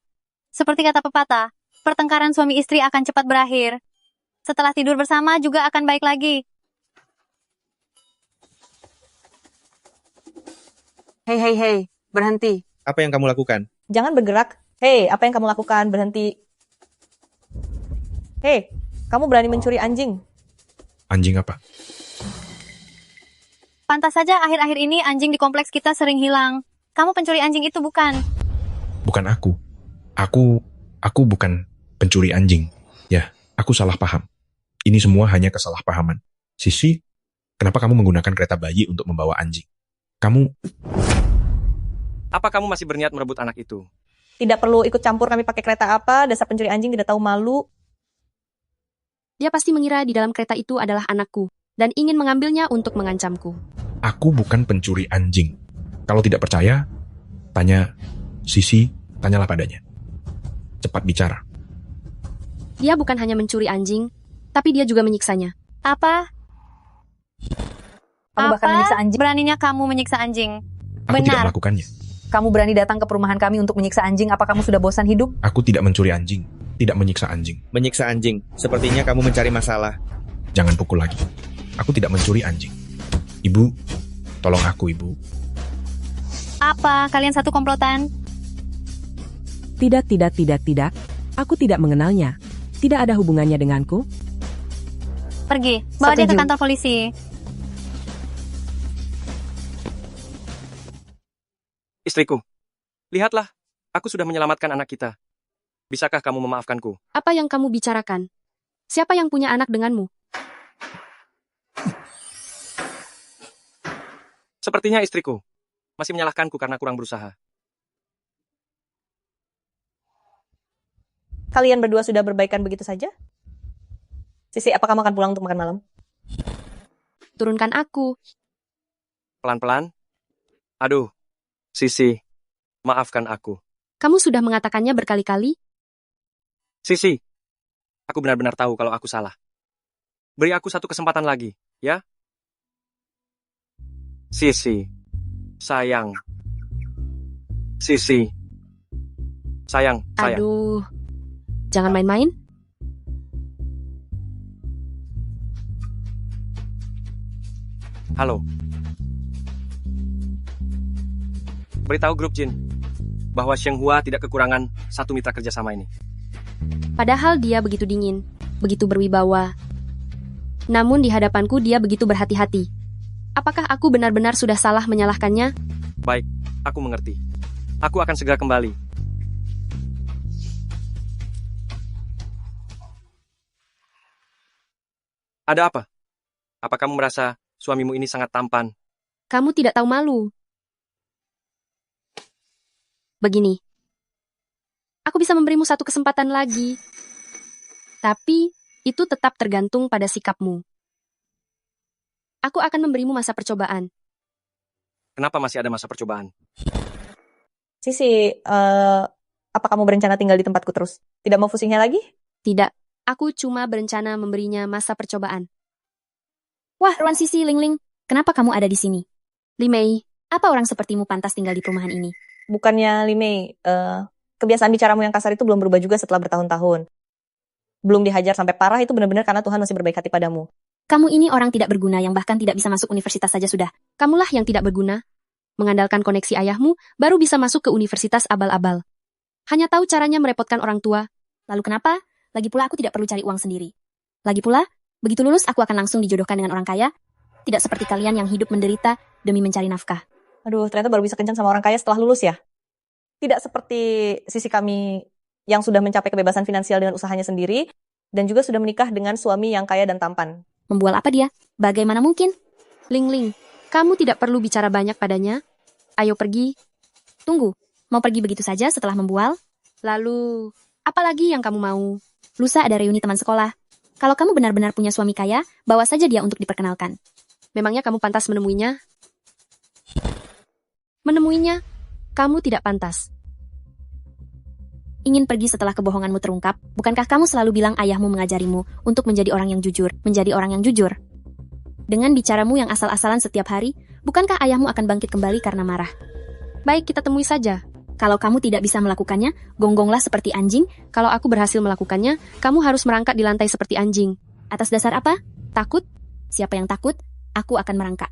Seperti kata pepatah, pertengkaran suami istri akan cepat berakhir. Setelah tidur bersama juga akan baik lagi.
Hei, berhenti.
Apa yang kamu lakukan?
Jangan bergerak. Hei, apa yang kamu lakukan? Berhenti. Hei, kamu berani mencuri anjing.
Anjing apa?
Pantas saja akhir-akhir ini anjing di kompleks kita sering hilang. Kamu pencuri anjing itu bukan?
Bukan aku. Aku bukan pencuri anjing. Ya, aku salah paham. Ini semua hanya kesalahpahaman. Sisi, kenapa kamu menggunakan kereta bayi untuk membawa anjing?
Apa kamu masih berniat merebut anak itu?
Tidak perlu ikut campur kami pakai kereta apa, dasar pencuri anjing tidak tahu malu.
Dia pasti mengira di dalam kereta itu adalah anakku, dan ingin mengambilnya untuk mengancamku.
Aku bukan pencuri anjing. Kalau tidak percaya, tanya Sisi, tanyalah padanya. Cepat bicara.
Dia bukan hanya mencuri anjing, tapi dia juga menyiksanya.
Apa?
Kamu bahkan menyiksa anjing.
Beraninya kamu menyiksa anjing.
Aku tidak
Benar.
melakukannya.
Kamu berani datang ke perumahan kami untuk menyiksa anjing. Apa kamu sudah bosan hidup?
Aku tidak mencuri anjing, tidak menyiksa anjing.
Menyiksa anjing. Sepertinya kamu mencari masalah.
Jangan pukul lagi. Aku tidak mencuri anjing. Ibu, tolong aku, Ibu.
Apa? Kalian satu komplotan?
Tidak. Aku tidak mengenalnya. Tidak ada hubungannya denganku.
Pergi, bawa dia ke
Setuju.
kantor polisi.
Istriku, lihatlah, aku sudah menyelamatkan anak kita. Bisakah kamu memaafkanku?
Apa yang kamu bicarakan? Siapa yang punya anak denganmu?
Sepertinya istriku masih menyalahkanku karena kurang berusaha.
Kalian berdua sudah berbaikan begitu saja? Sisi, apa kamu akan pulang untuk makan malam?
Turunkan aku.
Pelan-pelan. Aduh, Sisi, maafkan aku.
Kamu sudah mengatakannya berkali-kali.
Sisi, aku benar-benar tahu kalau aku salah. Beri aku satu kesempatan lagi, ya? Sisi, sayang. Sisi, sayang.
Aduh, jangan main-main.
Halo. Beritahu grup Jin bahwa Sheng Hua tidak kekurangan satu mitra kerjasama ini.
Padahal dia begitu dingin, begitu berwibawa. Namun di hadapanku dia begitu berhati-hati. Apakah aku benar-benar sudah salah menyalahkannya?
Baik, aku mengerti. Aku akan segera kembali. Ada apa? Apa kamu merasa suamimu ini sangat tampan?
Kamu tidak tahu malu. Begini, aku bisa memberimu satu kesempatan lagi. Tapi, itu tetap tergantung pada sikapmu. Aku akan memberimu masa percobaan.
Kenapa masih ada masa percobaan?
Sisi, apa kamu berencana tinggal di tempatku terus? Tidak mau Fu Xinghe lagi?
Tidak, aku cuma berencana memberinya masa percobaan. Wah, Ruan Sisi, Ling, kenapa kamu ada di sini? Li Mei, apa orang sepertimu pantas tinggal di perumahan ini?
Bukannya Li Mei, kebiasaan bicaramu yang kasar itu belum berubah juga setelah bertahun-tahun. Belum dihajar sampai parah itu benar-benar karena Tuhan masih berbaik hati padamu.
Kamu ini orang tidak berguna yang bahkan tidak bisa masuk universitas saja sudah. Kamulah yang tidak berguna. Mengandalkan koneksi ayahmu, baru bisa masuk ke universitas abal-abal. Hanya tahu caranya merepotkan orang tua. Lalu kenapa? Lagi pula aku tidak perlu cari uang sendiri. Lagi pula, begitu lulus aku akan langsung dijodohkan dengan orang kaya. Tidak seperti kalian yang hidup menderita demi mencari nafkah.
Aduh, ternyata baru bisa kencan sama orang kaya setelah lulus ya? Tidak seperti sisi kami yang sudah mencapai kebebasan finansial dengan usahanya sendiri, dan juga sudah menikah dengan suami yang kaya dan tampan.
Membual apa dia? Bagaimana mungkin? Ling, kamu tidak perlu bicara banyak padanya. Ayo pergi. Tunggu, mau pergi begitu saja setelah membual? Lalu, apa lagi yang kamu mau? Lusa ada reuni teman sekolah. Kalau kamu benar-benar punya suami kaya, bawa saja dia untuk diperkenalkan. Memangnya kamu pantas menemuinya? Menemuinya? Kamu tidak pantas. Ingin pergi setelah kebohonganmu terungkap, bukankah kamu selalu bilang ayahmu mengajarimu untuk menjadi orang yang jujur, menjadi orang yang jujur? Dengan bicaramu yang asal-asalan setiap hari, bukankah ayahmu akan bangkit kembali karena marah? Baik, kita temui saja. Kalau kamu tidak bisa melakukannya, gonggonglah seperti anjing. Kalau aku berhasil melakukannya, kamu harus merangkak di lantai seperti anjing. Atas dasar apa? Takut? Siapa yang takut? Aku akan merangkak.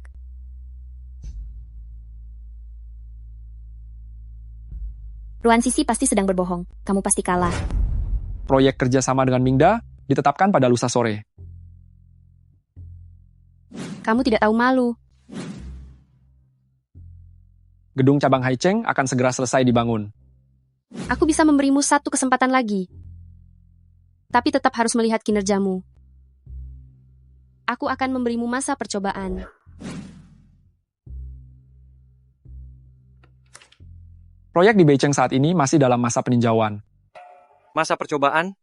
Ruan Sisi pasti sedang berbohong. Kamu pasti kalah.
Proyek kerjasama dengan Mingda ditetapkan pada lusa sore.
Kamu tidak tahu malu.
Gedung cabang Haicheng akan segera selesai dibangun.
Aku bisa memberimu satu kesempatan lagi. Tapi tetap harus melihat kinerjamu. Aku akan memberimu masa percobaan.
Proyek di Beicheng saat ini masih dalam masa peninjauan.
Masa percobaan?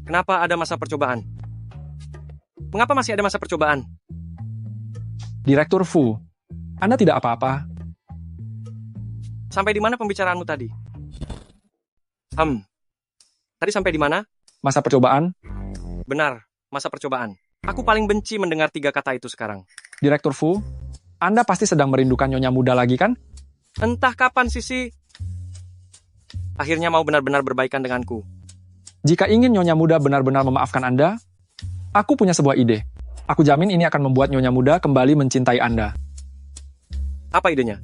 Kenapa ada masa percobaan? Mengapa masih ada masa percobaan?
Direktur Fu, Anda tidak apa-apa.
Sampai di mana pembicaraanmu tadi? Tadi sampai di mana?
Masa percobaan?
Benar, masa percobaan. Aku paling benci mendengar 3 kata itu sekarang.
Direktur Fu, Anda pasti sedang merindukan nyonya muda lagi kan?
Entah kapan Sisi akhirnya mau benar-benar berbaikan denganku.
Jika ingin nyonya muda benar-benar memaafkan Anda, aku punya sebuah ide. Aku jamin ini akan membuat nyonya muda kembali mencintai Anda.
Apa idenya?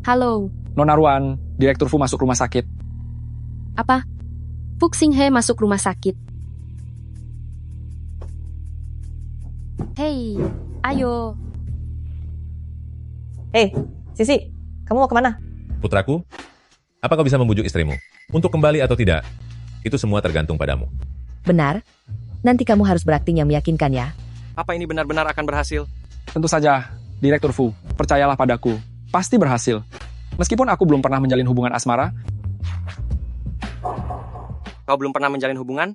Halo.
Nona Ruan, Direktur Fu masuk rumah sakit.
Apa? Fu Xinghe masuk rumah sakit. Hei, ayo.
Hei, Sisi, kamu mau kemana?
Putraku, apa kau bisa membujuk istrimu? Untuk kembali atau tidak? Itu semua tergantung padamu.
Benar. Nanti kamu harus berakting yang meyakinkan ya.
Apa ini benar-benar akan berhasil?
Tentu saja, Direktur Fu, percayalah padaku. Pasti berhasil. Meskipun aku belum pernah menjalin hubungan asmara.
Kau belum pernah menjalin hubungan?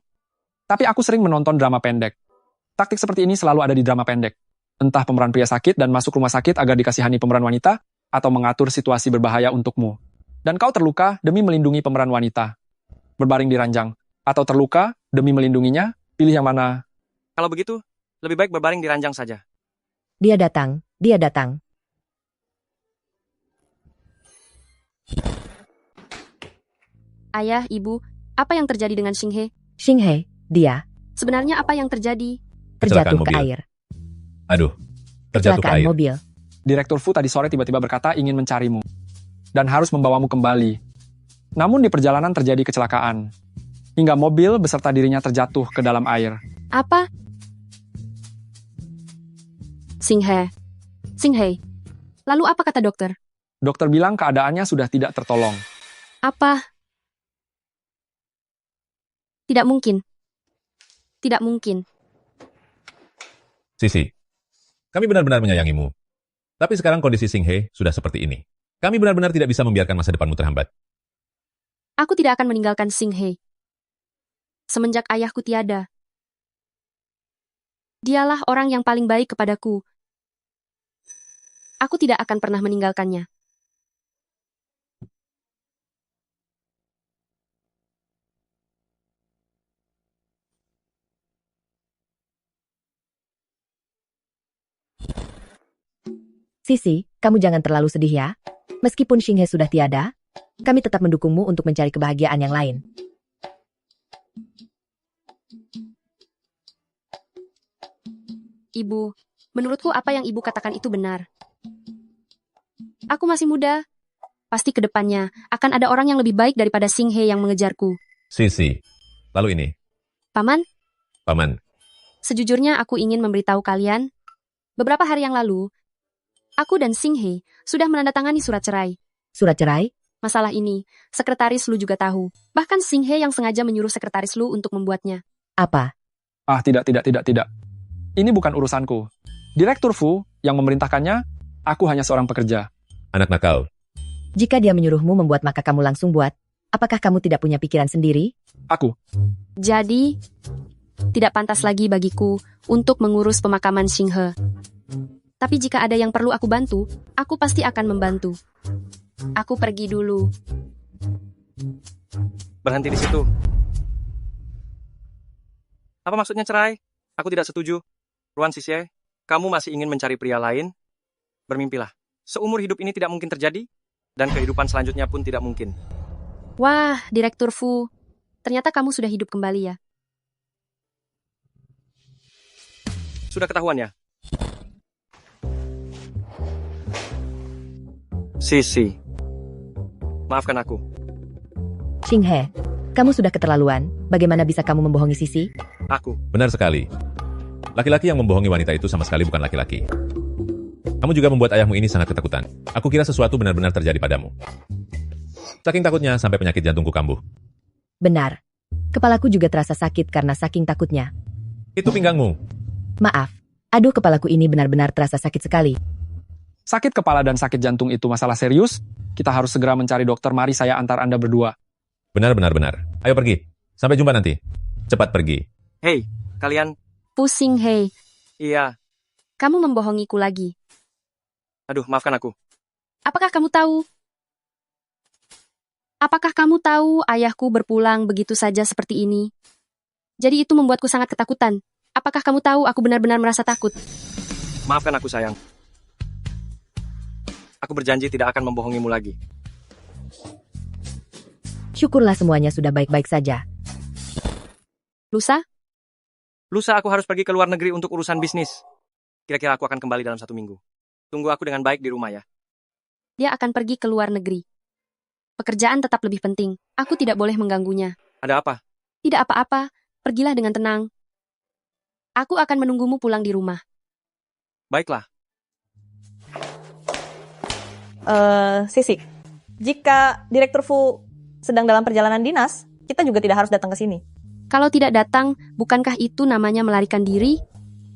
Tapi aku sering menonton drama pendek. Taktik seperti ini selalu ada di drama pendek. Entah pemeran pria sakit dan masuk rumah sakit agar dikasihani pemeran wanita, atau mengatur situasi berbahaya untukmu. Dan kau terluka demi melindungi pemeran wanita. Berbaring di ranjang. Atau terluka demi melindunginya, pilih yang mana?
Kalau begitu, lebih baik berbaring di ranjang saja.
Dia datang, dia datang.
Ayah, ibu, apa yang terjadi dengan Xinghe?
Xinghe, dia.
Sebenarnya apa yang terjadi?
Terjatuh ke air.
Aduh, terjatuh ke air.
Mobil.
Direktur Fu tadi sore tiba-tiba berkata ingin mencarimu. Dan harus membawamu kembali. Namun di perjalanan terjadi kecelakaan. Hingga mobil beserta dirinya terjatuh ke dalam air.
Apa? Singhe. Singhe. Lalu apa kata dokter?
Dokter bilang keadaannya sudah tidak tertolong.
Apa? Tidak mungkin. Tidak mungkin.
Sisi, kami benar-benar menyayangimu. Tapi sekarang kondisi Singhe sudah seperti ini. Kami benar-benar tidak bisa membiarkan masa depanmu terhambat.
Aku tidak akan meninggalkan Singhe. Semenjak ayahku tiada. Dialah orang yang paling baik kepadaku. Aku tidak akan pernah meninggalkannya.
Sisi, kamu jangan terlalu sedih ya. Meskipun Singhe sudah tiada, kami tetap mendukungmu untuk mencari kebahagiaan yang lain.
Ibu, menurutku apa yang ibu katakan itu benar. Aku masih muda. Pasti ke depannya akan ada orang yang lebih baik daripada Singhe yang mengejarku.
Sisi, lalu ini.
Paman,
Paman,
sejujurnya aku ingin memberitahu kalian, beberapa hari yang lalu, aku dan Singhe sudah menandatangani surat cerai.
Surat cerai?
Masalah ini, sekretaris Lu juga tahu. Bahkan Singhe yang sengaja menyuruh sekretaris Lu untuk membuatnya.
Apa?
Tidak. Ini bukan urusanku. Direktur Fu yang memerintahkannya, aku hanya seorang pekerja.
Anak nakal.
Jika dia menyuruhmu membuat maka kamu langsung buat. Apakah kamu tidak punya pikiran sendiri?
Aku.
Jadi, tidak pantas lagi bagiku untuk mengurus pemakaman Singhe. Tapi jika ada yang perlu aku bantu, aku pasti akan membantu. Aku pergi dulu.
Berhenti di situ. Apa maksudnya cerai? Aku tidak setuju. Ruan Sisye, kamu masih ingin mencari pria lain? Bermimpilah. Seumur hidup ini tidak mungkin terjadi, dan kehidupan selanjutnya pun tidak mungkin.
Wah, Direktur Fu. Ternyata kamu sudah hidup kembali ya.
Sudah ketahuan ya? Sisi, maafkan aku.
Singhe, kamu sudah keterlaluan. Bagaimana bisa kamu membohongi Sisi?
Aku.
Benar sekali. Laki-laki yang membohongi wanita itu sama sekali bukan laki-laki. Kamu juga membuat ayahmu ini sangat ketakutan. Aku kira sesuatu benar-benar terjadi padamu. Saking takutnya sampai penyakit jantungku kambuh.
Benar. Kepalaku juga terasa sakit karena saking takutnya.
Itu pinggangmu.
Maaf. Aduh, kepalaku ini benar-benar terasa sakit sekali.
Sakit kepala dan sakit jantung itu masalah serius. Kita harus segera mencari dokter. Mari saya antar Anda berdua.
Benar. Ayo pergi. Sampai jumpa nanti. Cepat pergi.
Hei, kalian.
Pusing, hei.
Iya.
Kamu membohongiku lagi.
Aduh, maafkan aku.
Apakah kamu tahu? Apakah kamu tahu ayahku berpulang begitu saja seperti ini? Jadi itu membuatku sangat ketakutan. Apakah kamu tahu aku benar-benar merasa takut?
Maafkan aku, sayang. Aku berjanji tidak akan membohongimu lagi.
Syukurlah semuanya sudah baik-baik saja.
Lusa?
Lusa aku harus pergi ke luar negeri untuk urusan bisnis. Kira-kira aku akan kembali dalam 1 minggu. Tunggu aku dengan baik di rumah ya.
Dia akan pergi ke luar negeri. Pekerjaan tetap lebih penting. Aku tidak boleh mengganggunya.
Ada apa?
Tidak apa-apa. Pergilah dengan tenang. Aku akan menunggumu pulang di rumah.
Baiklah.
Sisi, jika Direktur Fu sedang dalam perjalanan dinas, kita juga tidak harus datang ke sini.
Kalau tidak datang, bukankah itu namanya melarikan diri?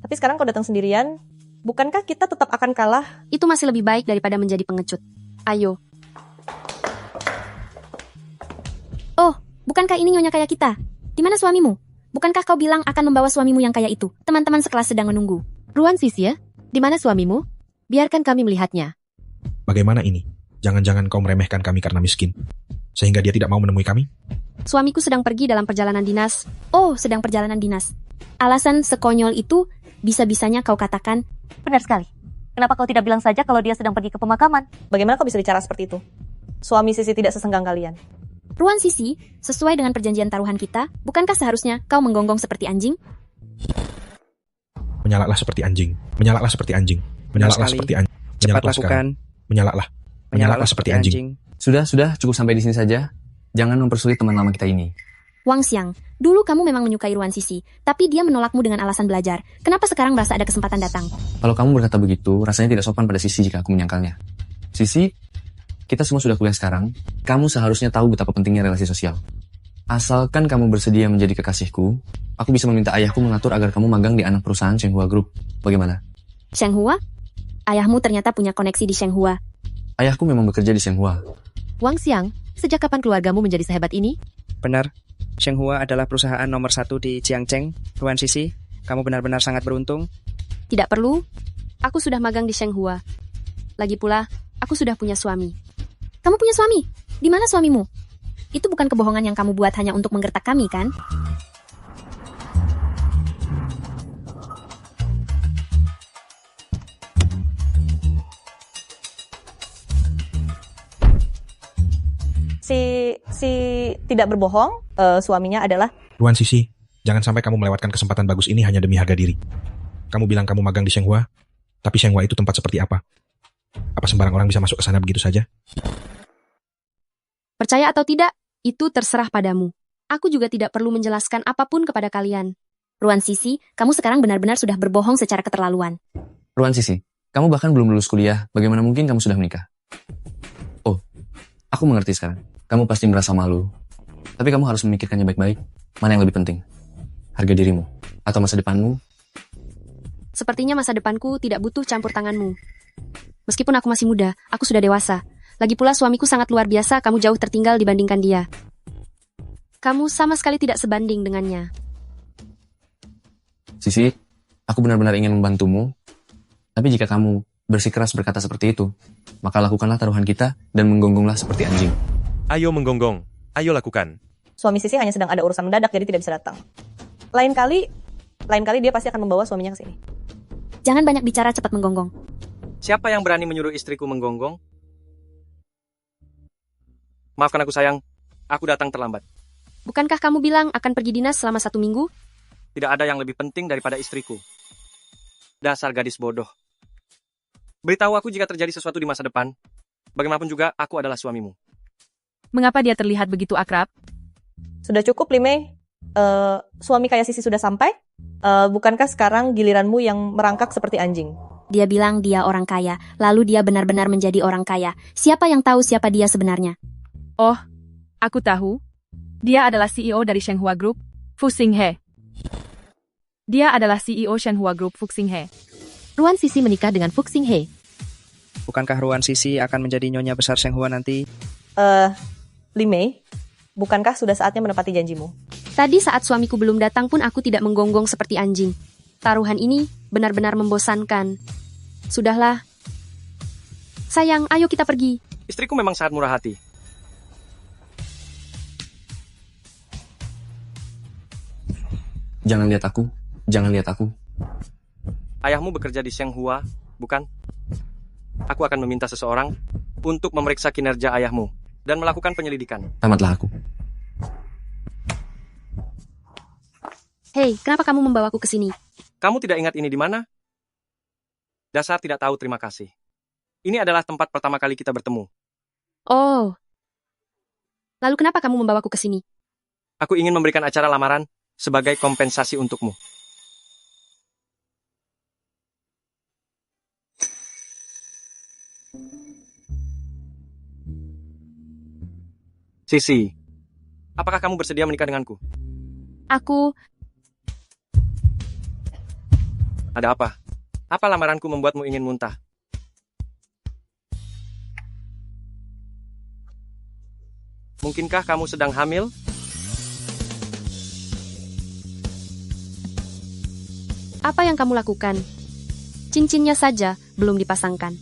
Tapi sekarang kau datang sendirian, bukankah kita tetap akan kalah?
Itu masih lebih baik daripada menjadi pengecut. Ayo.
Oh, bukankah ini nyonya kaya kita? Di mana suamimu? Bukankah kau bilang akan membawa suamimu yang kaya itu? Teman-teman sekelas sedang menunggu.
Ruan Sisi, di mana suamimu? Biarkan kami melihatnya.
Bagaimana ini? Jangan-jangan kau meremehkan kami karena miskin, sehingga dia tidak mau menemui kami?
Suamiku sedang pergi dalam perjalanan dinas.
Oh, sedang perjalanan dinas. Alasan sekonyol itu bisa-bisanya kau katakan.
Benar sekali. Kenapa kau tidak bilang saja kalau dia sedang pergi ke pemakaman?
Bagaimana kau bisa bicara seperti itu? Suami Sisi tidak sesenggang kalian.
Ruan Sisi, sesuai dengan perjanjian taruhan kita, bukankah seharusnya kau menggonggong seperti anjing?
Menyalaklah seperti anjing. Menyalaklah seperti anjing. Menyalaklah seperti anjing.
Cepat lakukan.
Menyalaklah. Menyalaklah seperti anjing.
Sudah, cukup sampai di sini saja. Jangan mempersulit teman lama kita ini.
Wang Xiang, dulu kamu memang menyukai Ruan Sisi, tapi dia menolakmu dengan alasan belajar. Kenapa sekarang merasa ada kesempatan datang?
Kalau kamu berkata begitu, rasanya tidak sopan pada Sisi jika aku menyangkalnya. Sisi, kita semua sudah kuliah sekarang. Kamu seharusnya tahu betapa pentingnya relasi sosial. Asalkan kamu bersedia menjadi kekasihku, aku bisa meminta ayahku mengatur agar kamu magang di anak perusahaan Shenghua Group. Bagaimana?
Shenghua? Ayahmu ternyata punya koneksi di Shenghua.
Ayahku memang bekerja di Shenghua.
Wang Xiang, sejak kapan keluargamu menjadi sehebat ini?
Benar, Shenghua adalah perusahaan nomor 1 di Jiangcheng. Ruan Sisi, kamu benar-benar sangat beruntung.
Tidak perlu. Aku sudah magang di Shenghua. Lagi pula, aku sudah punya suami.
Kamu punya suami? Di mana suamimu? Itu bukan kebohongan yang kamu buat hanya untuk menggertak kami, kan?
Si tidak berbohong, suaminya adalah
Ruan Sisi, jangan sampai kamu melewatkan kesempatan bagus ini hanya demi harga diri. Kamu bilang kamu magang di Shenghua, tapi Shenghua itu tempat seperti apa? Apa sembarang orang bisa masuk ke sana begitu saja?
Percaya atau tidak, itu terserah padamu. Aku juga tidak perlu menjelaskan apapun kepada kalian.
Ruan Sisi, kamu sekarang benar-benar sudah berbohong secara keterlaluan.
Ruan Sisi, kamu bahkan belum lulus kuliah, bagaimana mungkin kamu sudah menikah? Oh, aku mengerti sekarang. Kamu pasti merasa malu. Tapi kamu harus memikirkannya baik-baik. Mana yang lebih penting? Harga dirimu? Atau masa depanmu?
Sepertinya masa depanku tidak butuh campur tanganmu. Meskipun aku masih muda, aku sudah dewasa. Lagi pula suamiku sangat luar biasa, kamu jauh tertinggal dibandingkan dia. Kamu sama sekali tidak sebanding dengannya.
Sisi, aku benar-benar ingin membantumu. Tapi jika kamu bersikeras berkata seperti itu, maka lakukanlah taruhan kita dan menggonggonglah seperti anjing.
Ayo menggonggong, ayo lakukan.
suami Sisi hanya sedang ada urusan mendadak jadi tidak bisa datang. Lain kali dia pasti akan membawa suaminya ke sini.
Jangan banyak bicara, cepat menggonggong.
Siapa yang berani menyuruh istriku menggonggong? Maafkan aku sayang, aku datang terlambat.
Bukankah kamu bilang akan pergi dinas selama 1 minggu?
Tidak ada yang lebih penting daripada istriku. Dasar gadis bodoh. Beritahu aku jika terjadi sesuatu di masa depan. Bagaimanapun juga, aku adalah suamimu.
Mengapa dia terlihat begitu akrab?
Sudah cukup, Li Mei. Suami kaya Sisi sudah sampai. Bukankah sekarang giliranmu yang merangkak seperti anjing?
Dia bilang dia orang kaya, lalu dia benar-benar menjadi orang kaya. Siapa yang tahu siapa dia sebenarnya?
Oh, aku tahu. Dia adalah CEO dari Shenghua Group, Fu Xinghe. Dia adalah CEO Shenhua Group, Fu Xinghe.
Ruan Sisi menikah dengan Fu Xinghe.
Bukankah Ruan Sisi akan menjadi nyonya besar Shenghua nanti?
Li Mei, bukankah sudah saatnya menepati janjimu?
Tadi saat suamiku belum datang pun aku tidak menggonggong seperti anjing. Taruhan ini benar-benar membosankan. Sudahlah. Sayang, ayo kita pergi.
Istriku memang sangat murah hati.
Jangan lihat aku. Jangan lihat aku.
Ayahmu bekerja di Shenghua, bukan? Aku akan meminta seseorang untuk memeriksa kinerja ayahmu dan melakukan penyelidikan.
Tamatlah aku.
Hei, kenapa kamu membawaku ke sini?
Kamu tidak ingat ini di mana? Dasar tidak tahu terima kasih. Ini adalah tempat pertama kali kita bertemu.
Oh. Lalu kenapa kamu membawaku ke sini?
Aku ingin memberikan acara lamaran sebagai kompensasi untukmu. Sisi, apakah kamu bersedia menikah denganku?
Aku...
Ada apa? Apa lamaranku membuatmu ingin muntah? Mungkinkah kamu sedang hamil?
Apa yang kamu lakukan? Cincinnya saja belum dipasangkan.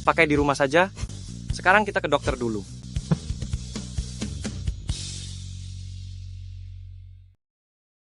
Pakai di rumah saja. Sekarang kita ke dokter dulu.